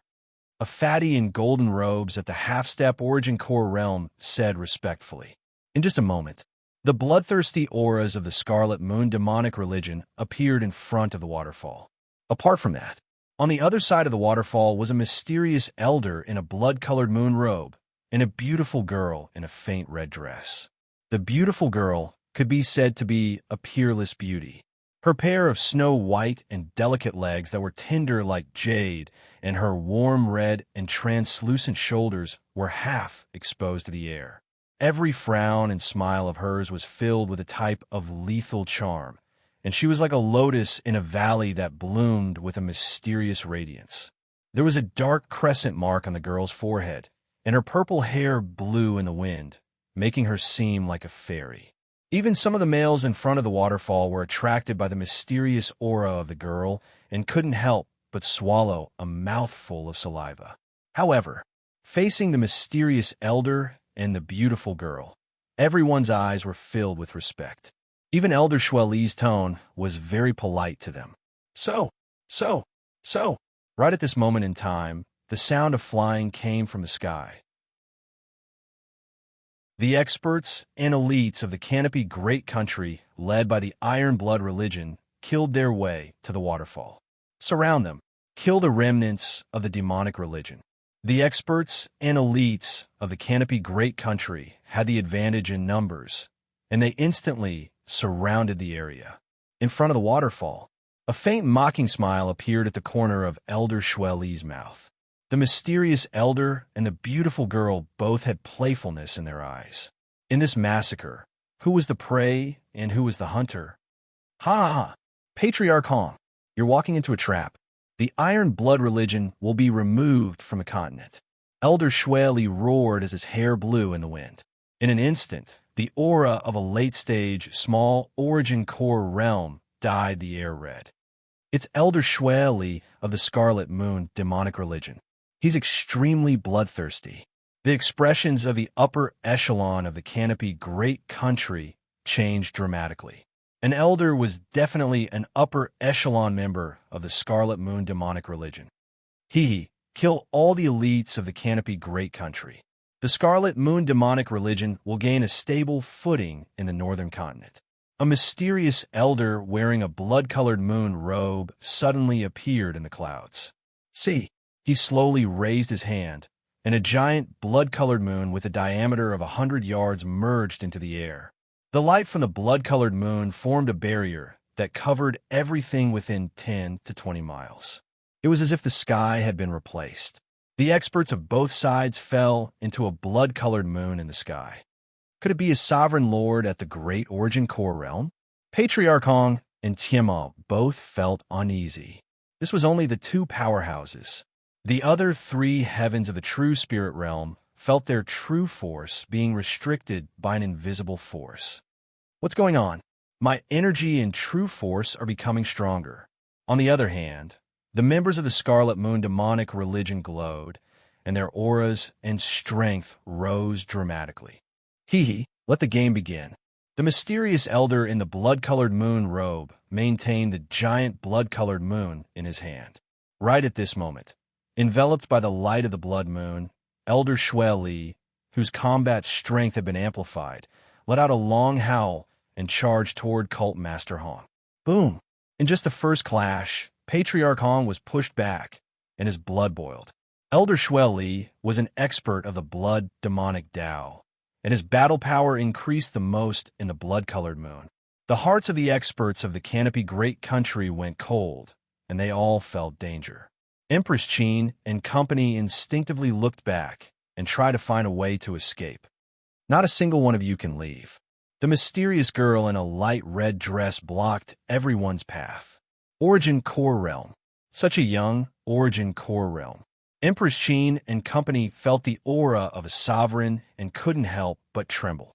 A fatty in golden robes at the half-step Origin Core realm said respectfully. In just a moment, the bloodthirsty auras of the Scarlet Moon demonic religion appeared in front of the waterfall. Apart from that, on the other side of the waterfall was a mysterious elder in a blood-colored moon robe and a beautiful girl in a faint red dress. The beautiful girl could be said to be a peerless beauty. Her pair of snow-white and delicate legs that were tender like jade and her warm red and translucent shoulders were half exposed to the air. Every frown and smile of hers was filled with a type of lethal charm, and she was like a lotus in a valley that bloomed with a mysterious radiance. There was a dark crescent mark on the girl's forehead, and her purple hair blew in the wind, making her seem like a fairy. Even some of the males in front of the waterfall were attracted by the mysterious aura of the girl and couldn't help but swallow a mouthful of saliva. However, facing the mysterious elder and the beautiful girl, everyone's eyes were filled with respect. Even Elder Schwelly's tone was very polite to them. So. Right at this moment in time, the sound of flying came from the sky. The experts and elites of the Canopy Great Country, led by the Iron Blood religion, killed their way to the waterfall. Surround them. Kill the remnants of the demonic religion. The experts and elites of the Canopy Great Country had the advantage in numbers, and they instantly surrounded the area. In front of the waterfall, a faint mocking smile appeared at the corner of Elder Schwelly's mouth. The mysterious elder and the beautiful girl both had playfulness in their eyes. In this massacre, who was the prey and who was the hunter? Ha! Patriarch Hong, you're walking into a trap. The Iron Blood religion will be removed from the continent. Elder Schwelly roared as his hair blew in the wind. In an instant, the aura of a late-stage, small Origin Core realm dyed the air red. It's Elder Schwelly of the Scarlet Moon demonic religion. He's extremely bloodthirsty. The expressions of the upper echelon of the canopy great country changed dramatically. An elder was definitely an upper echelon member of the Scarlet Moon demonic religion. Kill all the elites of the canopy great country. The Scarlet Moon demonic religion will gain a stable footing in the northern continent. A mysterious elder wearing a blood-colored moon robe suddenly appeared in the clouds. See, he slowly raised his hand, and a giant blood-colored moon with a diameter of 100 yards merged into the air. The light from the blood-colored moon formed a barrier that covered everything within 10 to 20 miles. It was as if the sky had been replaced. The experts of both sides fell into a blood-colored moon in the sky. Could it be a sovereign lord at the Great Origin Core realm? Patriarch Hong and Tiamat both felt uneasy. This was only the two powerhouses. The other three heavens of the true spirit realm felt their true force being restricted by an invisible force. What's going on? My energy and true force are becoming stronger. On the other hand, the members of the Scarlet Moon demonic religion glowed, and their auras and strength rose dramatically. Let the game begin. The mysterious elder in the blood-colored moon robe maintained the giant blood-colored moon in his hand. Right at this moment, enveloped by the light of the blood moon, Elder Shui Li, whose combat strength had been amplified, let out a long howl and charged toward Cult Master Hong. Boom! In just the first clash, Patriarch Hong was pushed back, and his blood boiled. Elder Shui Li was an expert of the blood demonic Tao, and his battle power increased the most in the blood-colored moon. The hearts of the experts of the canopy great country went cold, and they all felt danger. Empress Qin and company instinctively looked back and tried to find a way to escape. Not a single one of you can leave. The mysterious girl in a light red dress blocked everyone's path. Origin Core Realm. Such a young Origin Core Realm. Empress Qin and company felt the aura of a sovereign and couldn't help but tremble.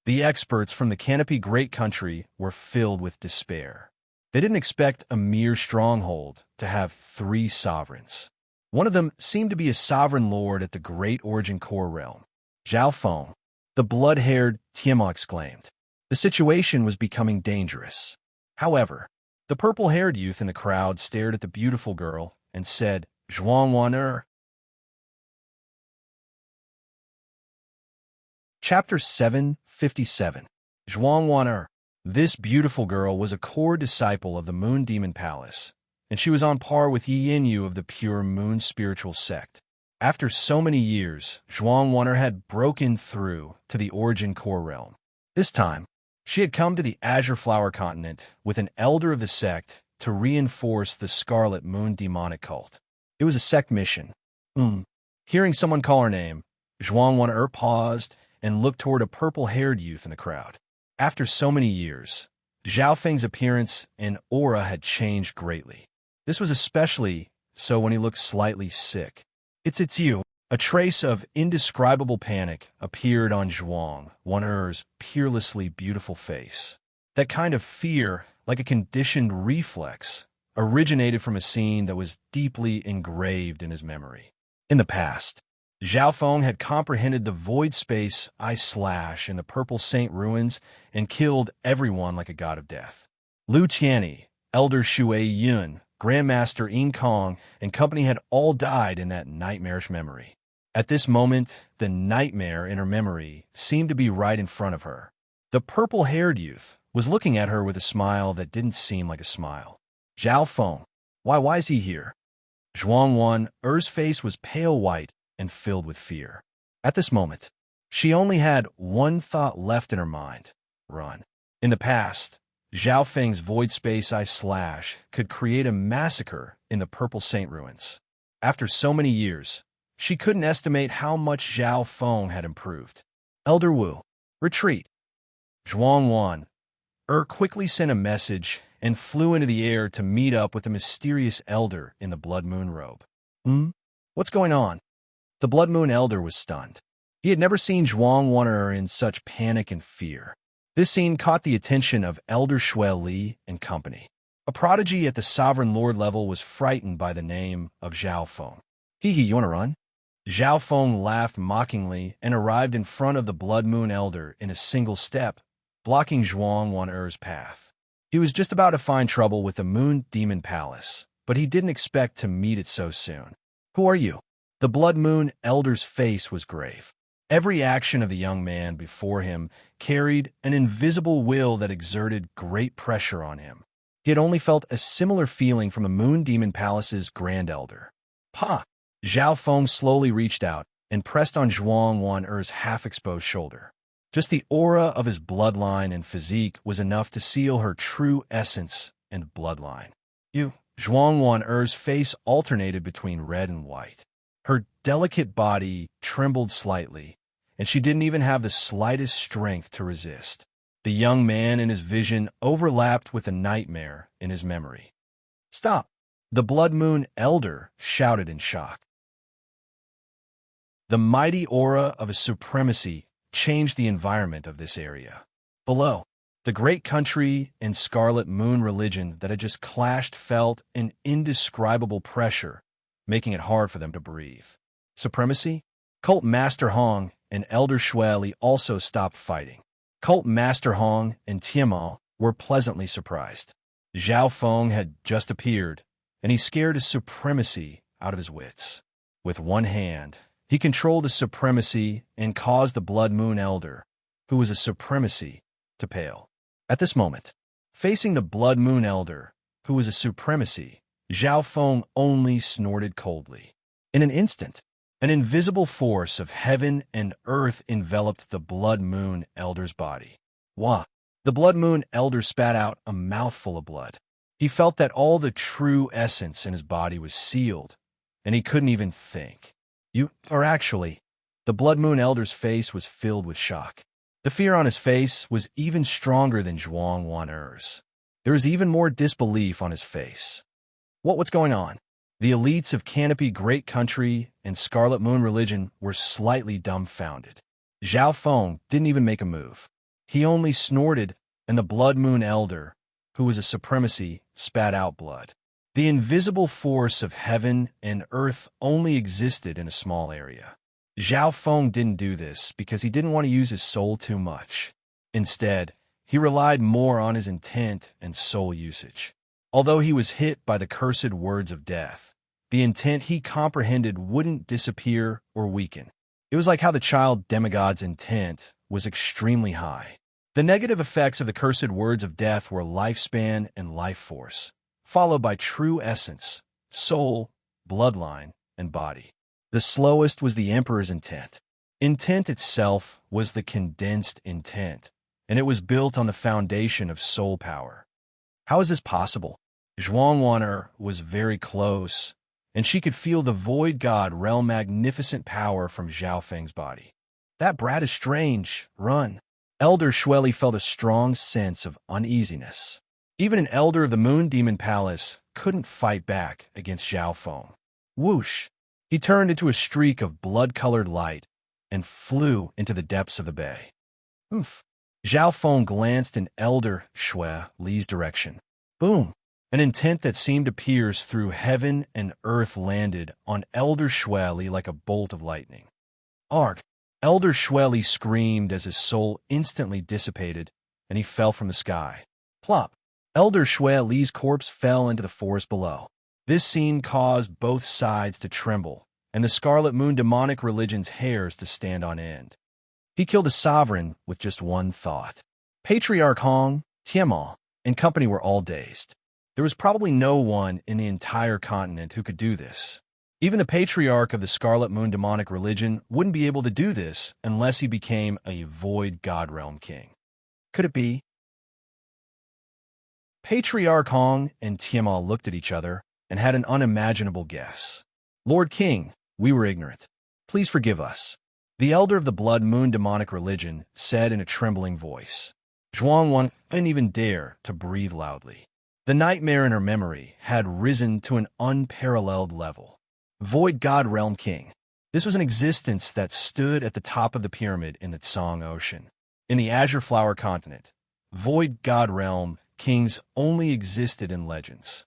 The experts from the canopy great country were filled with despair. They didn't expect a mere stronghold to have 3 sovereigns. One of them seemed to be a sovereign lord at the great Origin Core realm. Zhao Feng, the blood-haired Tiamat exclaimed. The situation was becoming dangerous. However, the purple-haired youth in the crowd stared at the beautiful girl and said, Zhuangwaner. Chapter 757. Zhuangwaner. This beautiful girl was a core disciple of the Moon Demon Palace, and she was on par with Yi Yinyu of the pure Moon spiritual sect. After so many years, Zhuangwaner had broken through to the Origin Core realm. This time, she had come to the Azure Flower continent with an elder of the sect to reinforce the Scarlet Moon demonic cult. It was a sect mission. Hearing someone call her name, Zhuangwaner paused and looked toward a purple-haired youth in the crowd. After so many years, Zhao Feng's appearance and aura had changed greatly. This was especially so when he looked slightly sick. It's you. A trace of indescribable panic appeared on Zhuangwaner's peerlessly beautiful face. That kind of fear, like a conditioned reflex, originated from a scene that was deeply engraved in his memory. In the past, Zhao Feng had comprehended the void space I/in the Purple Saint ruins and killed everyone like a god of death. Lu Tianyi, Elder Shui Yun, Grandmaster Yin Kong, and company had all died in that nightmarish memory. At this moment, the nightmare in her memory seemed to be right in front of her. The purple-haired youth was looking at her with a smile that didn't seem like a smile. Zhao Feng, why is he here? Zhuangwaner's face was pale white and filled with fear. At this moment, she only had one thought left in her mind: run. In the past, Zhao Feng's void space I/ could create a massacre in the Purple Saint ruins. After so many years, she couldn't estimate how much Zhao Feng had improved. Elder Wu, retreat. Zhuangwaner quickly sent a message and flew into the air to meet up with the mysterious elder in the Blood Moon robe. What's going on? The Blood Moon elder was stunned. He had never seen Zhuangwaner in such panic and fear. This scene caught the attention of Elder Shui Li and company. A prodigy at the Sovereign Lord level was frightened by the name of Zhao Feng. You wanna run? Zhao Feng laughed mockingly and arrived in front of the Blood Moon Elder in a single step, blocking Zhuang Wan'er's path. He was just about to find trouble with the Moon Demon Palace, but he didn't expect to meet it so soon. Who are you? The Blood Moon Elder's face was grave. Every action of the young man before him carried an invisible will that exerted great pressure on him. He had only felt a similar feeling from the Moon Demon Palace's Grand Elder. Ha! Zhao Feng slowly reached out and pressed on Zhuang Wan'er's half-exposed shoulder. Just the aura of his bloodline and physique was enough to seal her true essence and bloodline. Zhuang Wan'er's face alternated between red and white. Her delicate body trembled slightly, and she didn't even have the slightest strength to resist. The young man in his vision overlapped with a nightmare in his memory. Stop! The Blood Moon Elder shouted in shock. The mighty aura of a supremacy changed the environment of this area. Below, the great country and Scarlet Moon religion that had just clashed felt an indescribable pressure, making it hard for them to breathe. Supremacy? Cult Master Hong and Elder Shueli also stopped fighting. Cult Master Hong and Tianma were pleasantly surprised. Zhao Feng had just appeared, and he scared his supremacy out of his wits. With one hand, he controlled the supremacy and caused the Blood Moon Elder, who was a supremacy, to pale. At this moment, facing the Blood Moon Elder, who was a supremacy, Zhao Feng only snorted coldly. In an instant, an invisible force of heaven and earth enveloped the Blood Moon Elder's body. Wah! The Blood Moon Elder spat out a mouthful of blood. He felt that all the true essence in his body was sealed, and he couldn't even think. The Blood Moon Elder's face was filled with shock. The fear on his face was even stronger than Zhuang Wan'er's. There was even more disbelief on his face. What's going on? The elites of Canopy Great Country and Scarlet Moon Religion were slightly dumbfounded. Zhao Feng didn't even make a move. He only snorted, and the Blood Moon Elder, who was a supremacy, spat out blood. The invisible force of heaven and earth only existed in a small area. Zhao Feng didn't do this because he didn't want to use his soul too much. Instead, he relied more on his intent and soul usage. Although he was hit by the cursed words of death, the intent he comprehended wouldn't disappear or weaken. It was like how the child demigod's intent was extremely high. The negative effects of the cursed words of death were lifespan and life force, followed by true essence, soul, bloodline, and body. The slowest was the Emperor's intent. Intent itself was the condensed intent, and it was built on the foundation of soul power. How is this possible? Zhuang Wan'er was very close, and she could feel the Void God realm magnificent power from Zhao Feng's body. That brat is strange. Run. Elder Shueli felt a strong sense of uneasiness. Even an elder of the Moon Demon Palace couldn't fight back against Zhao Feng. Whoosh! He turned into a streak of blood-colored light and flew into the depths of the bay. Oof! Zhao Feng glanced in Elder Shueli's direction. Boom! An intent that seemed to pierce through heaven and earth landed on Elder Shueli like a bolt of lightning. Arg! Elder Shueli screamed as his soul instantly dissipated, and he fell from the sky. Plop! Elder Shueli's corpse fell into the forest below. This scene caused both sides to tremble, and the Scarlet Moon demonic religion's hairs to stand on end. He killed a sovereign with just one thought. Patriarch Hong, Tianma, and company were all dazed. There was probably no one in the entire continent who could do this. Even the Patriarch of the Scarlet Moon demonic religion wouldn't be able to do this unless he became a Void God Realm King. Could it be? Patriarch Hong and Tianma looked at each other and had an unimaginable guess. Lord King, we were ignorant. Please forgive us. The elder of the Blood Moon demonic religion said in a trembling voice. Zhuang Wan didn't even dare to breathe loudly. The nightmare in her memory had risen to an unparalleled level. Void God Realm King. This was an existence that stood at the top of the pyramid in the Tsang Ocean. In the Azure Flower continent, Void God Realm Kings only existed in legends.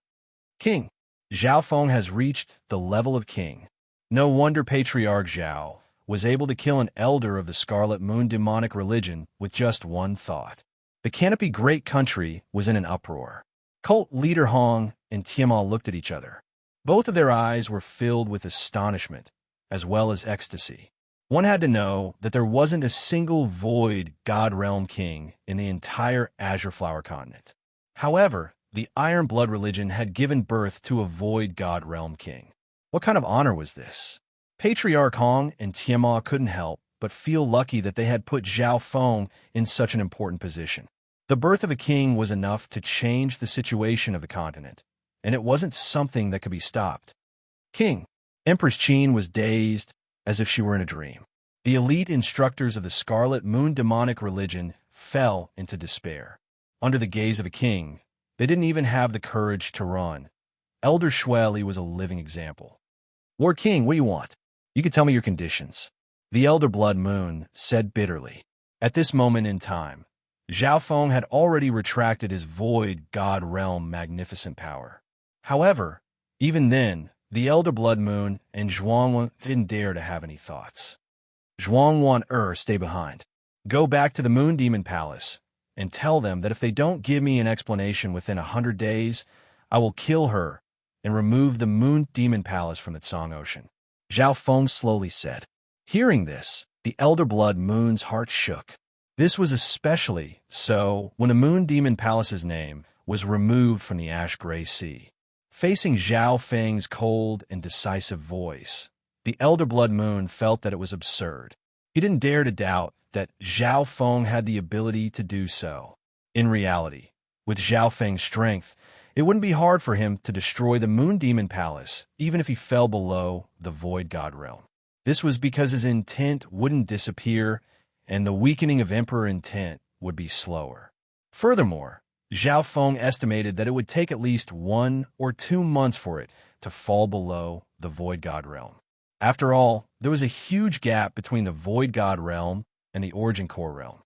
King. Zhao Feng has reached the level of king. No wonder Patriarch Zhao was able to kill an elder of the Scarlet Moon demonic religion with just one thought. The Canopy Great Country was in an uproar. Cult leader Hong and Tiamat looked at each other. Both of their eyes were filled with astonishment, as well as ecstasy. One had to know that there wasn't a single void God Realm king in the entire Azure Flower continent. However, the Iron Blood religion had given birth to a void God Realm king. What kind of honor was this? Patriarch Hong and Tiamat couldn't help but feel lucky that they had put Zhao Feng in such an important position. The birth of a king was enough to change the situation of the continent, and it wasn't something that could be stopped. King. Empress Qin was dazed, as if she were in a dream. The elite instructors of the Scarlet Moon demonic religion fell into despair. Under the gaze of a king, they didn't even have the courage to run. Elder Shueli was a living example. Lord King, what do you want? You can tell me your conditions. The Elder Blood Moon said bitterly. At this moment in time, Zhao Feng had already retracted his void God realm magnificent power. However, even then, the Elder Blood Moon and Zhuangwan didn't dare to have any thoughts. Zhuangwan stay behind. Go back to the Moon Demon Palace and tell them that if they don't give me an explanation within 100 days, I will kill her and remove the Moon Demon Palace from the Tsang Ocean. Zhao Feng slowly said. Hearing this, the Elder Blood Moon's heart shook. This was especially so when the Moon Demon Palace's name was removed from the ash-gray sea. Facing Zhao Feng's cold and decisive voice, the Elder Blood Moon felt that it was absurd. He didn't dare to doubt that Zhao Feng had the ability to do so. In reality, with Zhao Feng's strength, it wouldn't be hard for him to destroy the Moon Demon Palace, even if he fell below the Void God Realm. This was because his intent wouldn't disappear, and the weakening of Emperor intent would be slower. Furthermore, Zhao Feng estimated that it would take at least 1 or 2 months for it to fall below the Void God Realm. After all, there was a huge gap between the Void God Realm and the Origin Core Realm.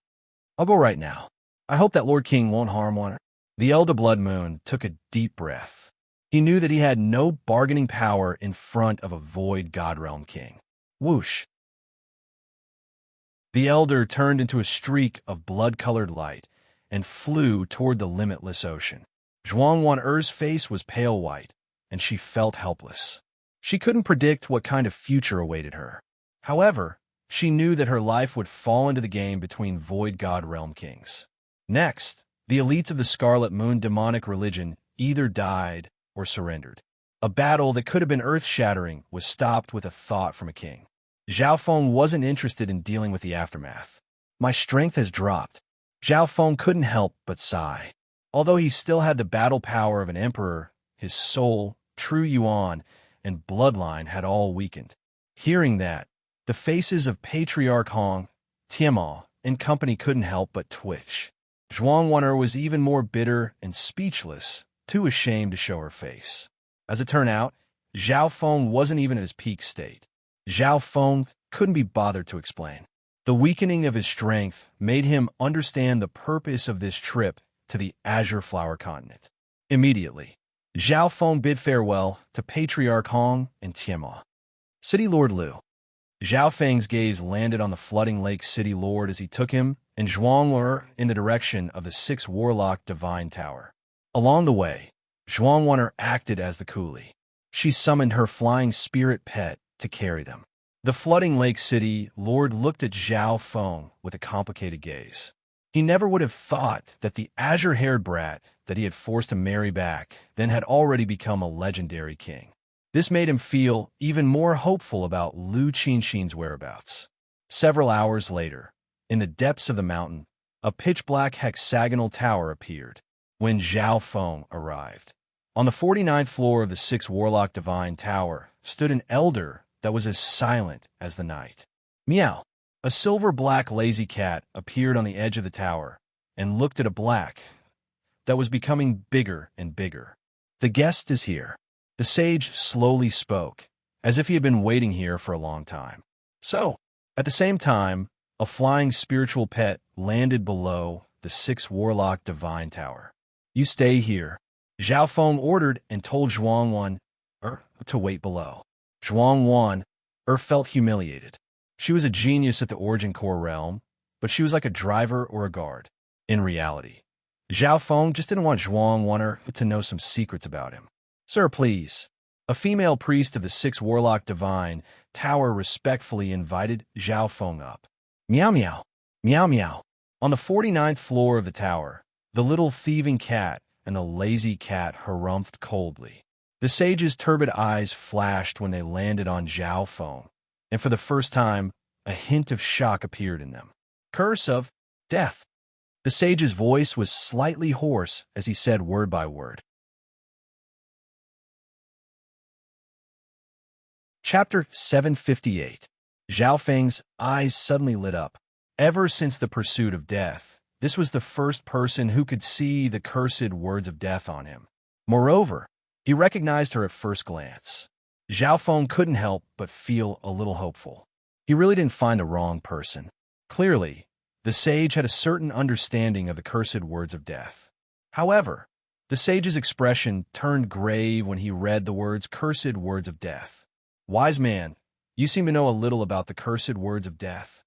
I'll go right now. I hope that Lord King won't harm one. The Elder Blood Moon took a deep breath. He knew that he had no bargaining power in front of a Void God Realm king. Whoosh! The Elder turned into a streak of blood-colored light and flew toward the limitless ocean. Zhuangwan face was pale white, and she felt helpless. She couldn't predict what kind of future awaited her. However, she knew that her life would fall into the game between Void God Realm kings. Next, the elites of the Scarlet Moon demonic religion either died or surrendered. A battle that could have been earth-shattering was stopped with a thought from a king. Zhao Feng wasn't interested in dealing with the aftermath. My strength has dropped. Zhao Feng couldn't help but sigh. Although he still had the battle power of an emperor, his soul, true yuan, and bloodline had all weakened. Hearing that, the faces of Patriarch Hong, Tiamat, and company couldn't help but twitch. Zhuangwan was even more bitter and speechless, too ashamed to show her face. As it turned out, Zhao Feng wasn't even at his peak state. Zhao Feng couldn't be bothered to explain. The weakening of his strength made him understand the purpose of this trip to the Azure Flower Continent. Immediately, Zhao Feng bid farewell to Patriarch Hong and Tiamat. City Lord Liu. Zhao Feng's gaze landed on the flooding lake City Lord as he took him and Zhuangwan in the direction of the 6 Warlock Divine Tower. Along the way, Zhuangwan acted as the coolie. She summoned her flying spirit pet to carry them. The flooding lake City Lord looked at Zhao Feng with a complicated gaze. He never would have thought that the azure-haired brat that he had forced to marry back then had already become a legendary king. This made him feel even more hopeful about Liu Qinxin's whereabouts. Several hours later, in the depths of the mountain, a pitch-black hexagonal tower appeared. When Zhao Feng arrived, on the 49th floor of the 6 Warlock Divine Tower stood an elder that was as silent as the night. Meow! A silver-black lazy cat appeared on the edge of the tower and looked at a black that was becoming bigger and bigger. The guest is here. The sage slowly spoke, as if he had been waiting here for a long time. So, at the same time, a flying spiritual pet landed below the 6 Warlock Divine Tower. You stay here. Zhao Feng ordered and told Zhuangwan to wait below. Zhuangwan felt humiliated. She was a genius at the origin core realm, but she was like a driver or a guard. In reality, Zhao Feng just didn't want her to know some secrets about him. "Sir, please." A female priest of the Six Warlock Divine Tower respectfully invited Zhao Feng up. Meow meow, meow meow. On the 49th floor of the tower, the little thieving cat and the lazy cat harumphed coldly. The sage's turbid eyes flashed when they landed on Zhao Feng, and for the first time, a hint of shock appeared in them. "Curse of death." The sage's voice was slightly hoarse as he said word by word. Chapter 758. Zhao Feng's eyes suddenly lit up. Ever since the pursuit of death, this was the first person who could see the cursed words of death on him. Moreover, he recognized her at first glance. Zhao Feng couldn't help but feel a little hopeful. He really didn't find the wrong person. Clearly, the sage had a certain understanding of the cursed words of death. However, the sage's expression turned grave when he read the words "cursed words of death." "Wise man, you seem to know a little about the cursed words of death."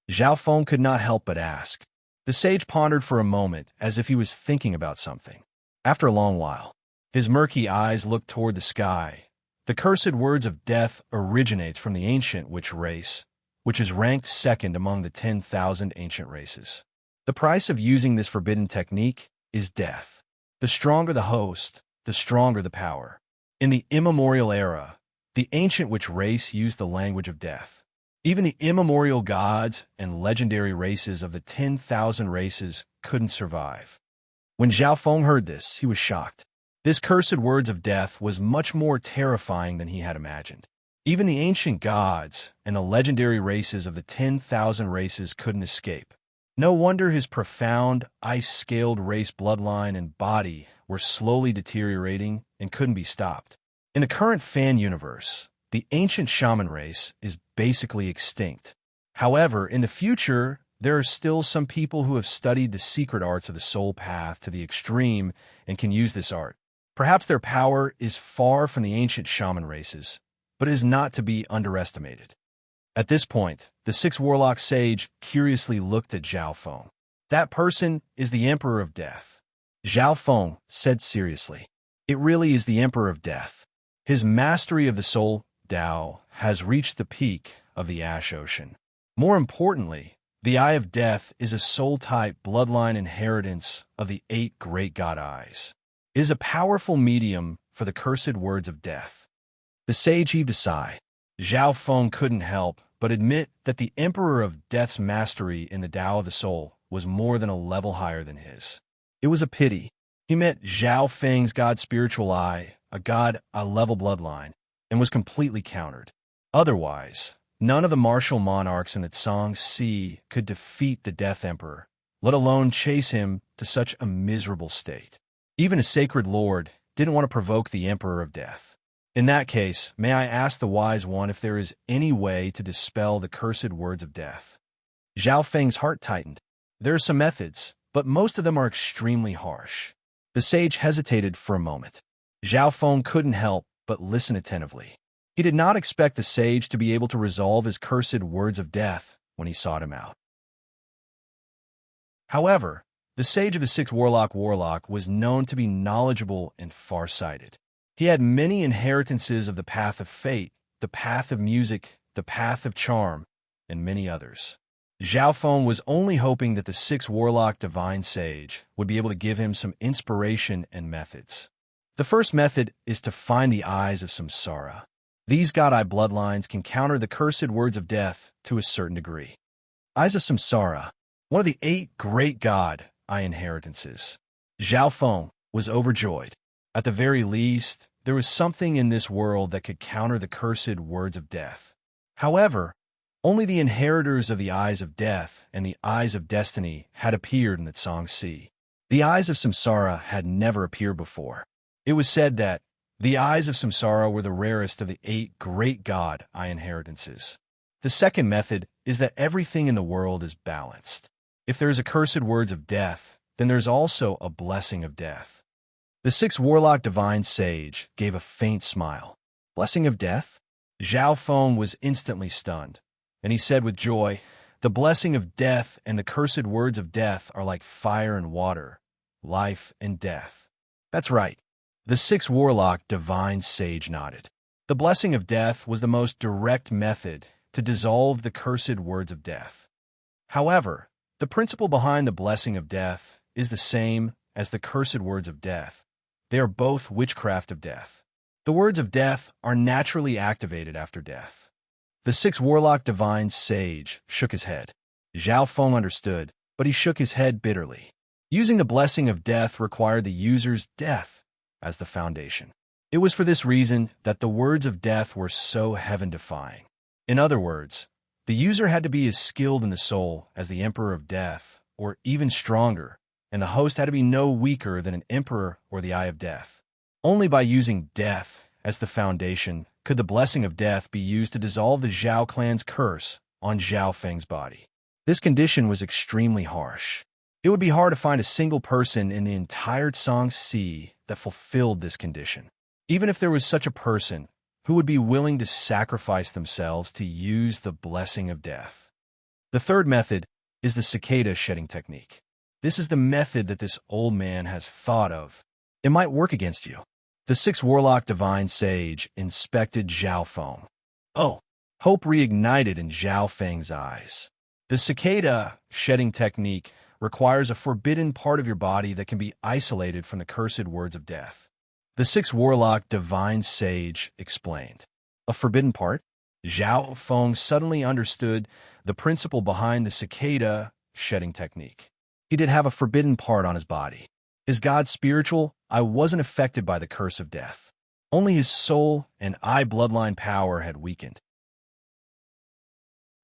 Zhao Feng could not help but ask. The sage pondered for a moment as if he was thinking about something. After a long while, his murky eyes looked toward the sky. "The cursed words of death originates from the ancient witch race, which is ranked second among the 10,000 ancient races. The price of using this forbidden technique is death. The stronger the host, the stronger the power. In the immemorial era, the ancient witch race used the language of death. Even the immemorial gods and legendary races of the 10,000 races couldn't survive." When Zhao Feng heard this, he was shocked. This cursed words of death was much more terrifying than he had imagined. Even the ancient gods and the legendary races of the 10,000 races couldn't escape. No wonder his profound, ice-scaled race bloodline and body were slowly deteriorating and couldn't be stopped. In the current fan universe, the ancient shaman race is basically extinct. However, in the future, there are still some people who have studied the secret arts of the soul path to the extreme and can use this art. Perhaps their power is far from the ancient shaman races, but is not to be underestimated. At this point, the Six Warlock Sage curiously looked at Zhao Feng. "That person is the Emperor of Death," Zhao Feng said seriously. "It really is the Emperor of Death. His mastery of the soul, Tao, has reached the peak of the Ash Ocean. More importantly, the Eye of Death is a soul-type bloodline inheritance of the 8 great god eyes. It is a powerful medium for the cursed words of death." The sage heaved a sigh. Zhao Feng couldn't help but admit that the Emperor of Death's mastery in the Tao of the Soul was more than a level higher than his. It was a pity. He met Zhao Feng's god spiritual eye, a level bloodline, and was completely countered. Otherwise, none of the martial monarchs in the Tsang Sea could defeat the Death Emperor, let alone chase him to such a miserable state. Even a sacred lord didn't want to provoke the Emperor of Death. "In that case, may I ask the Wise One if there is any way to dispel the cursed words of death?" Zhao Feng's heart tightened. "There are some methods, but most of them are extremely harsh." The sage hesitated for a moment. Zhao Feng couldn't help but listen attentively. He did not expect the sage to be able to resolve his cursed words of death when he sought him out. However, the sage of the Six Warlock was known to be knowledgeable and far-sighted. He had many inheritances of the path of fate, the path of music, the path of charm, and many others. Zhao Feng was only hoping that the Six Warlock Divine Sage would be able to give him some inspiration and methods. The first method is to find the eyes of samsara. These god-eye bloodlines can counter the cursed words of death to a certain degree. Eyes of samsara, one of the 8 great god-eye inheritances. Zhao Feng was overjoyed. At the very least, there was something in this world that could counter the cursed words of death. However, only the inheritors of the Eyes of Death and the Eyes of Destiny had appeared in the Tsang Sea. The Eyes of Samsara had never appeared before. It was said that the Eyes of Samsara were the rarest of the 8 great god-eye inheritances. The second method is that everything in the world is balanced. If there is a cursed words of death, then there's also a blessing of death. The Six Warlock Divine Sage gave a faint smile. "Blessing of death?" Zhao Feng was instantly stunned, and he said with joy, "The blessing of death and the cursed words of death are like fire and water, life and death." That's right. The sixth warlock divine sage nodded. The blessing of death was the most direct method to dissolve the cursed words of death. However, the principle behind the blessing of death is the same as the cursed words of death. They are both witchcraft of death. The words of death are naturally activated after death. The sixth warlock divine sage shook his head. Zhao Feng understood, but he shook his head bitterly. Using the blessing of death required the user's death as the foundation. It was for this reason that the words of death were so heaven-defying. In other words, the user had to be as skilled in the soul as the Emperor of Death, or even stronger, and the host had to be no weaker than an Emperor or the Eye of Death. Only by using death as the foundation could the blessing of death be used to dissolve the Zhao clan's curse on Zhao Feng's body. This condition was extremely harsh. It would be hard to find a single person in the entire Zhangxi that fulfilled this condition. Even if there was such a person who would be willing to sacrifice themselves to use the blessing of death. The third method is the cicada shedding technique. This is the method that this old man has thought of. It might work against you. The sixth warlock divine sage inspected Zhao Feng. Oh, hope reignited in Zhao Feng's eyes. The cicada shedding technique requires a forbidden part of your body that can be isolated from the cursed words of death. The sixth warlock divine sage explained. A forbidden part? Zhao Feng suddenly understood the principle behind the cicada shedding technique. He did have a forbidden part on his body. His god spiritual eye wasn't affected by the curse of death. Only his soul and eye bloodline power had weakened.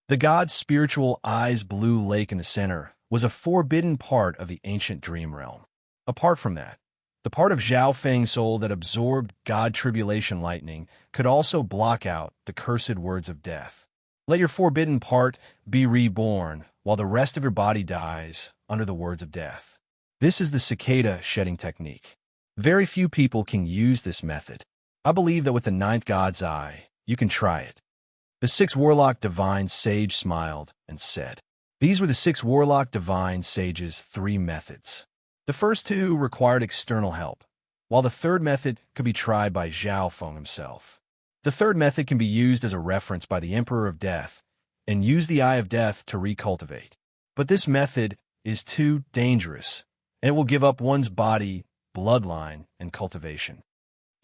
The god's spiritual eye's blue lake in the center was a forbidden part of the ancient dream realm. Apart from that, the part of Zhao Feng's soul that absorbed God tribulation lightning could also block out the cursed words of death. Let your forbidden part be reborn while the rest of your body dies under the words of death. This is the cicada shedding technique. Very few people can use this method. I believe that with the ninth god's eye, you can try it. The sixth warlock divine sage smiled and said, "These were the six warlock divine sage's 3 methods. The first 2 required external help, while the third method could be tried by Zhao Feng himself. The third method can be used as a reference by the Emperor of Death and use the Eye of Death to recultivate. But this method is too dangerous, and it will give up one's body, bloodline, and cultivation."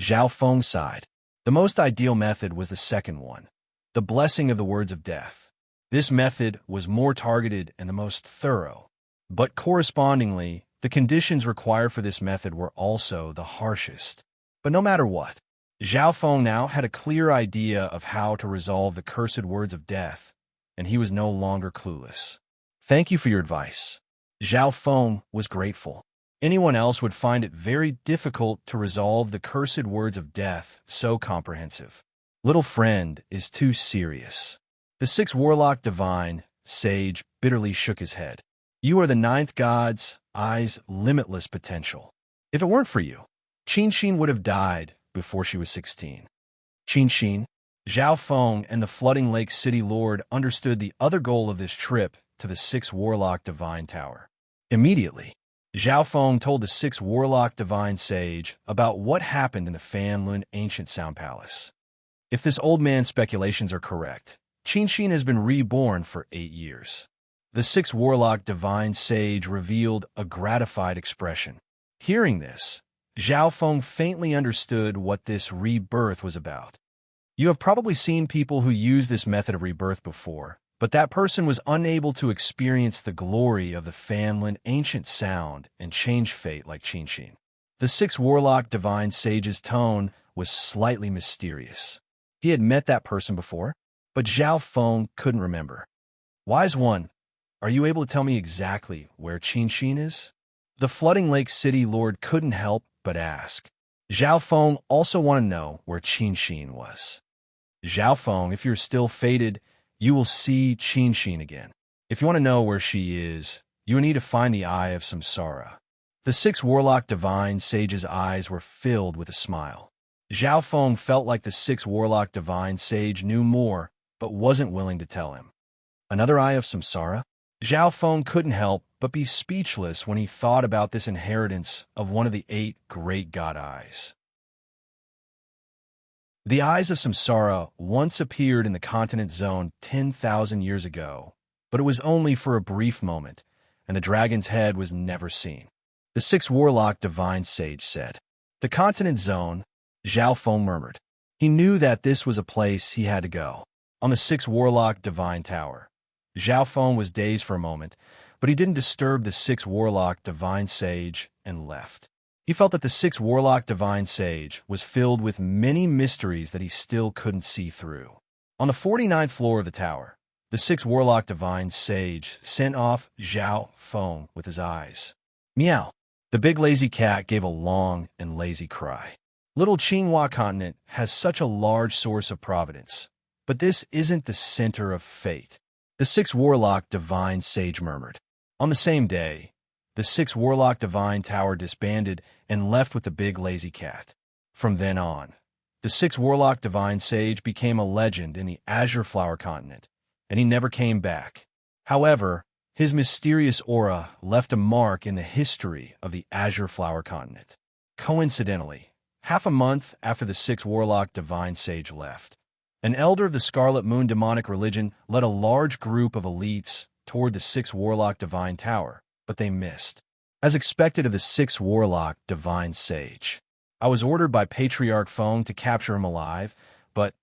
Zhao Feng sighed. The most ideal method was the second one, the blessing of the words of death. This method was more targeted and the most thorough, but correspondingly, the conditions required for this method were also the harshest. But no matter what, Zhao Feng now had a clear idea of how to resolve the cursed words of death, and he was no longer clueless. "Thank you for your advice." Zhao Feng was grateful. Anyone else would find it very difficult to resolve the cursed words of death so comprehensive. Little friend is too serious. The sixth warlock divine sage bitterly shook his head. "You are the ninth god's eye's limitless potential. If it weren't for you, Qinxin would have died before she was 16. Qinxin, Zhao Feng, and the Flooding Lake City Lord understood the other goal of this trip to the sixth warlock divine tower. Immediately, Zhao Feng told the sixth warlock divine sage about what happened in the Fanlun ancient sound palace. If this old man's speculations are correct, Qinxin has been reborn for 8 years. The sixth warlock divine sage revealed a gratified expression. Hearing this, Zhao Feng faintly understood what this rebirth was about. You have probably seen people who use this method of rebirth before, but that person was unable to experience the glory of the Fanlun ancient sound and change fate like Qinxin. The sixth warlock divine sage's tone was slightly mysterious. He had met that person before, but Zhao Feng couldn't remember. "Wise one, are you able to tell me exactly where Qinxin is?" The Flooding Lake City Lord couldn't help but ask. Zhao Feng also wanted to know where Qinxin was. "Zhao Feng, if you're still fated, you will see Qinxin again. If you want to know where she is, you will need to find the Eye of Samsara." The sixth warlock divine sage's eyes were filled with a smile. Zhao Feng felt like the six warlock divine sage knew more, but wasn't willing to tell him. Another eye of samsara? Zhao Feng couldn't help but be speechless when he thought about this inheritance of one of the 8 great god eyes. The eyes of samsara once appeared in the continent zone 10,000 years ago, but it was only for a brief moment, and the dragon's head was never seen. The six warlock divine sage said. The continent zone, Zhao Feng murmured. He knew that this was a place he had to go. On the six warlock divine tower. Zhao Feng was dazed for a moment, but he didn't disturb the six warlock divine sage and left. He felt that the six warlock divine sage was filled with many mysteries that he still couldn't see through. On the 49th floor of the tower, the six warlock divine sage sent off Zhao Feng with his eyes. Meow. The big lazy cat gave a long and lazy cry. Little Qinghua continent has such a large source of providence, but this isn't the center of fate. The six warlock divine sage murmured. On the same day, the six warlock divine tower disbanded and left with the big lazy cat. From then on, the six warlock divine sage became a legend in the Azure Flower continent, and he never came back. However, his mysterious aura left a mark in the history of the Azure Flower continent. Coincidentally, half a month after the six warlock divine sage left, an elder of the Scarlet Moon demonic religion led a large group of elites toward the six warlock divine tower, but they missed. As expected of the six warlock divine sage, I was ordered by Patriarch Feng to capture him alive, but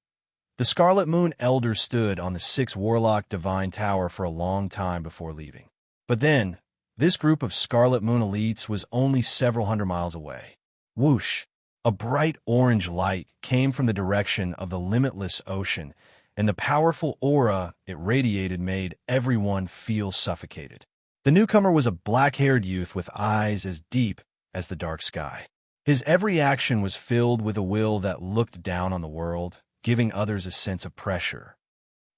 the Scarlet Moon elder stood on the six warlock divine tower for a long time before leaving. But then, this group of Scarlet Moon elites was only several hundred miles away. Whoosh! A bright orange light came from the direction of the limitless ocean, and the powerful aura it radiated made everyone feel suffocated. The newcomer was a black-haired youth with eyes as deep as the dark sky. His every action was filled with a will that looked down on the world, giving others a sense of pressure.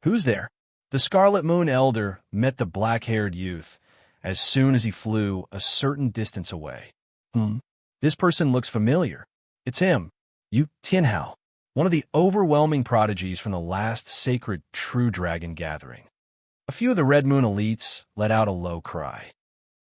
Who's there? The Scarlet Moon Elder met the black-haired youth as soon as he flew a certain distance away. This person looks familiar. It's him, Yu Tianhao, one of the overwhelming prodigies from the last sacred true dragon gathering. A few of the Red Moon elites let out a low cry.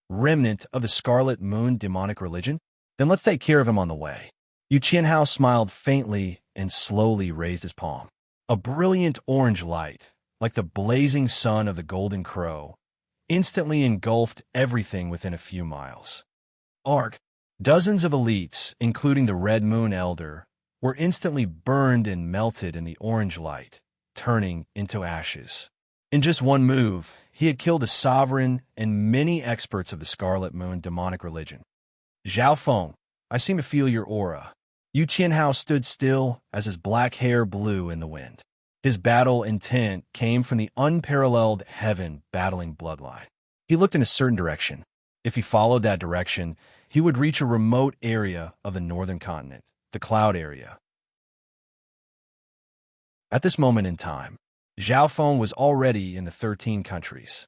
Remnant of the Scarlet Moon demonic religion? Then let's take care of him on the way. Yu Tianhao smiled faintly and slowly raised his palm. A brilliant orange light, like the blazing sun of the Golden Crow, instantly engulfed everything within a few miles. Arg! Dozens of elites, including the Red Moon Elder, were instantly burned and melted in the orange light, turning into ashes. In just one move, he had killed a sovereign and many experts of the Scarlet Moon demonic religion. Zhao Feng, I seem to feel your aura. Yu Qianhao stood still as his black hair blew in the wind. His battle intent came from the unparalleled heaven battling bloodline. He looked in a certain direction. If he followed that direction, he would reach a remote area of the northern continent, the cloud area. At this moment in time, Zhao Feng was already in the 13 countries.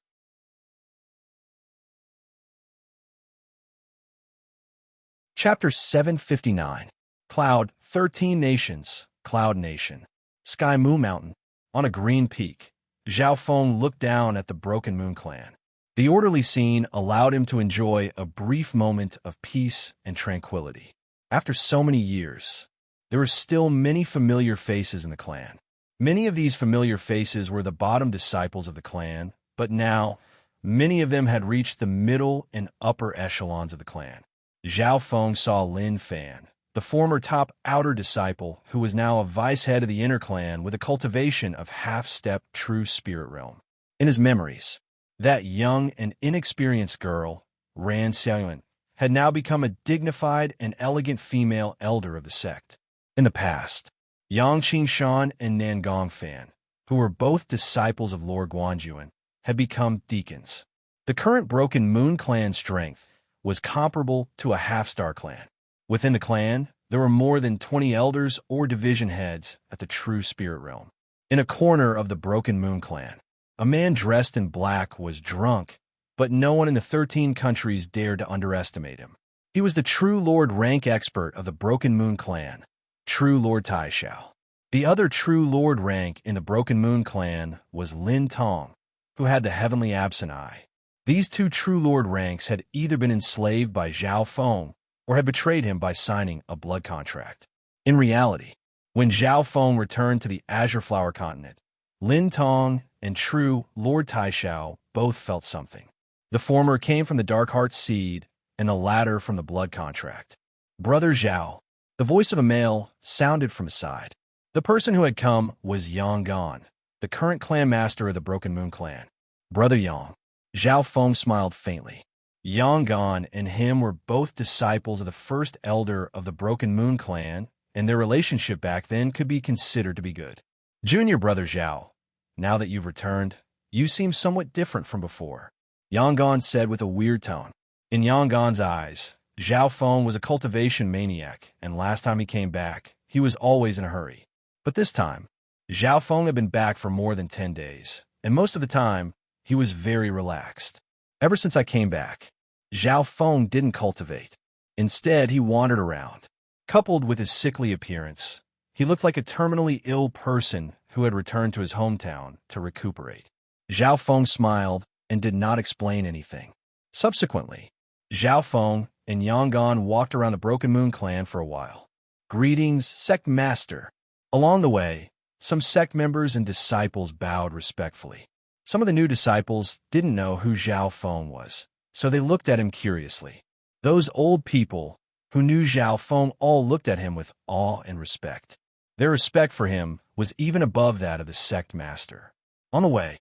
Chapter 759. Cloud, 13 Nations, Cloud Nation. Sky Moon Mountain. On a green peak, Zhao Feng looked down at the Broken Moon Clan. The orderly scene allowed him to enjoy a brief moment of peace and tranquility. After so many years, there were still many familiar faces in the clan. Many of these familiar faces were the bottom disciples of the clan, but now, many of them had reached the middle and upper echelons of the clan. Zhao Feng saw Lin Fan, the former top outer disciple who was now a vice head of the inner clan with a cultivation of half-step true spirit realm. In his memories, that young and inexperienced girl, Ran Xiaoyuan, had now become a dignified and elegant female elder of the sect. In the past, Yang Qingshan and Nangong Fan, who were both disciples of Lord Guanjuan, had become deacons. The current Broken Moon clan strength was comparable to a half-star clan. Within the clan, there were more than 20 elders or division heads at the true spirit realm. In a corner of the Broken Moon clan, a man dressed in black was drunk, but no one in the 13 countries dared to underestimate him. He was the true Lord rank expert of the Broken Moon clan, True Lord Tai Xiao. The other true lord rank in the Broken Moon clan was Lin Tong, who had the heavenly absent eye. These two true lord ranks had either been enslaved by Zhao Feng or had betrayed him by signing a blood contract. In reality, when Zhao Feng returned to the Azure Flower continent, Lin Tong and true Lord Tai Xiao both felt something. The former came from the Dark Heart seed, and the latter from the blood contract. Brother Zhao, the voice of a male, sounded from his side. The person who had come was Yang Gan, the current clan master of the Broken Moon clan. Brother Yang. Zhao Feng smiled faintly. Yang Gan and him were both disciples of the first elder of the Broken Moon clan, and their relationship back then could be considered to be good. Junior Brother Zhao, now that you've returned, you seem somewhat different from before, Yang Gan said with a weird tone. In Yang Gan's eyes, Zhao Feng was a cultivation maniac, and last time he came back, he was always in a hurry. But this time, Zhao Feng had been back for more than 10 days, and most of the time, he was very relaxed. Ever since I came back, Zhao Feng didn't cultivate. Instead, he wandered around. Coupled with his sickly appearance, he looked like a terminally ill person who had returned to his hometown to recuperate. Zhao Feng smiled and did not explain anything. Subsequently, Zhao Feng and Yang Gan walked around the Broken Moon clan for a while. Greetings, sect master. Along the way, some sect members and disciples bowed respectfully. Some of the new disciples didn't know who Zhao Feng was, so they looked at him curiously. Those old people who knew Zhao Feng all looked at him with awe and respect. Their respect for him was even above that of the sect master. On the way,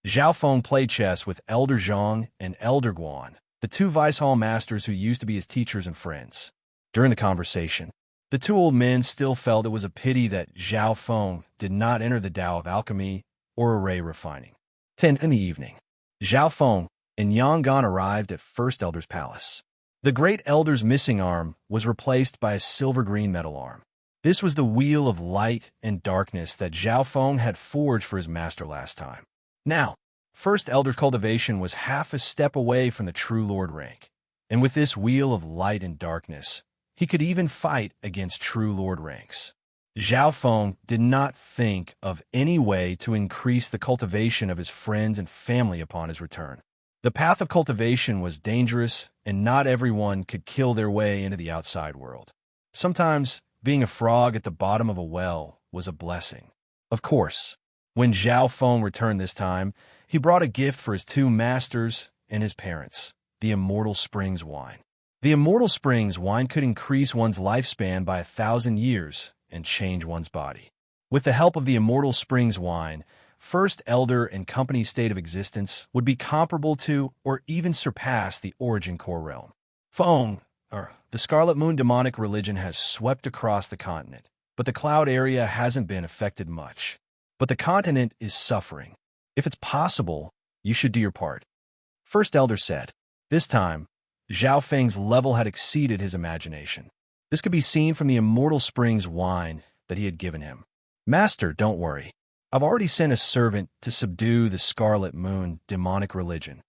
Zhao Feng played chess with Elder Zhang and Elder Guan, the two Vice Hall masters who used to be his teachers and friends. During the conversation, the two old men still felt it was a pity that Zhao Feng did not enter the Tao of alchemy or array refining. 10 in the evening, Zhao Feng and Yang Gan arrived at First Elder's palace. The Great Elder's missing arm was replaced by a silver-green metal arm. This was the wheel of light and darkness that Zhao Feng had forged for his master last time. Now, First Elder's cultivation was half a step away from the True Lord rank, and with this wheel of light and darkness, he could even fight against True Lord ranks. Zhao Feng did not think of any way to increase the cultivation of his friends and family upon his return. The path of cultivation was dangerous, and not everyone could kill their way into the outside world. Sometimes, being a frog at the bottom of a well was a blessing. Of course, when Zhao Feng returned this time, he brought a gift for his two masters and his parents, the Immortal Springs wine. The Immortal Springs wine could increase one's lifespan by 1,000 years and change one's body. With the help of the Immortal Springs wine, First Elder and company's state of existence would be comparable to or even surpass the Origin Core realm. Feng, or the Scarlet Moon demonic religion, has swept across the continent, but the cloud area hasn't been affected much. But the continent is suffering. If it's possible, you should do your part. First Elder said. This time, Zhao Feng's level had exceeded his imagination. This could be seen from the Immortal Springs wine that he had given him. Master, don't worry. I've already sent a servant to subdue the Scarlet Moon demonic religion.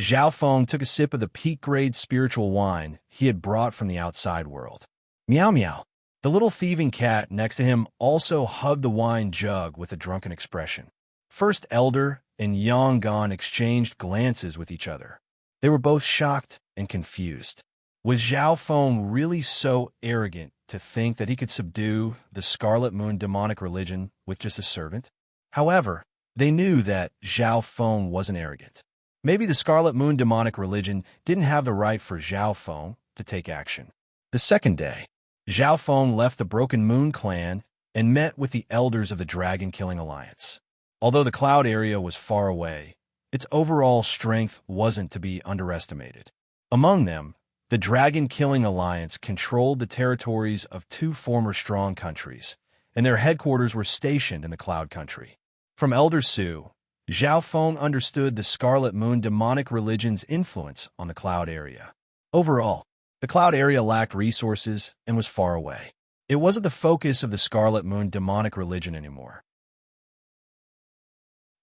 Zhao Feng took a sip of the peak-grade spiritual wine he had brought from the outside world. Meow meow. The little thieving cat next to him also hugged the wine jug with a drunken expression. First Elder and Yang Gan exchanged glances with each other. They were both shocked and confused. Was Zhao Feng really so arrogant to think that he could subdue the Scarlet Moon demonic religion with just a servant? However, they knew that Zhao Feng wasn't arrogant. Maybe the Scarlet Moon demonic religion didn't have the right for Zhao Feng to take action. The second day, Zhao Feng left the Broken Moon clan and met with the elders of the Dragon Killing Alliance. Although the cloud area was far away, its overall strength wasn't to be underestimated. Among them, the Dragon Killing Alliance controlled the territories of two former strong countries, and their headquarters were stationed in the Cloud Country. From Elder Su, Zhao Feng understood the Scarlet Moon demonic religion's influence on the cloud area. Overall, the cloud area lacked resources and was far away. It wasn't the focus of the Scarlet Moon demonic religion anymore.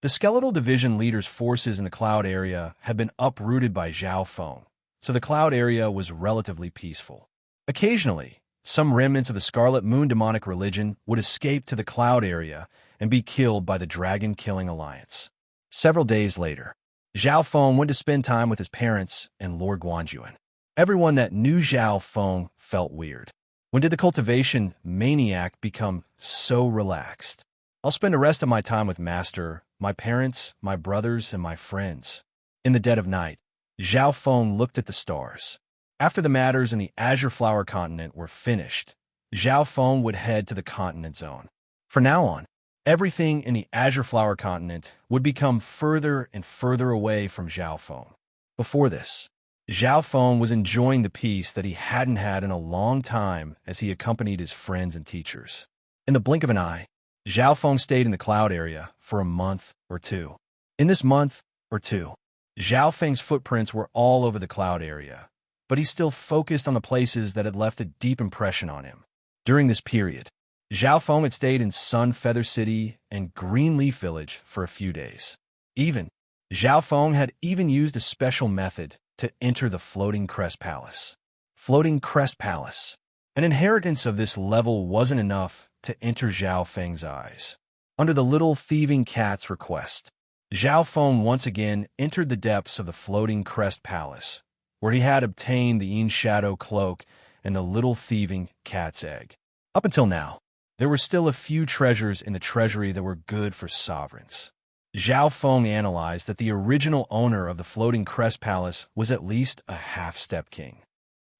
The Skeletal Division leader's forces in the cloud area had been uprooted by Zhao Feng, so the cloud area was relatively peaceful. Occasionally, some remnants of the Scarlet Moon demonic religion would escape to the cloud area and be killed by the dragon-killing alliance. Several days later, Zhao Feng went to spend time with his parents and Lord Guanjuan. Everyone that knew Zhao Feng felt weird. When did the cultivation maniac become so relaxed? I'll spend the rest of my time with Master, my parents, my brothers, and my friends. In the dead of night, Zhao Feng looked at the stars. After the matters in the Azure Flower Continent were finished, Zhao Feng would head to the Continent Zone. From now on, everything in the Azure Flower Continent would become further and further away from Zhao Feng. Before this, Zhao Feng was enjoying the peace that he hadn't had in a long time as he accompanied his friends and teachers. In the blink of an eye, Zhao Feng stayed in the cloud area for a month or two. In this month or two, Zhao Feng's footprints were all over the cloud area, but he still focused on the places that had left a deep impression on him. During this period, Zhao Feng had stayed in Sun Feather City and Green Leaf Village for a few days. Zhao Feng had even used a special method to enter the Floating Crest Palace. Floating Crest Palace. An inheritance of this level wasn't enough to enter Zhao Feng's eyes. Under the little thieving cat's request, Zhao Feng once again entered the depths of the Floating Crest Palace, where he had obtained the Yin Shadow Cloak and the little thieving cat's egg. Up until now, there were still a few treasures in the treasury that were good for sovereigns. Zhao Feng analyzed that the original owner of the Floating Crest Palace was at least a half-step king.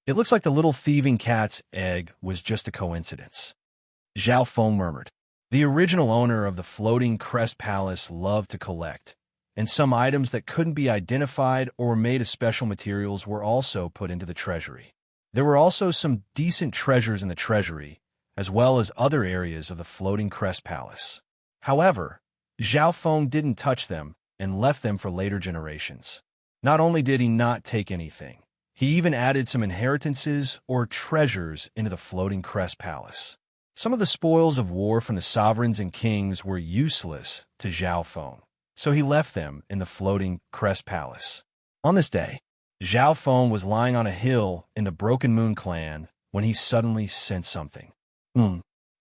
It looks like the little thieving cat's egg was just a coincidence. Zhao Feng murmured. The original owner of the Floating Crest Palace loved to collect, and some items that couldn't be identified or were made of special materials were also put into the treasury. There were also some decent treasures in the treasury, as well as other areas of the Floating Crest Palace. However, Zhao Feng didn't touch them and left them for later generations. Not only did he not take anything, he even added some inheritances or treasures into the Floating Crest Palace. Some of the spoils of war from the sovereigns and kings were useless to Zhao Feng, so he left them in the Floating Crest Palace. On this day, Zhao Feng was lying on a hill in the Broken Moon clan when he suddenly sensed something.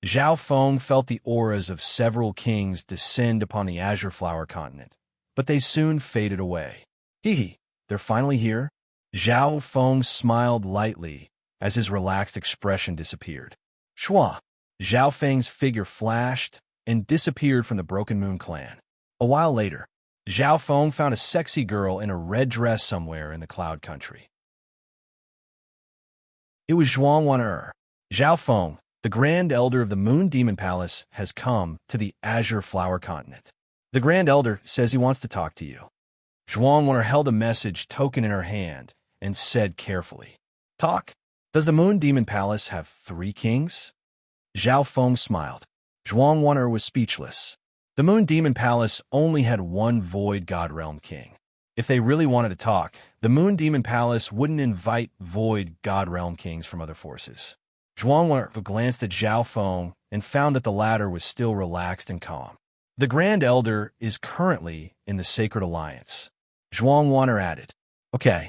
Zhao Feng felt the auras of several kings descend upon the Azure Flower Continent, but they soon faded away. They're finally here? Zhao Feng smiled lightly as his relaxed expression disappeared. Shua! Zhao Feng's figure flashed and disappeared from the Broken Moon clan. A while later, Zhao Feng found a sexy girl in a red dress somewhere in the Cloud Country. It was Zhuangwan. Zhao Feng, the Grand Elder of the Moon Demon Palace, has come to the Azure Flower Continent. The Grand Elder says he wants to talk to you. Zhuangwan held a message token in her hand and said carefully, Talk? Does the Moon Demon Palace have 3 kings? Zhao Feng smiled. Zhuangwan was speechless. The Moon Demon Palace only had 1 Void God Realm king. If they really wanted to talk, the Moon Demon Palace wouldn't invite Void God Realm kings from other forces. Zhuangwan glanced at Zhao Feng and found that the latter was still relaxed and calm. The Grand Elder is currently in the Sacred Alliance. Zhuangwan added. Okay.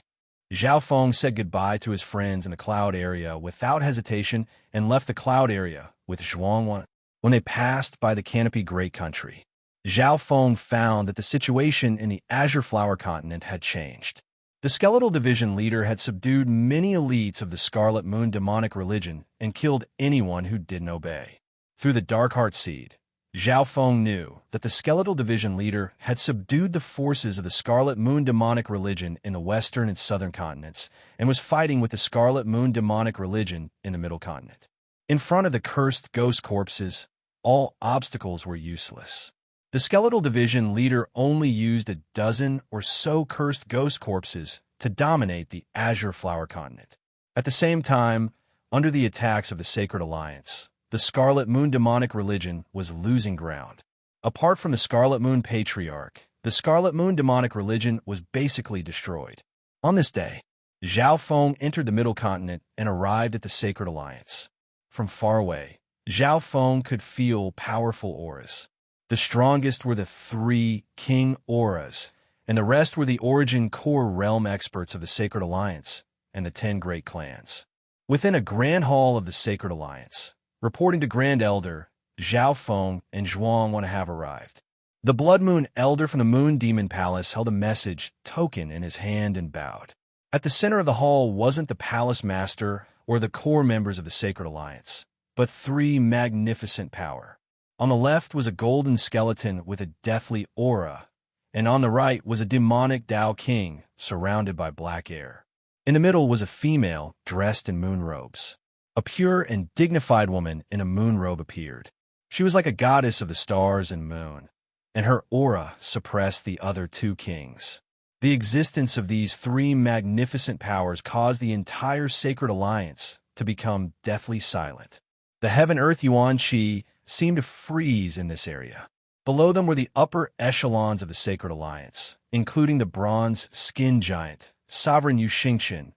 Zhao Feng said goodbye to his friends in the cloud area without hesitation and left the cloud area with Zhuangwan. When they passed by the Canopy Great Country, Zhao Feng found that the situation in the Azure Flower Continent had changed. The Skeletal Division leader had subdued many elites of the Scarlet Moon demonic religion and killed anyone who didn't obey. Through the Dark Heart Seed, Zhao Feng knew that the Skeletal Division leader had subdued the forces of the Scarlet Moon demonic religion in the Western and Southern continents and was fighting with the Scarlet Moon demonic religion in the Middle Continent. In front of the cursed ghost corpses, all obstacles were useless. The Skeletal Division leader only used a dozen or so cursed ghost corpses to dominate the Azure Flower Continent. At the same time, under the attacks of the Sacred Alliance, the Scarlet Moon demonic religion was losing ground. Apart from the Scarlet Moon Patriarch, the Scarlet Moon demonic religion was basically destroyed. On this day, Zhao Feng entered the Middle Continent and arrived at the Sacred Alliance. From far away, Zhao Feng could feel powerful auras. The strongest were the 3 king auras, and the rest were the origin core realm experts of the Sacred Alliance and the 10 great clans. Within a grand hall of the Sacred Alliance, reporting to Grand Elder, Zhao Feng and Zhuang want to have arrived. The Blood Moon Elder from the Moon Demon Palace held a message token in his hand and bowed. At the center of the hall wasn't the Palace Master or the core members of the Sacred Alliance, but 3 magnificent power. On the left was a golden skeleton with a deathly aura, and on the right was a demonic Dao King surrounded by black air. In the middle was a female dressed in moon robes. A pure and dignified woman in a moon robe appeared. She was like a goddess of the stars and moon, and her aura suppressed the other 2 kings. The existence of these 3 magnificent powers caused the entire Sacred Alliance to become deathly silent. The Heaven-Earth Yuan Qi seemed to freeze in this area. Below them were the upper echelons of the Sacred Alliance, including the Bronze Skin Giant, Sovereign Yu Xingqian,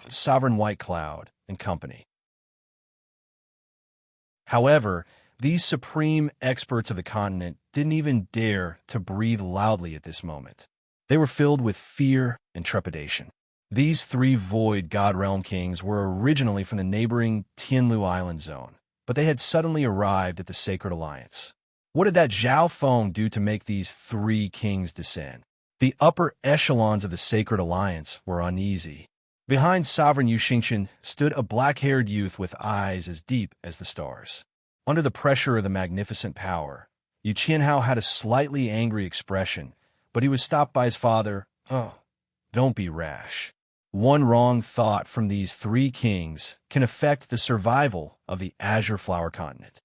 Sovereign White Cloud, and company. However, these supreme experts of the continent didn't even dare to breathe loudly at this moment. They were filled with fear and trepidation. These 3 Void God Realm Kings were originally from the neighboring Tianlu Island zone, but they had suddenly arrived at the Sacred Alliance. What did that Zhao Feng do to make these 3 kings descend? The upper echelons of the Sacred Alliance were uneasy. Behind Sovereign Yu Xingqian stood a black-haired youth with eyes as deep as the stars. Under the pressure of the magnificent power, Yu Qianhao had a slightly angry expression, but he was stopped by his father. "Oh, don't be rash. One wrong thought from these 3 kings can affect the survival of the Azure Flower Continent."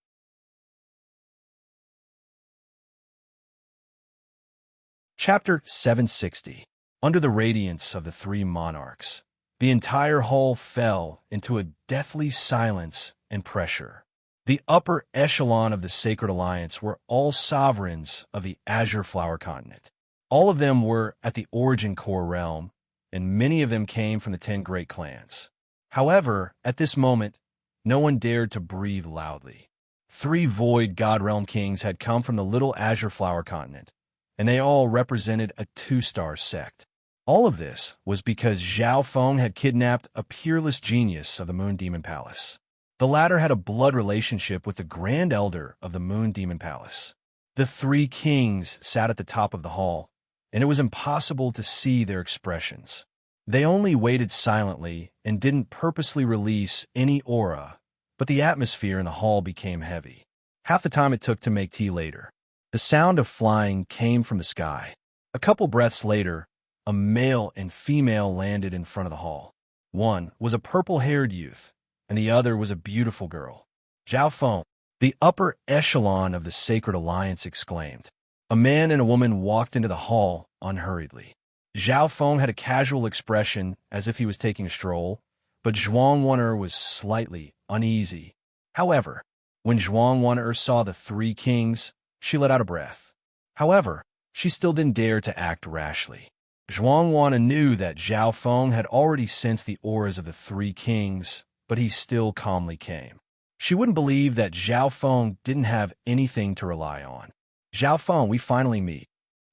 Chapter 760. Under the radiance of the 3 monarchs, the entire hall fell into a deathly silence and pressure. The upper echelon of the Sacred Alliance were all sovereigns of the Azure Flower Continent. All of them were at the origin core realm, and many of them came from the 10 great clans. However, at this moment, no one dared to breathe loudly. 3 Void God Realm Kings had come from the little Azure Flower Continent, and they all represented a 2-star sect. All of this was because Zhao Feng had kidnapped a peerless genius of the Moon Demon Palace. The latter had a blood relationship with the Grand Elder of the Moon Demon Palace. The 3 kings sat at the top of the hall, and it was impossible to see their expressions. They only waited silently and didn't purposely release any aura, but the atmosphere in the hall became heavy. Half the time it took to make tea later. The sound of flying came from the sky. A couple breaths later, a male and female landed in front of the hall. One was a purple-haired youth, and the other was a beautiful girl. Zhao Feng, the upper echelon of the Sacred Alliance, exclaimed. A man and a woman walked into the hall unhurriedly. Zhao Feng had a casual expression as if he was taking a stroll, but Zhuang Wan'er was slightly uneasy. However, when Zhuang Wan'er saw the 3 kings, she let out a breath. However, she still didn't dare to act rashly. Zhuang Wan'er knew that Zhao Feng had already sensed the auras of the 3 kings, but he still calmly came. She wouldn't believe that Zhao Feng didn't have anything to rely on. "Zhao Feng, we finally meet."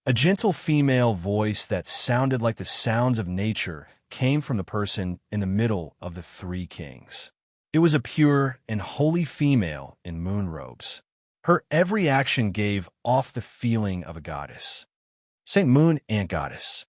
A gentle female voice that sounded like the sounds of nature came from the person in the middle of the 3 kings. It was a pure and holy female in moon robes. Her every action gave off the feeling of a goddess. "Saint Moon and Goddess."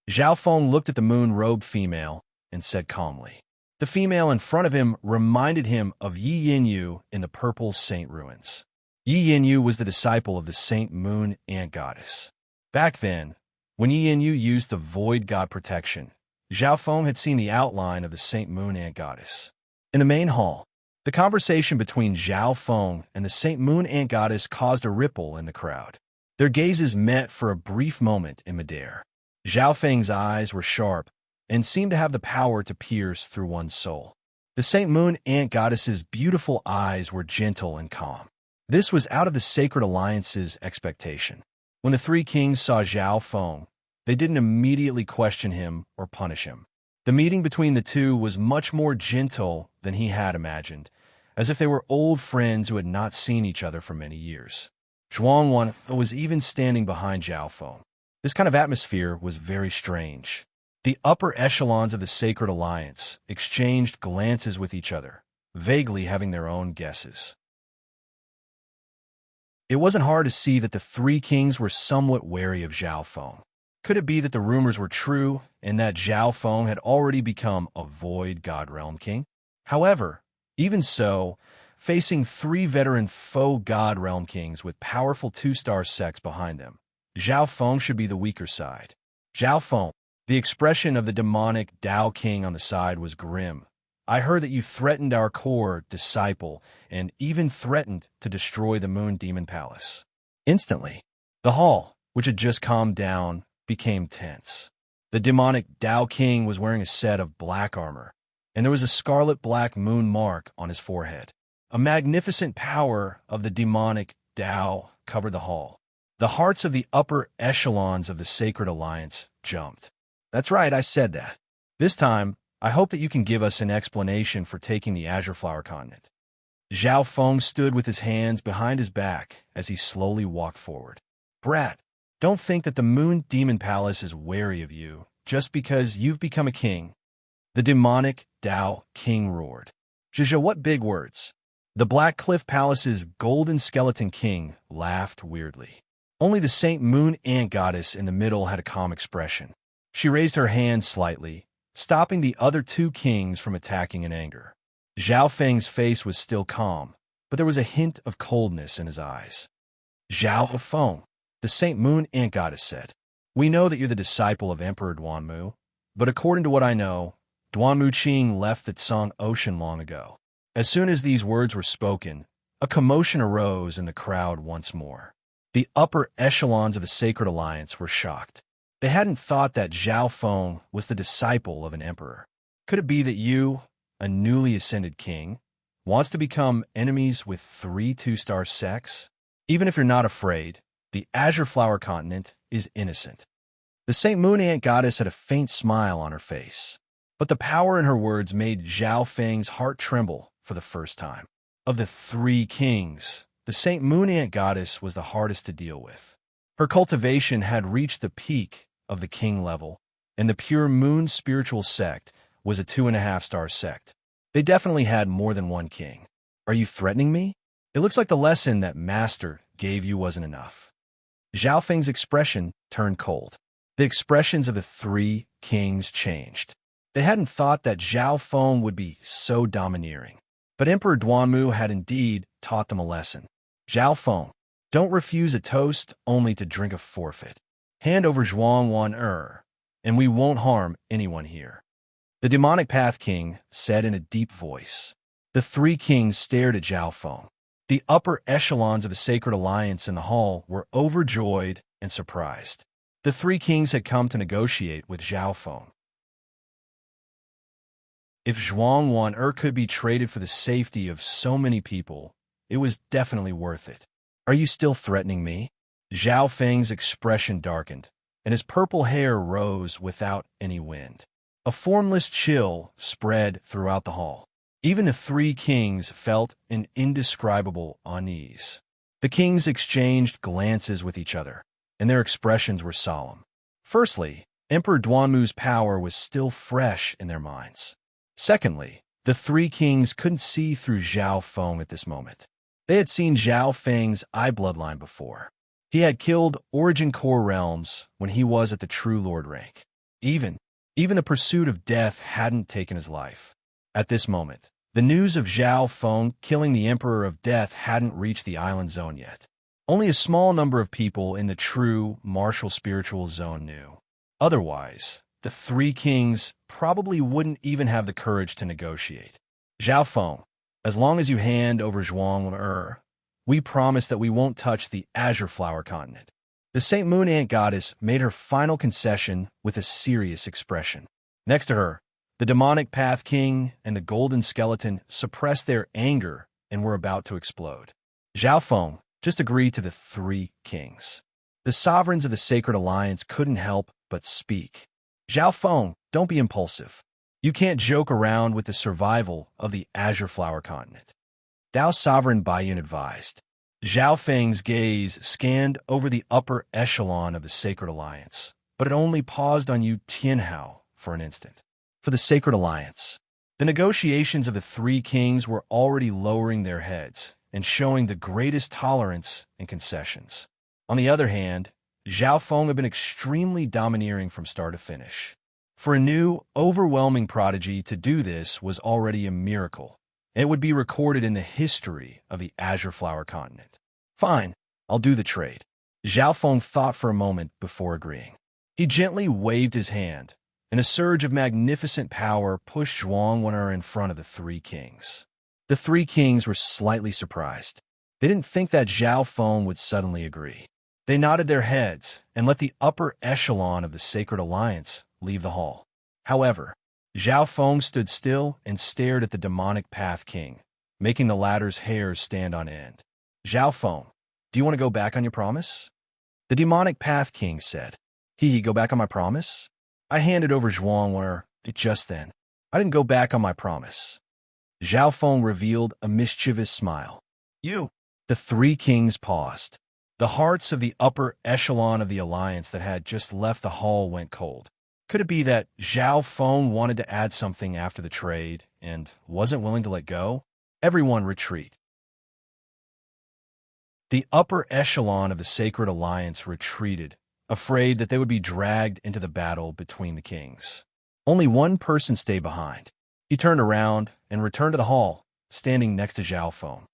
Zhao Feng looked at the moon-robed female and said calmly. The female in front of him reminded him of Yi Yinyu in the Purple Saint Ruins. Yi Yinyu was the disciple of the Saint Moon Ant Goddess. Back then, when Yi Yinyu used the Void God protection, Zhao Feng had seen the outline of the Saint Moon Ant Goddess. In the main hall, the conversation between Zhao Feng and the Saint Moon Ant Goddess caused a ripple in the crowd. Their gazes met for a brief moment in midair. Zhao Feng's eyes were sharp and seemed to have the power to pierce through one's soul. The Saint Moon Ant Goddess's beautiful eyes were gentle and calm. This was out of the Sacred Alliance's expectation. When the 3 kings saw Zhao Feng, they didn't immediately question him or punish him. The meeting between the 2 was much more gentle than he had imagined, as if they were old friends who had not seen each other for many years. Zhuang Wan was even standing behind Zhao Feng. This kind of atmosphere was very strange. The upper echelons of the Sacred Alliance exchanged glances with each other, vaguely having their own guesses. It wasn't hard to see that the three kings were somewhat wary of Zhao Feng. Could it be that the rumors were true and that Zhao Feng had already become a Void God Realm King? However, even so, facing three veteran faux God Realm Kings with powerful two-star sects behind them, Zhao Feng should be the weaker side. Zhao Feng, the expression of the demonic Dao King on the side was grim. I heard that you threatened our core disciple and even threatened to destroy the Moon Demon Palace. Instantly, the hall, which had just calmed down, became tense. The demonic Dao King was wearing a set of black armor, and there was a scarlet-black moon mark on his forehead. A magnificent power of the demonic Dao covered the hall. The hearts of the upper echelons of the Sacred Alliance jumped. That's right, I said that. This time, I hope that you can give us an explanation for taking the Azure Flower Continent. Zhao Feng stood with his hands behind his back as he slowly walked forward. Brat, don't think that the Moon Demon Palace is wary of you just because you've become a king. The demonic Dao King roared. Zhizha, what big words. The Black Cliff Palace's golden skeleton king laughed weirdly. Only the Saint Moon Ant Goddess in the middle had a calm expression. She raised her hand slightly, stopping the other two kings from attacking in anger. Zhao Feng's face was still calm, but there was a hint of coldness in his eyes. Zhao Feng, the Saint Moon Ant Goddess said, we know that you're the disciple of Emperor Duanmu, but according to what I know, Duanmu Qing left the Tsang Ocean long ago. As soon as these words were spoken, a commotion arose in the crowd once more. The upper echelons of the Sacred Alliance were shocked. They hadn't thought that Zhao Feng was the disciple of an emperor. Could it be that you, a newly ascended king, wants to become enemies with three two-star sects? Even if you're not afraid, the Azure Flower Continent is innocent. The Saint Moon Ant Goddess had a faint smile on her face, but the power in her words made Zhao Feng's heart tremble for the first time. Of the three kings, the Saint Moon Ant Goddess was the hardest to deal with. Her cultivation had reached the peak of the king level, and the Pure Moon Spiritual Sect was a 2.5-star sect. They definitely had more than one king. Are you threatening me? It looks like the lesson that Master gave you wasn't enough. Zhao Feng's expression turned cold. The expressions of the three kings changed. They hadn't thought that Zhao Feng would be so domineering. But Emperor Duanmu had indeed taught them a lesson. Zhao Feng, don't refuse a toast only to drink a forfeit. Hand over Zhuang Wan and we won't harm anyone here. The Demonic Path King said in a deep voice. The three kings stared at Zhao Feng. The upper echelons of the Sacred Alliance in the hall were overjoyed and surprised. The three kings had come to negotiate with Zhao Feng. If Zhuang Wan could be traded for the safety of so many people, it was definitely worth it. Are you still threatening me? Zhao Feng's expression darkened, and his purple hair rose without any wind. A formless chill spread throughout the hall. Even the three kings felt an indescribable unease. The kings exchanged glances with each other, and their expressions were solemn. Firstly, Emperor Duanmu's power was still fresh in their minds. Secondly, the three kings couldn't see through Zhao Feng at this moment. They had seen Zhao Feng's eye bloodline before. He had killed Origin Core Realms when he was at the True Lord rank. Even the pursuit of death hadn't taken his life. At this moment, the news of Zhao Feng killing the Emperor of Death hadn't reached the island zone yet. Only a small number of people in the true martial spiritual zone knew. Otherwise, the three kings probably wouldn't even have the courage to negotiate. Zhao Feng, as long as you hand over Zhuang, we promise that we won't touch the Azure Flower Continent. The Saint Moon Ant Goddess made her final concession with a serious expression. Next to her, the Demonic Path King and the Golden Skeleton suppressed their anger and were about to explode. Zhao Feng just agreed to the three kings. The sovereigns of the Sacred Alliance couldn't help but speak. Zhao Feng, don't be impulsive. You can't joke around with the survival of the Azure Flower Continent. Dao Sovereign Baiyun advised. Zhao Feng's gaze scanned over the upper echelon of the Sacred Alliance, but it only paused on Yu Tianhao for an instant. For the Sacred Alliance, the negotiations of the three kings were already lowering their heads and showing the greatest tolerance and concessions. On the other hand, Zhao Feng had been extremely domineering from start to finish. For a new, overwhelming prodigy to do this was already a miracle, and it would be recorded in the history of the Azure Flower Continent. Fine, I'll do the trade. Zhao Feng thought for a moment before agreeing. He gently waved his hand, and a surge of magnificent power pushed Zhuang Wen'er in front of the three kings. The three kings were slightly surprised. They didn't think that Zhao Feng would suddenly agree. They nodded their heads and let the upper echelon of the Sacred Alliance leave the hall. However, Zhao Feng stood still and stared at the demonic Path King, making the latter's hairs stand on end. Zhao Feng, do you want to go back on your promise? The demonic Path King said. Go back on my promise? I handed over Zhuang Wen'er just then. I didn't go back on my promise. Zhao Feng revealed a mischievous smile. You. The three kings paused. The hearts of the upper echelon of the alliance that had just left the hall went cold. Could it be that Zhao Feng wanted to add something after the trade and wasn't willing to let go? Everyone retreat. The upper echelon of the Sacred Alliance retreated, afraid that they would be dragged into the battle between the kings. Only one person stayed behind. He turned around and returned to the hall, standing next to Zhao Feng.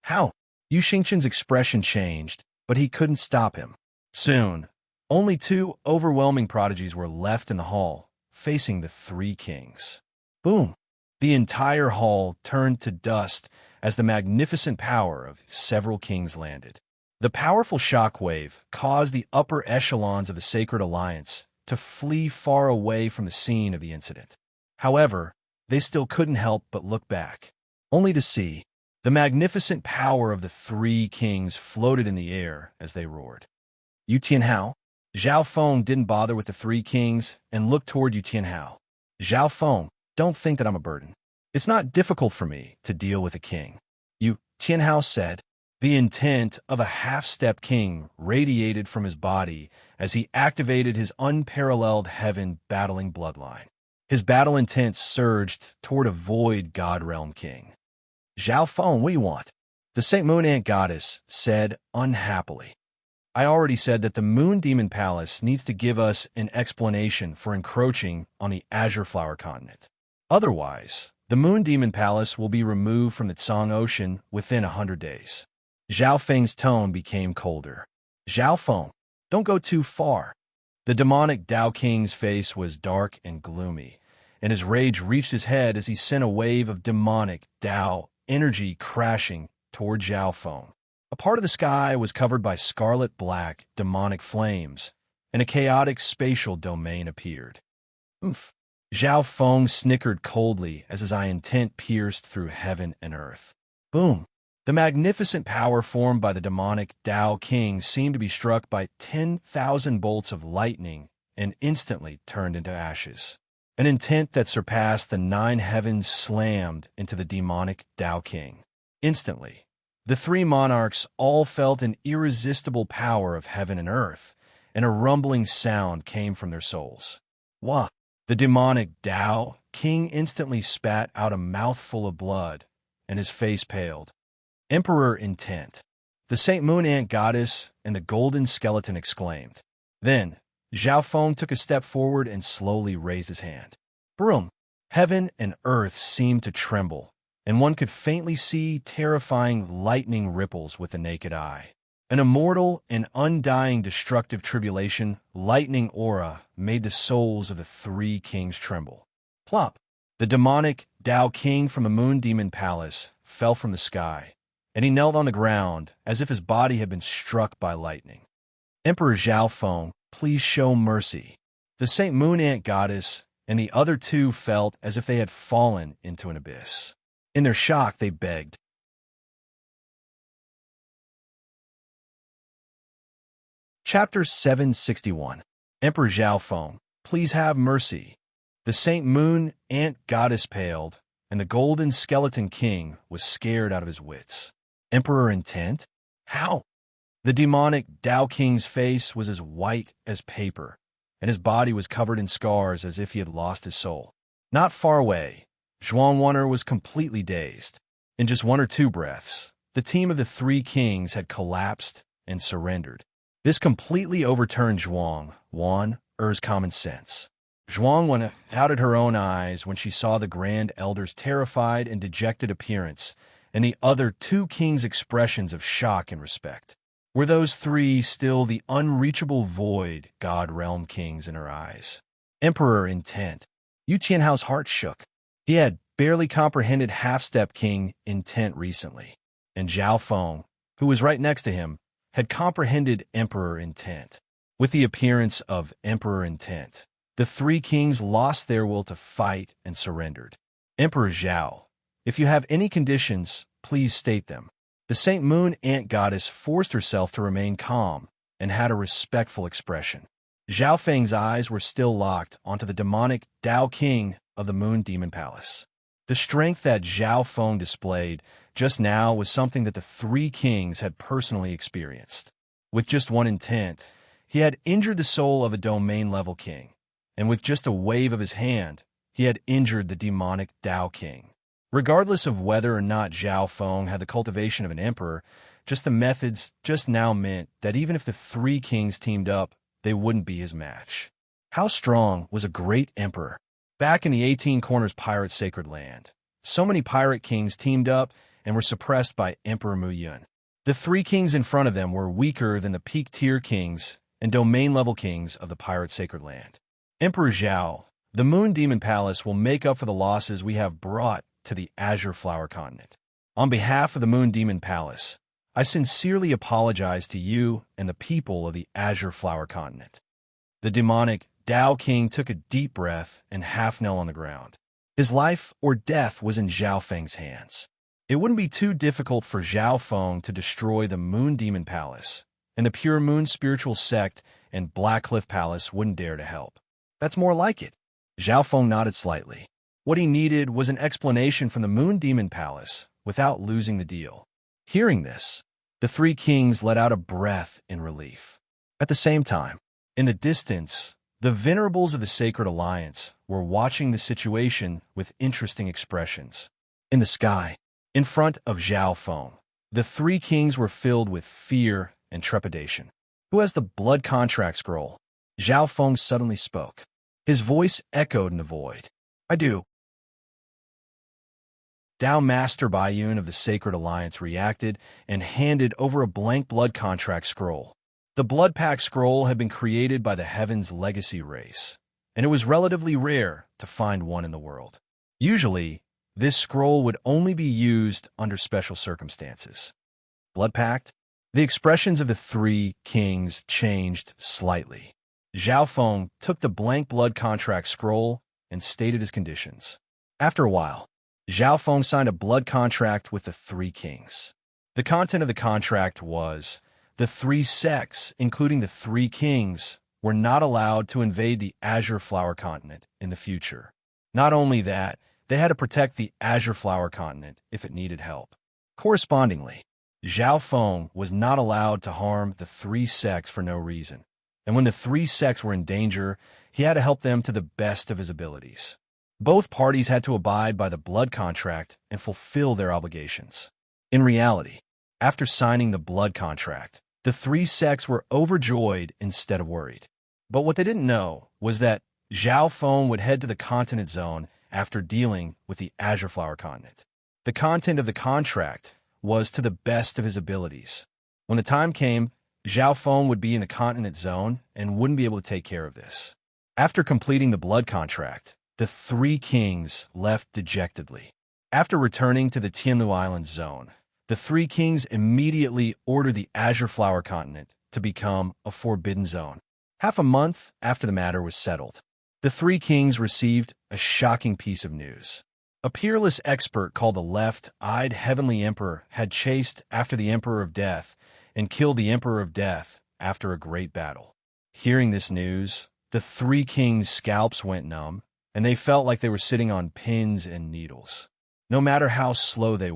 How? Yu Xingqian's expression changed, but he couldn't stop him. Soon, only two overwhelming prodigies were left in the hall, facing the three kings. Boom! The entire hall turned to dust as the magnificent power of several kings landed. The powerful shockwave caused the upper echelons of the Sacred Alliance to flee far away from the scene of the incident. However, they still couldn't help but look back, only to see the magnificent power of the three kings floated in the air as they roared. Yu Tianhao? Zhao Feng didn't bother with the three kings and looked toward Yu Tianhao. Zhao Feng, don't think that I'm a burden. It's not difficult for me to deal with a king. Yu Tianhao said. The intent of a half-step king radiated from his body as he activated his unparalleled heaven-battling bloodline. His battle intent surged toward a void god realm king. Zhao Feng, what do you want? The Saint Moon Ant Goddess said unhappily. I already said that the Moon Demon Palace needs to give us an explanation for encroaching on the Azure Flower Continent. Otherwise, the Moon Demon Palace will be removed from the Tsang Ocean within 100 days. Zhao Feng's tone became colder. Zhao Feng, don't go too far. The demonic Dao King's face was dark and gloomy, and his rage reached his head as he sent a wave of demonic Dao energy crashing toward Zhao Feng. A part of the sky was covered by scarlet-black demonic flames, and a chaotic spatial domain appeared. Oomph! Zhao Feng snickered coldly as his eye intent pierced through heaven and earth. Boom! The magnificent power formed by the demonic Dao King seemed to be struck by 10,000 bolts of lightning and instantly turned into ashes. An intent that surpassed the 9 heavens slammed into the demonic Dao King. Instantly, the three monarchs all felt an irresistible power of heaven and earth, and a rumbling sound came from their souls. Wah! The demonic Dao King instantly spat out a mouthful of blood, and his face paled. Emperor Intent. The Saint Moon Ant Goddess and the Golden Skeleton exclaimed. Then, Zhao Feng took a step forward and slowly raised his hand. Broom! Heaven and earth seemed to tremble, and one could faintly see terrifying lightning ripples with the naked eye. An immortal and undying destructive tribulation, lightning aura, made the souls of the three kings tremble. Plop! The demonic Dao King from the Moon Demon Palace fell from the sky, and he knelt on the ground as if his body had been struck by lightning. Emperor Zhao Feng, please show mercy. The Saint Moon Ant Goddess and the other two felt as if they had fallen into an abyss. In their shock, they begged. Chapter 761. Emperor Zhao Feng, please have mercy. The Saint Moon Ant Goddess paled, and the Golden Skeleton King was scared out of his wits. Emperor Intent? How? The demonic Tao King's face was as white as paper, and his body was covered in scars as if he had lost his soul. Not far away, Zhuang Wan'er was completely dazed. In just one or two breaths, the team of the three kings had collapsed and surrendered. This completely overturned Zhuang Wan'er's common sense. Zhuang Wan'er doubted her own eyes when she saw the Grand Elder's terrified and dejected appearance and the other two kings' expressions of shock and respect. Were those three still the unreachable void God realm kings in her eyes? Emperor intent. Yu Qianhao's heart shook. He had barely comprehended half-step king intent recently, and Zhao Feng, who was right next to him, had comprehended emperor intent. With the appearance of emperor intent, the three kings lost their will to fight and surrendered. Emperor Zhao, if you have any conditions, please state them. The Saint Moon Ant Goddess forced herself to remain calm and had a respectful expression. Zhao Feng's eyes were still locked onto the demonic Tao King of the Moon Demon Palace. The strength that Zhao Feng displayed just now was something that the three kings had personally experienced. With just one intent, he had injured the soul of a domain-level king, and with just a wave of his hand, he had injured the demonic Tao King. Regardless of whether or not Zhao Feng had the cultivation of an emperor, just the methods just now meant that even if the three kings teamed up, they wouldn't be his match. How strong was a great emperor? Back in the 18 Corners pirate sacred land, so many pirate kings teamed up and were suppressed by Emperor Mu Yun. The three kings in front of them were weaker than the peak-tier kings and domain-level kings of the pirate sacred land. Emperor Zhao, the Moon Demon Palace will make up for the losses we have brought to the Azure Flower Continent. On behalf of the Moon Demon Palace, I sincerely apologize to you and the people of the Azure Flower Continent. The demonic Tao King took a deep breath and half knelt on the ground. His life or death was in Zhao Feng's hands. It wouldn't be too difficult for Zhao Feng to destroy the Moon Demon Palace, and the Pure Moon Spiritual Sect and Black Cliff Palace wouldn't dare to help. That's more like it. Zhao Feng nodded slightly. What he needed was an explanation from the Moon Demon Palace without losing the deal. Hearing this, the three kings let out a breath in relief. At the same time, in the distance, the venerables of the Sacred Alliance were watching the situation with interesting expressions. In the sky, in front of Zhao Feng, the three kings were filled with fear and trepidation. Who has the blood contract scroll? Zhao Feng suddenly spoke. His voice echoed in the void. I do. Tao Master Baiyun of the Sacred Alliance reacted and handed over a blank blood contract scroll. The Blood Pact scroll had been created by the Heaven's Legacy race, and it was relatively rare to find one in the world. Usually, this scroll would only be used under special circumstances. Blood Pact? The expressions of the three kings changed slightly. Zhao Feng took the blank blood contract scroll and stated his conditions. After a while, Zhao Feng signed a blood contract with the three kings. The content of the contract was, the three sects, including the three kings, were not allowed to invade the Azure Flower Continent in the future. Not only that, they had to protect the Azure Flower Continent if it needed help. Correspondingly, Zhao Feng was not allowed to harm the three sects for no reason, and when the three sects were in danger, he had to help them to the best of his abilities. Both parties had to abide by the blood contract and fulfill their obligations. In reality, after signing the blood contract, the three sects were overjoyed instead of worried. But what they didn't know was that Zhao Feng would head to the continent zone after dealing with the Azure Flower Continent. The content of the contract was to the best of his abilities. When the time came, Zhao Feng would be in the continent zone and wouldn't be able to take care of this. After completing the blood contract, the three kings left dejectedly. After returning to the Tianlu Islands zone, the three kings immediately ordered the Azure Flower Continent to become a forbidden zone. Half a month after the matter was settled, the three kings received a shocking piece of news. A peerless expert called the Left-Eyed Heavenly Emperor had chased after the Emperor of Death and killed the Emperor of Death after a great battle. Hearing this news, the three kings' scalps went numb, and they felt like they were sitting on pins and needles. No matter how slow they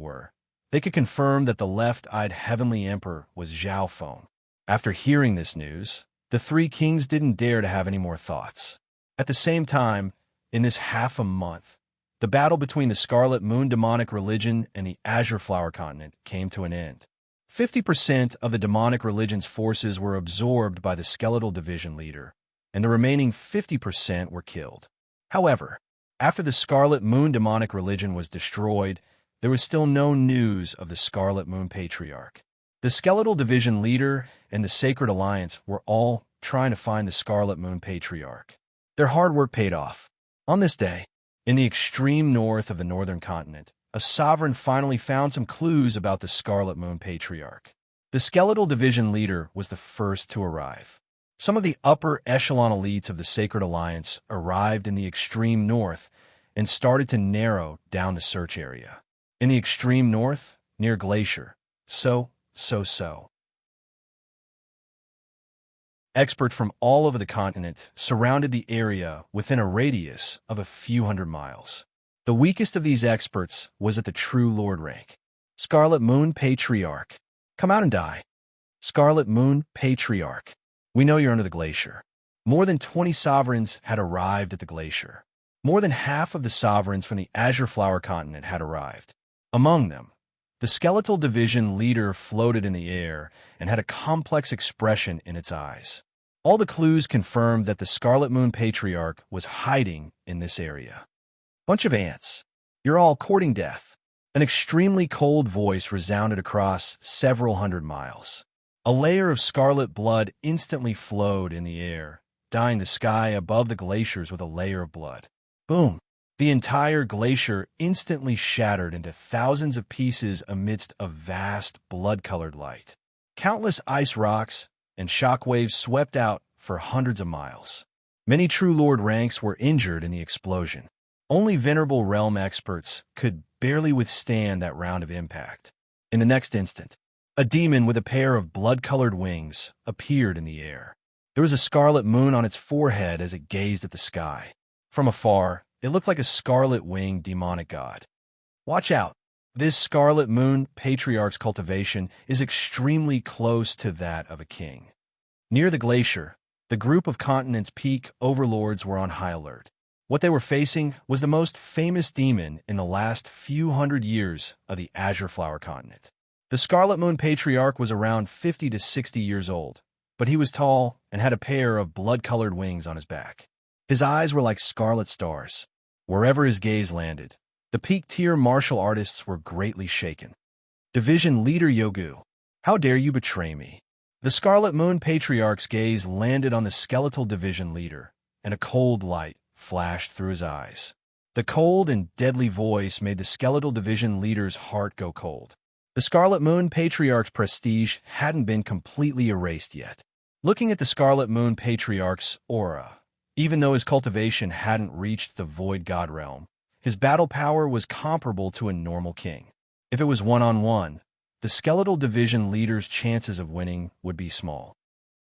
They could confirm that the left-eyed heavenly emperor was Zhao Feng. After hearing this news, the three kings didn't dare to have any more thoughts. At the same time, in this half a month, the battle between the Scarlet Moon demonic religion and the Azure Flower continent came to an end. 50% of the demonic religion's forces were absorbed by the skeletal division leader, and the remaining 50% were killed. However, after the Scarlet Moon demonic religion was destroyed, there was still no news of the Scarlet Moon Patriarch. The skeletal division leader and the Sacred Alliance were all trying to find the Scarlet Moon Patriarch. Their hard work paid off. On this day, in the extreme north of the northern continent, a sovereign finally found some clues about the Scarlet Moon Patriarch. The skeletal division leader was the first to arrive. Some of the upper echelon elites of the Sacred Alliance arrived in the extreme north and started to narrow down the search area. In the extreme north, near Glacier, experts from all over the continent surrounded the area within a radius of a few hundred miles. The weakest of these experts was at the True Lord rank. Scarlet Moon Patriarch. Come out and die. Scarlet Moon Patriarch. We know you're under the glacier. More than 20 sovereigns had arrived at the glacier. More than half of the sovereigns from the Azure Flower continent had arrived. Among them, the skeletal division leader floated in the air and had a complex expression in its eyes. All the clues confirmed that the Scarlet Moon Patriarch was hiding in this area. Bunch of ants. You're all courting death. An extremely cold voice resounded across several hundred miles. A layer of scarlet blood instantly flowed in the air, dyeing the sky above the glaciers with a layer of blood. Boom! The entire glacier instantly shattered into thousands of pieces amidst a vast blood-colored light. Countless ice rocks and shockwaves swept out for hundreds of miles. Many True Lord ranks were injured in the explosion. Only Venerable Realm experts could barely withstand that round of impact. In the next instant, a demon with a pair of blood-colored wings appeared in the air. There was a scarlet moon on its forehead as it gazed at the sky. From afar, it looked like a scarlet-winged demonic god. Watch out! This Scarlet Moon Patriarch's cultivation is extremely close to that of a king. Near the glacier, the group of continent's peak overlords were on high alert. What they were facing was the most famous demon in the last few hundred years of the Azure Flower continent. The Scarlet Moon Patriarch was around 50 to 60 years old, but he was tall and had a pair of blood-colored wings on his back. His eyes were like scarlet stars. Wherever his gaze landed, the peak-tier martial artists were greatly shaken. Division Leader Yogu, how dare you betray me? The Scarlet Moon Patriarch's gaze landed on the skeletal division leader, and a cold light flashed through his eyes. The cold and deadly voice made the skeletal division leader's heart go cold. The Scarlet Moon Patriarch's prestige hadn't been completely erased yet. Looking at the Scarlet Moon Patriarch's aura, even though his cultivation hadn't reached the Void God realm, his battle power was comparable to a normal king. If it was one-on-one, the skeletal division leader's chances of winning would be small.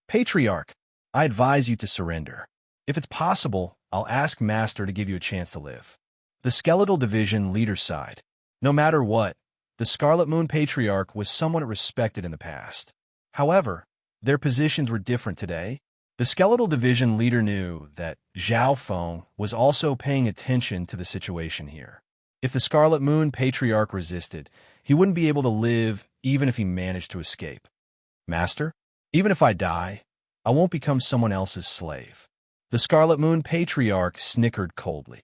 Patriarch, I advise you to surrender. If it's possible, I'll ask Master to give you a chance to live. The skeletal division leader sighed. No matter what, the Scarlet Moon Patriarch was someone respected in the past. However, their positions were different today. The skeletal division leader knew that Zhao Feng was also paying attention to the situation here. If the Scarlet Moon Patriarch resisted, he wouldn't be able to live even if he managed to escape. Master, even if I die, I won't become someone else's slave. The Scarlet Moon Patriarch snickered coldly.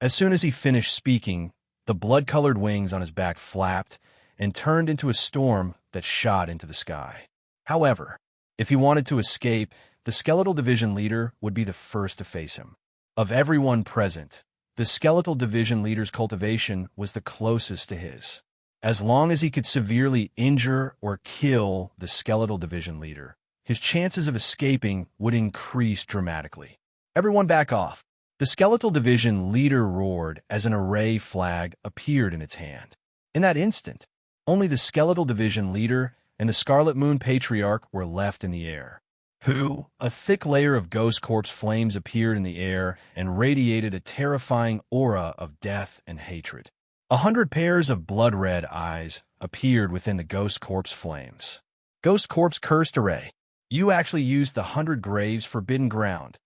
As soon as he finished speaking, the blood-colored wings on his back flapped and turned into a storm that shot into the sky. However, if he wanted to escape, the skeletal division leader would be the first to face him. Of everyone present, the skeletal division leader's cultivation was the closest to his. As long as he could severely injure or kill the skeletal division leader, his chances of escaping would increase dramatically. Everyone back off. The skeletal division leader roared as an array flag appeared in its hand. In that instant, only the skeletal division leader and the Scarlet Moon Patriarch were left in the air. A thick layer of ghost corpse flames appeared in the air and radiated a terrifying aura of death and hatred. 100 pairs of blood-red eyes appeared within the ghost corpse flames. Ghost corpse cursed array. You actually used the 100 graves forbidden ground.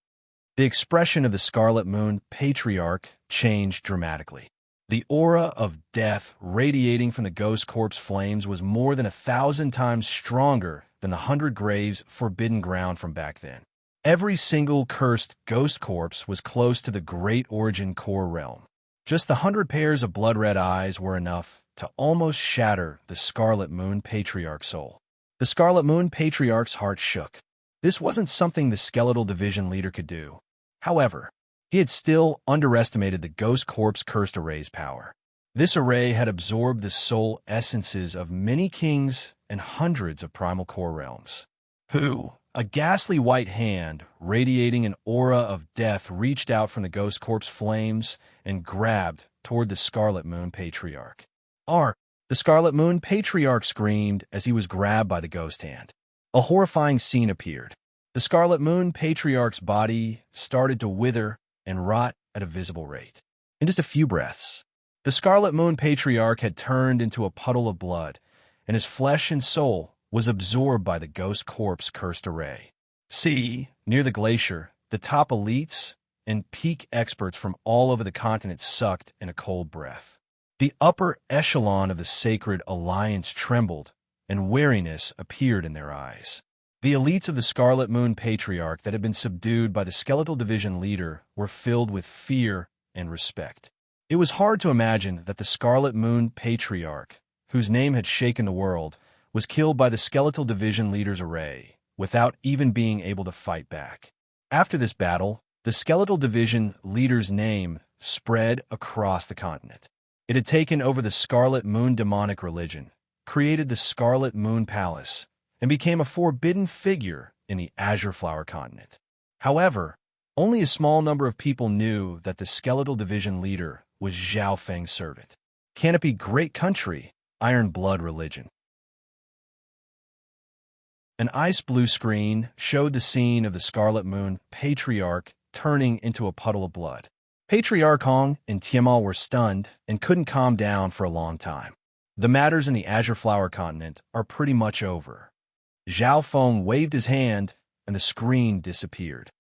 The expression of the Scarlet Moon Patriarch changed dramatically. The aura of death radiating from the ghost corpse flames was more than 1,000 times stronger than the 100 graves forbidden ground from back then. Every single cursed ghost corpse was close to the Great Origin Core realm. Just the 100 pairs of blood-red eyes were enough to almost shatter the Scarlet Moon Patriarch's soul. The Scarlet Moon Patriarch's heart shook. This wasn't something the Skeletal Division leader could do. However, he had still underestimated the Ghost Corpse Cursed Array's power. This array had absorbed the soul essences of many kings and hundreds of primal core realms. A ghastly white hand, radiating an aura of death, reached out from the Ghost Corpse flames and grabbed toward the Scarlet Moon Patriarch. The Scarlet Moon Patriarch screamed as he was grabbed by the ghost hand. A horrifying scene appeared. The Scarlet Moon Patriarch's body started to wither and rot at a visible rate. In just a few breaths, the Scarlet Moon Patriarch had turned into a puddle of blood, and his flesh and soul was absorbed by the Ghost Corpse Cursed Array. Near the glacier, the top elites and peak experts from all over the continent sucked in a cold breath. The upper echelon of the Sacred Alliance trembled, and wariness appeared in their eyes. The elites of the Scarlet Moon Patriarch that had been subdued by the Skeletal Division leader were filled with fear and respect. It was hard to imagine that the Scarlet Moon Patriarch, whose name had shaken the world, was killed by the Skeletal Division leader's array, without even being able to fight back. After this battle, the Skeletal Division leader's name spread across the continent. It had taken over the Scarlet Moon demonic religion, created the Scarlet Moon Palace, and became a forbidden figure in the Azure Flower continent. However, only a small number of people knew that the Skeletal Division leader was Zhao Feng's servant. Canopy Great Country, Iron Blood Religion. An ice blue screen showed the scene of the Scarlet Moon Patriarch turning into a puddle of blood. Patriarch Hong and Tiamal were stunned and couldn't calm down for a long time. The matters in the Azure Flower continent are pretty much over. Zhao Feng waved his hand, and the screen disappeared.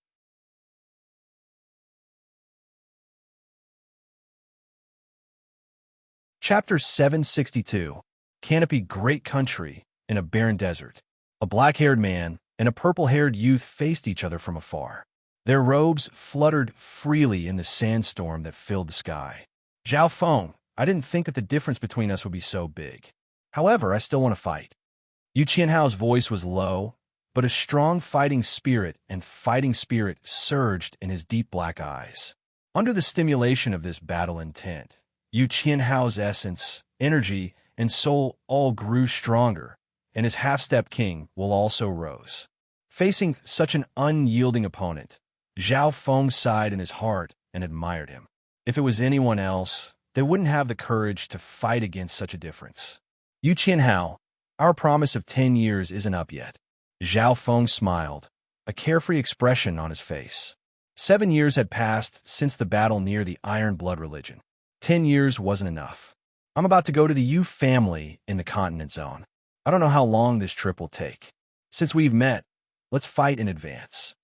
Chapter 762. Canopy Great Country in a Barren Desert. A black-haired man and a purple-haired youth faced each other from afar. Their robes fluttered freely in the sandstorm that filled the sky. Zhao Feng, I didn't think that the difference between us would be so big. However, I still want to fight. Yu Qianhao's voice was low, but a strong fighting spirit surged in his deep black eyes. Under the stimulation of this battle intent, Yu Qianhao's essence, energy, and soul all grew stronger, and his half-step king will also rose. Facing such an unyielding opponent, Zhao Feng sighed in his heart and admired him. If it was anyone else, they wouldn't have the courage to fight against such a difference. Yu Qianhao, our promise of 10 years isn't up yet. Zhao Feng smiled, a carefree expression on his face. 7 years had passed since the battle near the Iron Blood Religion. 10 years wasn't enough. I'm about to go to the Yu family in the Continent Zone. I don't know how long this trip will take. Since we've met, let's fight in advance.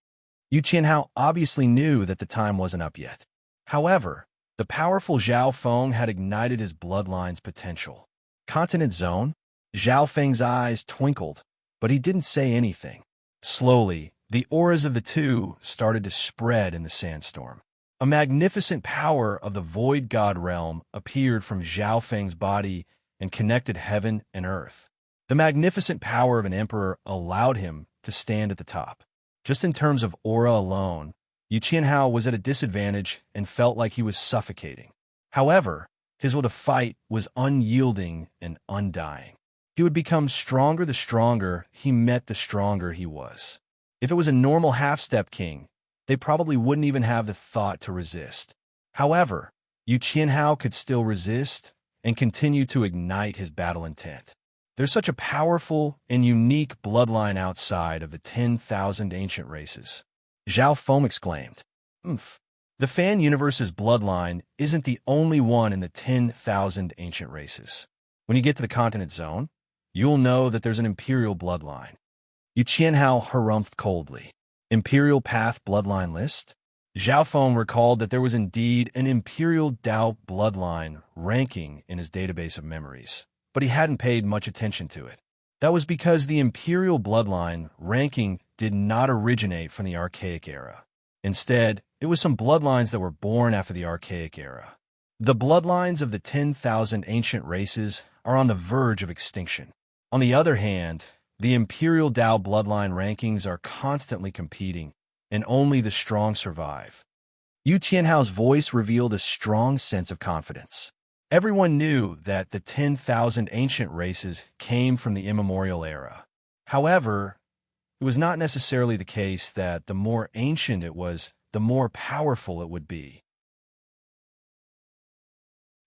Yu Qianhao obviously knew that the time wasn't up yet. However, the powerful Zhao Feng had ignited his bloodline's potential. Continent Zone? Zhao Feng's eyes twinkled, but he didn't say anything. Slowly, the auras of the two started to spread in the sandstorm. A magnificent power of the Void God realm appeared from Zhao Feng's body and connected heaven and earth. The magnificent power of an emperor allowed him to stand at the top. Just in terms of aura alone, Yu Qianhao was at a disadvantage and felt like he was suffocating. However, his will to fight was unyielding and undying. He would become stronger the stronger he met the stronger he was. If it was a normal half-step king, they probably wouldn't even have the thought to resist. However, Yu Qianhao could still resist and continue to ignite his battle intent. There's such a powerful and unique bloodline outside of the 10,000 ancient races. Zhao Feng exclaimed. The Fan universe's bloodline isn't the only one in the 10,000 ancient races. When you get to the continent zone, you'll know that there's an imperial bloodline. Yu Qianhao harumphed coldly. Imperial Path bloodline list? Zhao Feng recalled that there was indeed an imperial Dao bloodline ranking in his database of memories, but he hadn't paid much attention to it. That was because the imperial bloodline ranking did not originate from the Archaic era. Instead, it was some bloodlines that were born after the Archaic era. The bloodlines of the 10,000 ancient races are on the verge of extinction. On the other hand, the imperial Dao bloodline rankings are constantly competing, and only the strong survive. Yu Qianhao's voice revealed a strong sense of confidence. Everyone knew that the 10,000 ancient races came from the immemorial era. However, it was not necessarily the case that the more ancient it was, the more powerful it would be.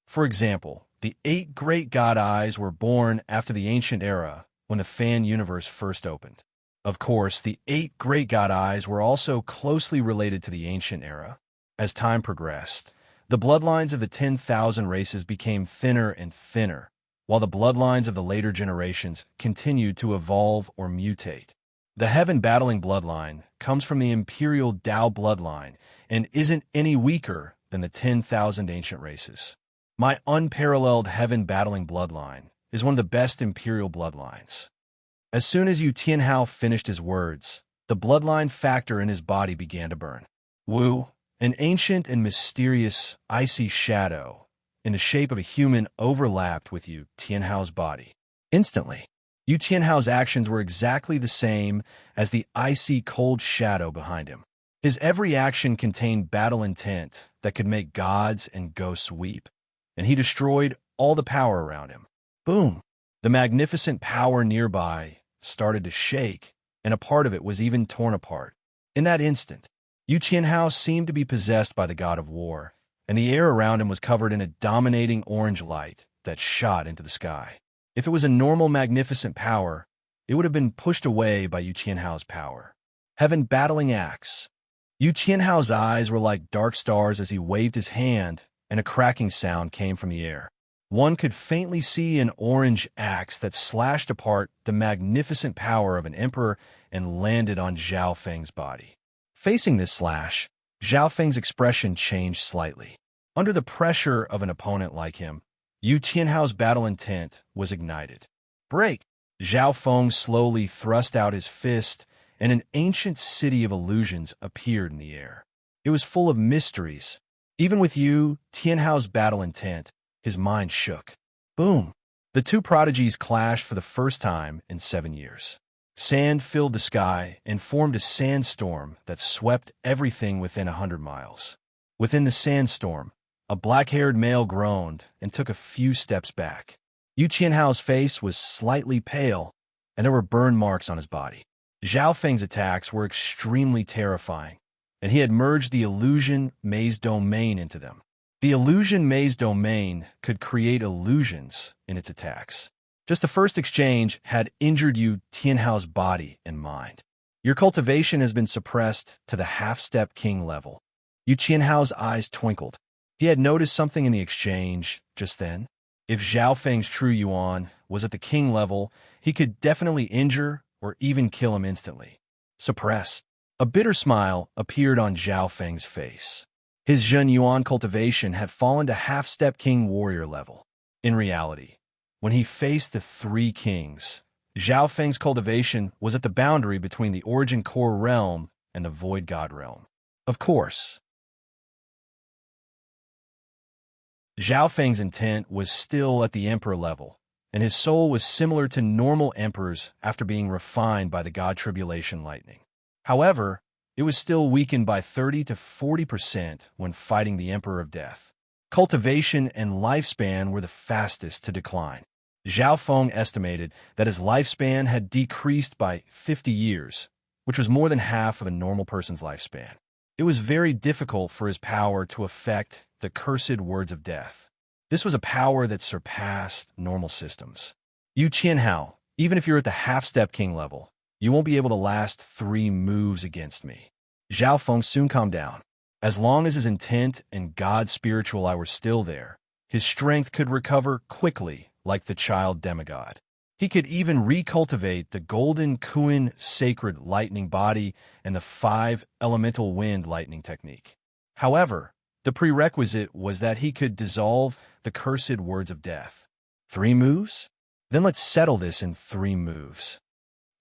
For example, the 8 great god eyes were born after the ancient era when the Fan universe first opened. Of course, the 8 great god eyes were also closely related to the ancient era. As time progressed, the bloodlines of the 10,000 races became thinner and thinner, while the bloodlines of the later generations continued to evolve or mutate. The Heaven Battling bloodline comes from the Imperial Dao bloodline and isn't any weaker than the 10,000 ancient races. My unparalleled Heaven Battling bloodline is one of the best Imperial bloodlines. As soon as Yu Tianhao finished his words, the bloodline factor in his body began to burn. Wu, an ancient and mysterious icy shadow in the shape of a human, overlapped with Yu Tianhao's body. Instantly, Yu Tianhao's actions were exactly the same as the icy cold shadow behind him. His every action contained battle intent that could make gods and ghosts weep, and he destroyed all the power around him. Boom! The magnificent power nearby started to shake, and a part of it was even torn apart. In that instant, Yu Qianhao seemed to be possessed by the god of war, and the air around him was covered in a dominating orange light that shot into the sky. If it was a normal magnificent power, it would have been pushed away by Yu Qianhao's power. Heaven Battling Axe. Yu Qianhao's eyes were like dark stars as he waved his hand, and a cracking sound came from the air. One could faintly see an orange axe that slashed apart the magnificent power of an emperor and landed on Zhao Feng's body. Facing this slash, Zhao Feng's expression changed slightly. Under the pressure of an opponent like him, Yu Qianhao's battle intent was ignited. Break! Zhao Feng slowly thrust out his fist, and an ancient city of illusions appeared in the air. It was full of mysteries. Even with Yu Tianhao's battle intent, his mind shook. Boom! The two prodigies clashed for the first time in 7 years. Sand filled the sky and formed a sandstorm that swept everything within 100 miles. Within the sandstorm, a black-haired male groaned and took a few steps back. Yu Qianhao's face was slightly pale, and there were burn marks on his body. Zhao Feng's attacks were extremely terrifying, and he had merged the illusion maze domain into them. The illusion maze domain could create illusions in its attacks. Just the first exchange had injured Yu Tianhao's body and mind. Your cultivation has been suppressed to the half-step king level. Yu Qianhao's eyes twinkled. He had noticed something in the exchange just then. If Zhao Feng's true yuan was at the king level, he could definitely injure or even kill him instantly. Suppressed. A bitter smile appeared on Zhao Feng's face. His Zhen Yuan cultivation had fallen to half-step king warrior level. In reality, when he faced the 3 kings, Zhao Feng's cultivation was at the boundary between the Origin Core realm and the Void God realm. Of course, Zhao Feng's intent was still at the emperor level, and his soul was similar to normal emperors after being refined by the God Tribulation Lightning. However, it was still weakened by 30 to 40% when fighting the Emperor of Death. Cultivation and lifespan were the fastest to decline. Zhao Feng estimated that his lifespan had decreased by 50 years, which was more than half of a normal person's lifespan. It was very difficult for his power to affect the cursed words of death. This was a power that surpassed normal systems. Yu Qianhao, even if you're at the half-step king level, you won't be able to last 3 moves against me. Zhao Feng soon calmed down. As long as his intent and God's spiritual eye were still there, his strength could recover quickly like the child demigod. He could even recultivate the golden Kuin sacred lightning body and the 5 elemental wind lightning technique. However, the prerequisite was that he could dissolve the cursed words of death. 3 moves? Then let's settle this in 3 moves.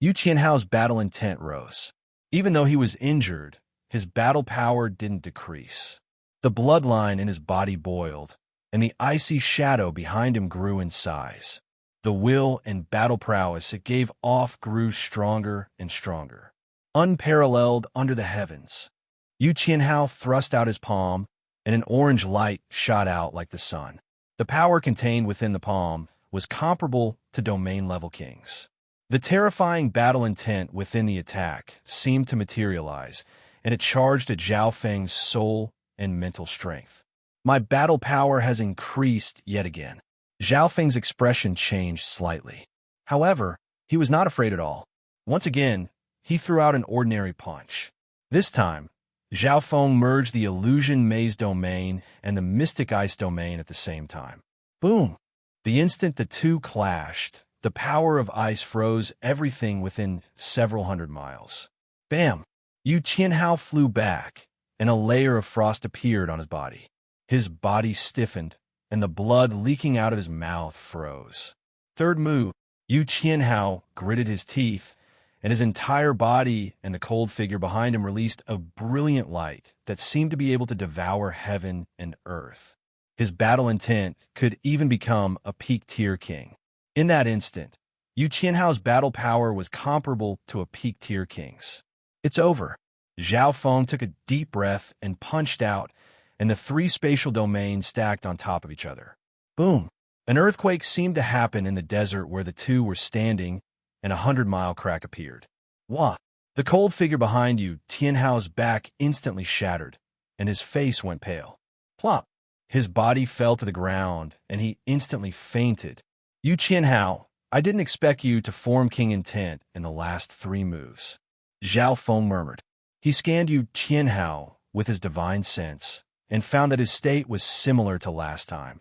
Yu Qianhao's battle intent rose. Even though he was injured, his battle power didn't decrease. The bloodline in his body boiled, and the icy shadow behind him grew in size. The will and battle prowess it gave off grew stronger and stronger. Unparalleled under the heavens, Yu Qianhao thrust out his palm, and an orange light shot out like the sun. The power contained within the palm was comparable to domain-level kings. The terrifying battle intent within the attack seemed to materialize, and it charged at Zhao Feng's soul and mental strength. My battle power has increased yet again. Zhao Feng's expression changed slightly. However, he was not afraid at all. Once again, he threw out an ordinary punch. This time, Zhao Feng merged the illusion maze domain and the mystic ice domain at the same time. Boom! The instant the two clashed, the power of ice froze everything within several hundred miles. Bam! Yu Qianhao flew back, and a layer of frost appeared on his body. His body stiffened, and the blood leaking out of his mouth froze. Third move, Yu Qianhao gritted his teeth, and his entire body and the cold figure behind him released a brilliant light that seemed to be able to devour heaven and earth. His battle intent could even become a peak-tier king. In that instant, Yu Qianhao's battle power was comparable to a peak-tier king's. It's over. Zhao Feng took a deep breath and punched out, and the 3 spatial domains stacked on top of each other. Boom! An earthquake seemed to happen in the desert where the two were standing, and a 100-mile crack appeared. Wah! The cold figure behind Yu Qianhao's back instantly shattered, and his face went pale. Plop! His body fell to the ground, and he instantly fainted. Yu Qianhao, I didn't expect you to form king intent in the last 3 moves. Zhao Feng murmured. He scanned Yu Qianhao with his divine sense, and found that his state was similar to last time.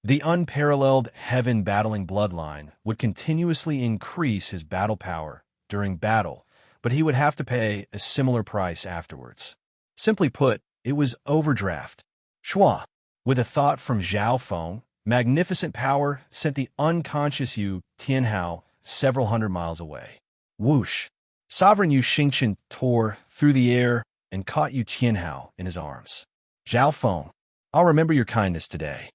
The unparalleled heaven-battling bloodline would continuously increase his battle power during battle, but he would have to pay a similar price afterwards. Simply put, it was overdraft. Shua. With a thought from Zhao Feng, magnificent power sent the unconscious Yu Qianhao several hundred miles away. Whoosh! Sovereign Yu Xingqian tore through the air and caught Yu Qianhao in his arms. Zhao Feng, I'll remember your kindness today.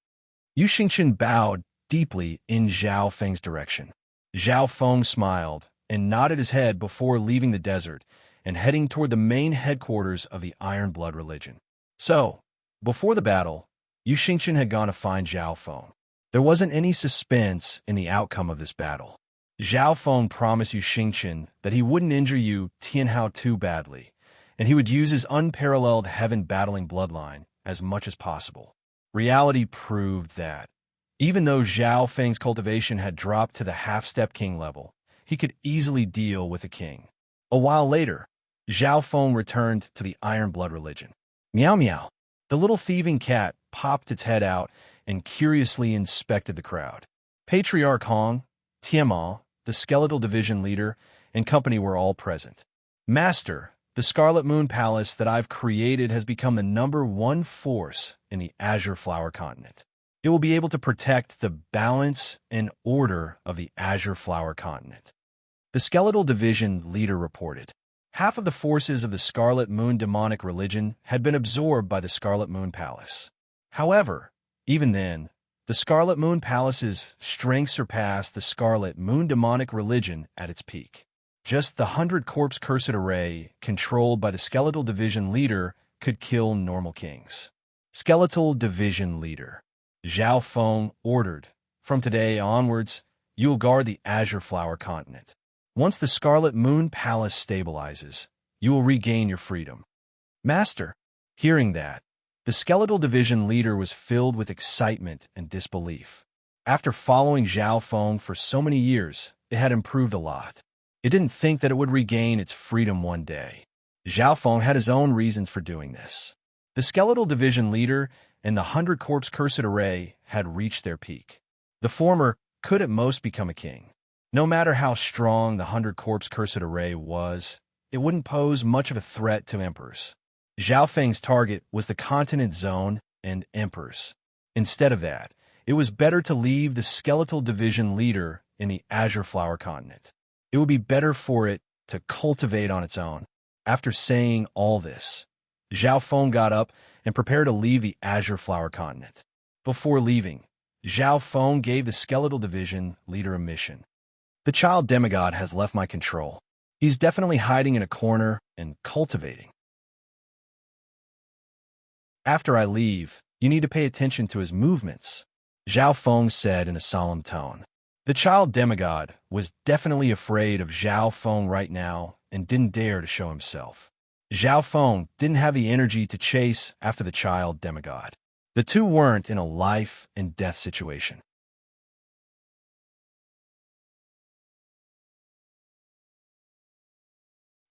Yu Xingqian bowed deeply in Zhao Feng's direction. Zhao Feng smiled and nodded his head before leaving the desert and heading toward the main headquarters of the Iron Blood religion. So, before the battle, Yu Xingqian had gone to find Zhao Feng. There wasn't any suspense in the outcome of this battle. Zhao Feng promised Yu Xingqian that he wouldn't injure Yu Qianhao too badly, and he would use his unparalleled heaven-battling bloodline as much as possible. Reality proved that, even though Zhao Feng's cultivation had dropped to the half-step king level, he could easily deal with a king. A while later, Zhao Feng returned to the Iron Blood religion. Meow meow. The little thieving cat popped its head out and curiously inspected the crowd. Patriarch Hong, Tianma, the skeletal division leader, and company were all present. Master, the Scarlet Moon Palace that I've created has become the #1 force in the Azure Flower Continent. It will be able to protect the balance and order of the Azure Flower Continent. The skeletal division leader reported. Half of the forces of the Scarlet Moon demonic religion had been absorbed by the Scarlet Moon Palace. However, even then, the Scarlet Moon Palace's strength surpassed the Scarlet Moon demonic religion at its peak. Just the 100-corpse cursed array controlled by the skeletal division leader could kill normal kings. Skeletal division leader. Zhao Feng ordered, from today onwards, you will guard the Azure Flower Continent. Once the Scarlet Moon Palace stabilizes, you will regain your freedom. Master, hearing that, the skeletal division leader was filled with excitement and disbelief. After following Zhao Feng for so many years, it had improved a lot. It didn't think that it would regain its freedom one day. Zhao Feng had his own reasons for doing this. The skeletal division leader and the 100-corpse cursed array had reached their peak. The former could at most become a king. No matter how strong the 100-corpse cursed array was, it wouldn't pose much of a threat to emperors. Zhao Feng's target was the continent zone and emperors. Instead of that, it was better to leave the skeletal division leader in the azure flower continent. It would be better for it to cultivate on its own. After saying all this, Zhao Feng got up and prepared to leave the azure flower continent. Before leaving, Zhao Feng gave the skeletal division leader a mission. The child demigod has left my control. He's definitely hiding in a corner and cultivating. After I leave, you need to pay attention to his movements, Zhao Feng said in a solemn tone. The child demigod was definitely afraid of Zhao Feng right now and didn't dare to show himself. Zhao Feng didn't have the energy to chase after the child demigod. The two weren't in a life and death situation.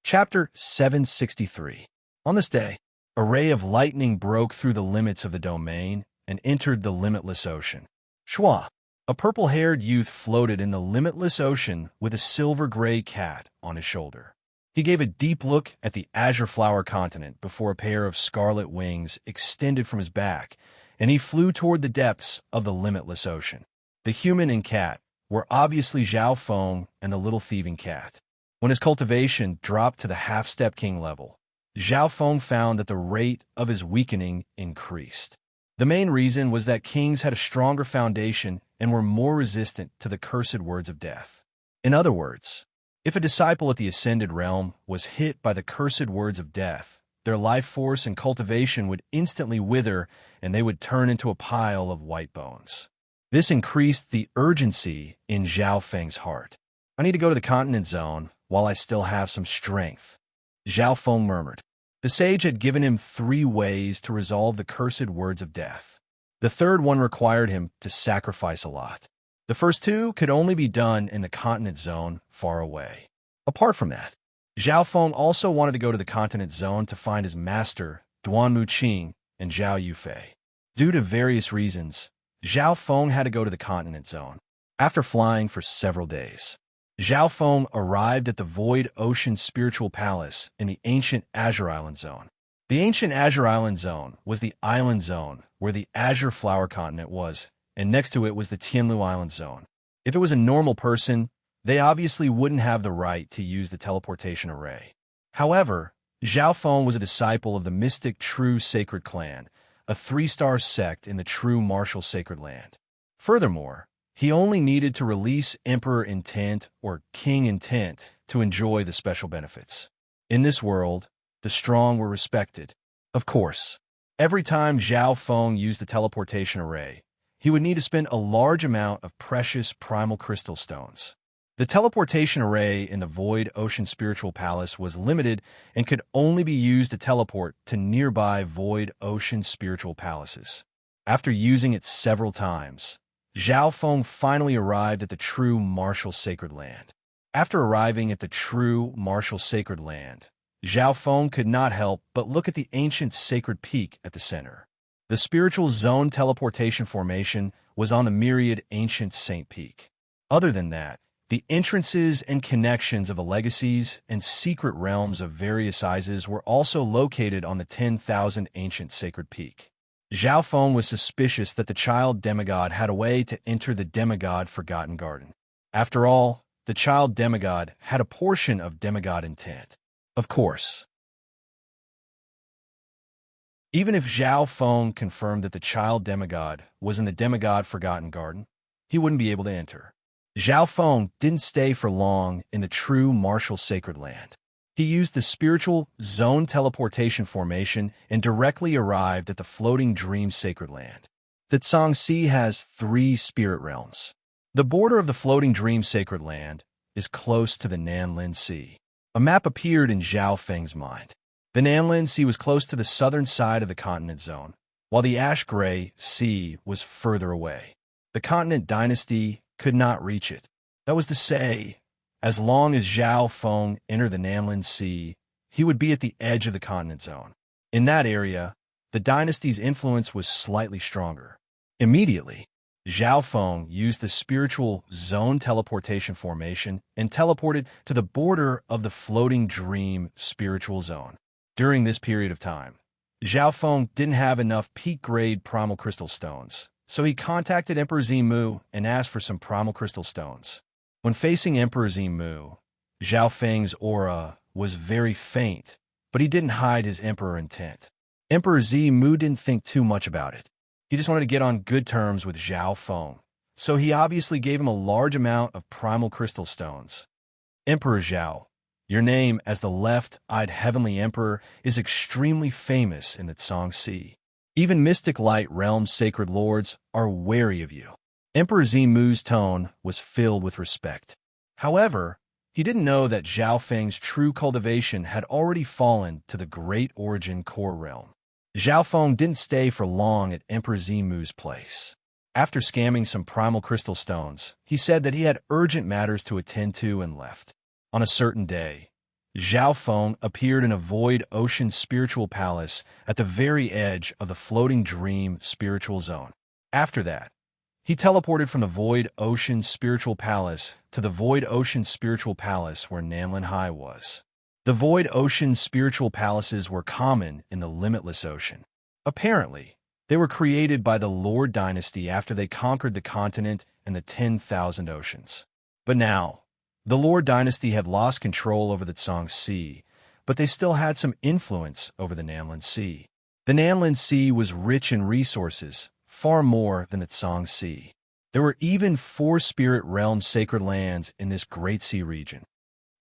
Chapter 763. On this day, a ray of lightning broke through the limits of the domain and entered the limitless ocean. Shua, a purple-haired youth, floated in the limitless ocean with a silver-gray cat on his shoulder. He gave a deep look at the azure flower continent before a pair of scarlet wings extended from his back, and he flew toward the depths of the limitless ocean. The human and cat were obviously Zhao Feng and the little thieving cat. When his cultivation dropped to the half-step king level, Zhao Feng found that the rate of his weakening increased. The main reason was that kings had a stronger foundation and were more resistant to the cursed words of death. In other words, if a disciple at the ascended realm was hit by the cursed words of death, their life force and cultivation would instantly wither and they would turn into a pile of white bones. This increased the urgency in Zhao Feng's heart. I need to go to the continent zone while I still have some strength, Zhao Feng murmured. The sage had given him 3 ways to resolve the cursed words of death. The third one required him to sacrifice a lot. The first 2 could only be done in the continent zone far away. Apart from that, Zhao Feng also wanted to go to the continent zone to find his master, Duan Muqing, and Zhao Yufei. Due to various reasons, Zhao Feng had to go to the continent zone. After flying for several days, Zhao Feng arrived at the Void Ocean Spiritual Palace in the ancient Azure Island Zone. The ancient Azure Island Zone was the island zone where the Azure Flower Continent was, and next to it was the Tianlu Island Zone. If it was a normal person, they obviously wouldn't have the right to use the teleportation array. However, Zhao Feng was a disciple of the mystic True Sacred Clan, a 3-star sect in the true martial sacred land. Furthermore, he only needed to release Emperor Intent or King Intent to enjoy the special benefits. In this world, the strong were respected. Of course, every time Zhao Feng used the teleportation array, he would need to spend a large amount of precious primal crystal stones. The teleportation array in the Void Ocean Spiritual Palace was limited and could only be used to teleport to nearby Void Ocean Spiritual Palaces. After using it several times, Zhao Feng finally arrived at the true martial sacred land. After arriving at the true martial sacred land, Zhao Feng could not help but look at the ancient sacred peak at the center. The spiritual zone teleportation formation was on the myriad ancient saint peak. Other than that, the entrances and connections of the legacies and secret realms of various sizes were also located on the 10,000 ancient sacred peak. Zhao Feng was suspicious that the child demigod had a way to enter the demigod Forgotten Garden. After all, the child demigod had a portion of demigod intent. Of course, even if Zhao Feng confirmed that the child demigod was in the demigod Forgotten Garden, he wouldn't be able to enter. Zhao Feng didn't stay for long in the true martial sacred land. He used the spiritual zone teleportation formation and directly arrived at the floating dream sacred land. The Zhangxi has 3 spirit realms. The border of the floating dream sacred land is close to the Nanlin Sea. A map appeared in Zhao Feng's mind. The Nanlin Sea was close to the southern side of the continent zone, while the ash-gray sea was further away. The continent dynasty could not reach it. That was to say, as long as Zhao Feng entered the Nanlin Sea, he would be at the edge of the continent zone. In that area, the dynasty's influence was slightly stronger. Immediately, Zhao Feng used the spiritual zone teleportation formation and teleported to the border of the floating dream spiritual zone. During this period of time, Zhao Feng didn't have enough peak-grade primal crystal stones, so he contacted Emperor Zimu and asked for some primal crystal stones. When facing Emperor Zimu, Zhao Feng's aura was very faint, but he didn't hide his emperor intent. Emperor Zimu didn't think too much about it. He just wanted to get on good terms with Zhao Feng, so he obviously gave him a large amount of primal crystal stones. Emperor Zhao, your name as the left-eyed heavenly emperor is extremely famous in the Zhangxi. Even mystic light realm sacred lords are wary of you. Emperor Zimu's tone was filled with respect. However, he didn't know that Zhao Feng's true cultivation had already fallen to the Great Origin Core Realm. Zhao Feng didn't stay for long at Emperor Zimu's place. After scamming some primal crystal stones, he said that he had urgent matters to attend to and left. On a certain day, Zhao Feng appeared in a void ocean spiritual palace at the very edge of the floating dream spiritual zone. After that, he teleported from the void ocean spiritual palace to the void ocean spiritual palace where Nanlin High was. The void ocean spiritual palaces were common in the limitless ocean. Apparently, they were created by the Lord Dynasty after they conquered the continent and the 10,000 oceans. But now, the Lord Dynasty had lost control over the Zhangxi, but they still had some influence over the Nanlin Sea. The Nanlin Sea was rich in resources, far more than the Zhangxi. There were even 4 spirit realm sacred lands in this Great Sea region.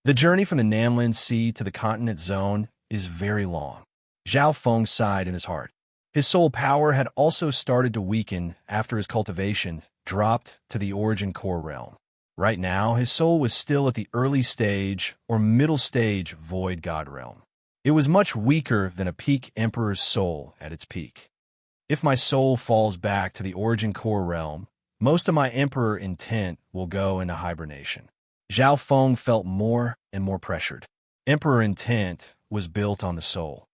The journey from the Nanlin Sea to the continent zone is very long. Zhao Feng sighed in his heart. His soul power had also started to weaken after his cultivation dropped to the origin core realm. Right now, his soul was still at the early stage or middle stage void god realm. It was much weaker than a peak emperor's soul at its peak. If my soul falls back to the origin core realm, most of my emperor intent will go into hibernation. Zhao Feng felt more and more pressured. Emperor intent was built on the soul.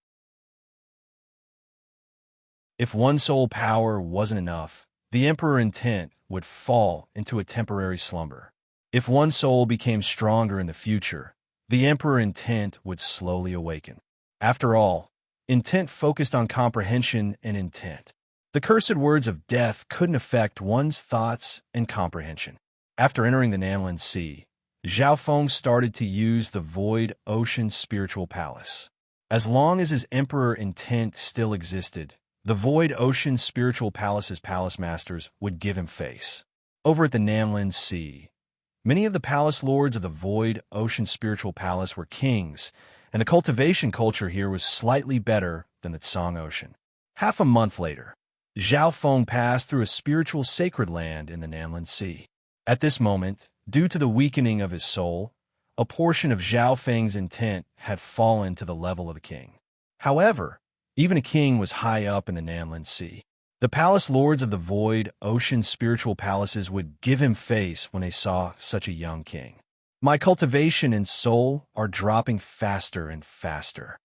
If one soul power wasn't enough, the emperor intent would fall into a temporary slumber. If one soul became stronger in the future, the emperor intent would slowly awaken. After all, intent focused on comprehension and intent. The cursed words of death couldn't affect one's thoughts and comprehension. After entering the Nanlin Sea, Zhao Feng started to use the void ocean spiritual palace. As long as his emperor intent still existed, the void ocean spiritual palace's palace masters would give him face. Over at the Nanlin Sea, many of the palace lords of the void ocean spiritual palace were kings, and the cultivation culture here was slightly better than the Tsang Ocean. Half a month later, Zhao Feng passed through a spiritual sacred land in the Nanlin Sea. At this moment, due to the weakening of his soul, a portion of Zhao Feng's intent had fallen to the level of a king. However, even a king was high up in the Nanlin Sea. The palace lords of the void ocean spiritual palaces would give him face when they saw such a young king. My cultivation and soul are dropping faster and faster.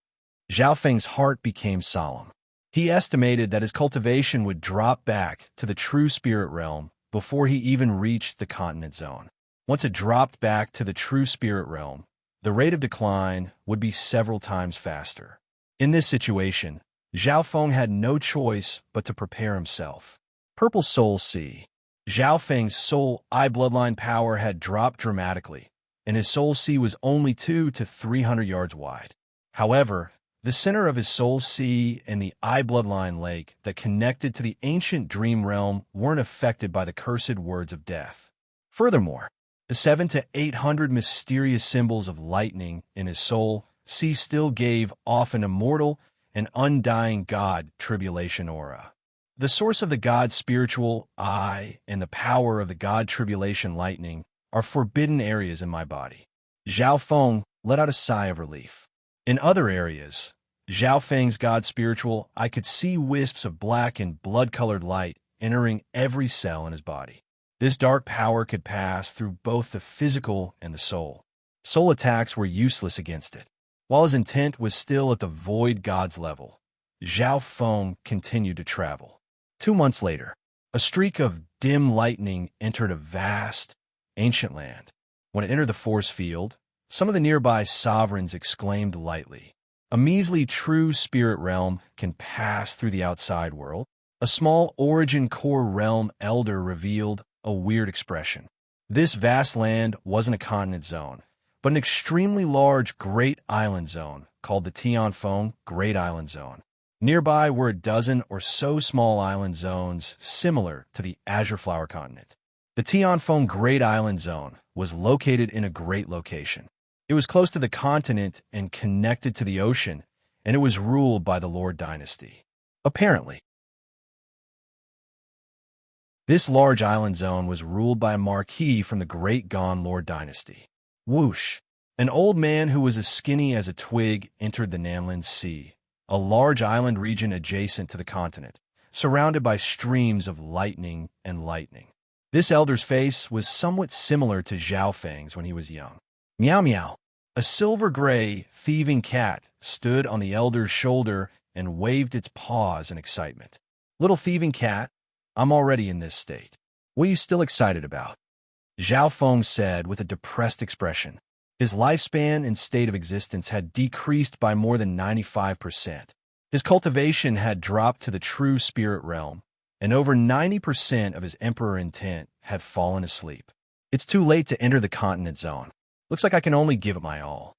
Zhao Feng's heart became solemn. He estimated that his cultivation would drop back to the true spirit realm before he even reached the continent zone. Once it dropped back to the true spirit realm, the rate of decline would be several times faster. In this situation, Zhao Feng had no choice but to prepare himself. Purple Soul Sea. Zhao Feng's soul eye bloodline power had dropped dramatically, and his soul sea was only 200 to 300 yards wide. However, the center of his soul sea and the eye bloodline lake that connected to the ancient dream realm weren't affected by the cursed words of death. Furthermore, the 700 to 800 mysterious symbols of lightning in his soul sea still gave off an immortal and undying God tribulation aura. The source of the God spiritual eye and the power of the God tribulation lightning are forbidden areas in my body. Zhao Feng let out a sigh of relief. In other areas, Zhao Feng's God spiritual, I could see wisps of black and blood-colored light entering every cell in his body. This dark power could pass through both the physical and the soul. Soul attacks were useless against it. While his intent was still at the void god's level, Zhao Feng continued to travel. 2 months later, a streak of dim lightning entered a vast, ancient land. When it entered the force field, some of the nearby sovereigns exclaimed lightly, "A measly true spirit realm can pass through the outside world." A small origin core realm elder revealed a weird expression. This vast land wasn't a continent zone, but an extremely large Great Island Zone called the Tianfeng Great Island Zone. Nearby were a dozen or so small island zones similar to the Azure Flower Continent. The Tianfeng Great Island Zone was located in a great location. It was close to the continent and connected to the ocean, and it was ruled by the Lord Dynasty. Apparently, this large island zone was ruled by a marquis from the Great Gon Lord Dynasty. Whoosh! An old man who was as skinny as a twig entered the Nanlin Sea, a large island region adjacent to the continent, surrounded by streams of lightning and lightning. This elder's face was somewhat similar to Zhao Feng's when he was young. Meow meow. A silver-gray, thieving cat stood on the elder's shoulder and waved its paws in excitement. "Little thieving cat, I'm already in this state. What are you still excited about?" Zhao Feng said with a depressed expression. His lifespan and state of existence had decreased by more than 95%. His cultivation had dropped to the true spirit realm, and over 90% of his emperor intent had fallen asleep. "It's too late to enter the continent zone. Looks like I can only give it my all."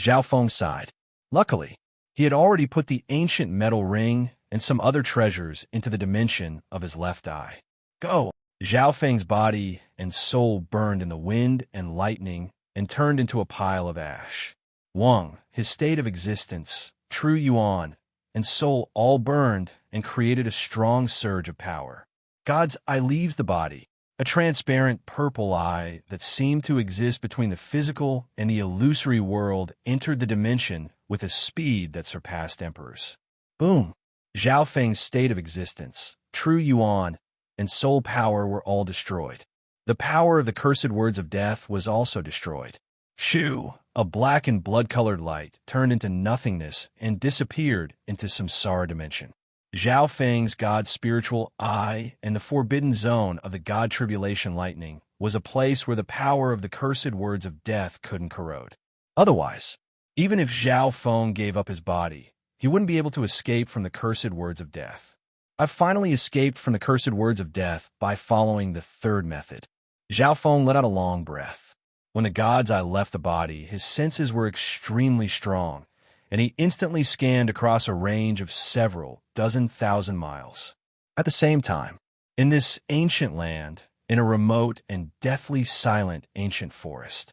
Zhao Feng sighed. Luckily, he had already put the ancient metal ring and some other treasures into the dimension of his left eye. Go! Zhao Feng's body and soul burned in the wind and lightning and turned into a pile of ash. Wang, his state of existence, true yuan, and soul all burned and created a strong surge of power. God's eye leaves the body, a transparent purple eye that seemed to exist between the physical and the illusory world entered the dimension with a speed that surpassed emperors. Boom! Zhao Feng's state of existence, true yuan, and soul power were all destroyed. The power of the cursed words of death was also destroyed. Shoo! A black and blood-colored light turned into nothingness and disappeared into samsara dimension. Zhao Feng's God spiritual eye and the forbidden zone of the God tribulation lightning was a place where the power of the cursed words of death couldn't corrode. Otherwise, even if Zhao Feng gave up his body, he wouldn't be able to escape from the cursed words of death. I've finally escaped from the cursed words of death by following the third method. Zhao Feng let out a long breath. When the God's eye left the body, his senses were extremely strong, and he instantly scanned across a range of several dozen thousand miles. At the same time, in this ancient land, in a remote and deathly silent ancient forest.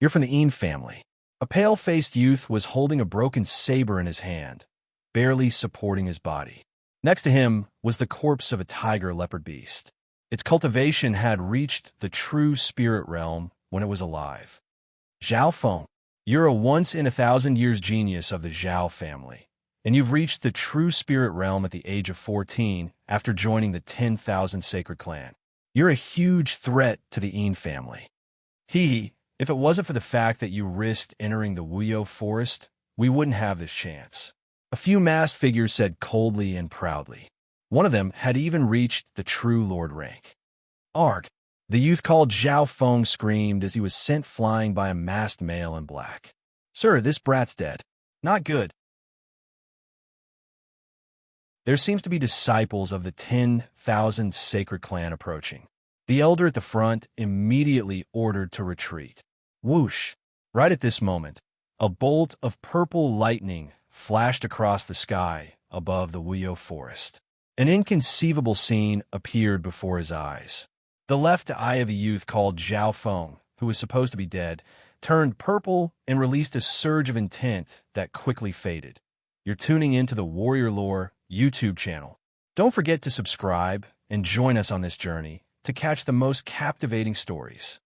"You're from the Yin family." A pale-faced youth was holding a broken saber in his hand, barely supporting his body. Next to him was the corpse of a tiger leopard beast. Its cultivation had reached the true spirit realm when it was alive. "Zhao Feng, you're a once-in-a-thousand-years genius of the Zhao family, and you've reached the true spirit realm at the age of 14 after joining the 10,000 Sacred Clan. You're a huge threat to the Yin family. If it wasn't for the fact that you risked entering the Wuyo forest, we wouldn't have this chance." A few masked figures said coldly and proudly. One of them had even reached the true Lord rank. "Arg!" The youth called Zhao Feng screamed as he was sent flying by a masked male in black. "Sir, this brat's dead. Not good." There seems to be disciples of the 10,000 Sacred Clan approaching. The elder at the front immediately ordered to retreat. Whoosh! Right at this moment, a bolt of purple lightning flashed across the sky above the Wuyo forest. An inconceivable scene appeared before his eyes. The left eye of a youth called Zhao Feng, who was supposed to be dead, turned purple and released a surge of intent that quickly faded. You're tuning into the Warrior Lore YouTube channel. Don't forget to subscribe and join us on this journey to catch the most captivating stories.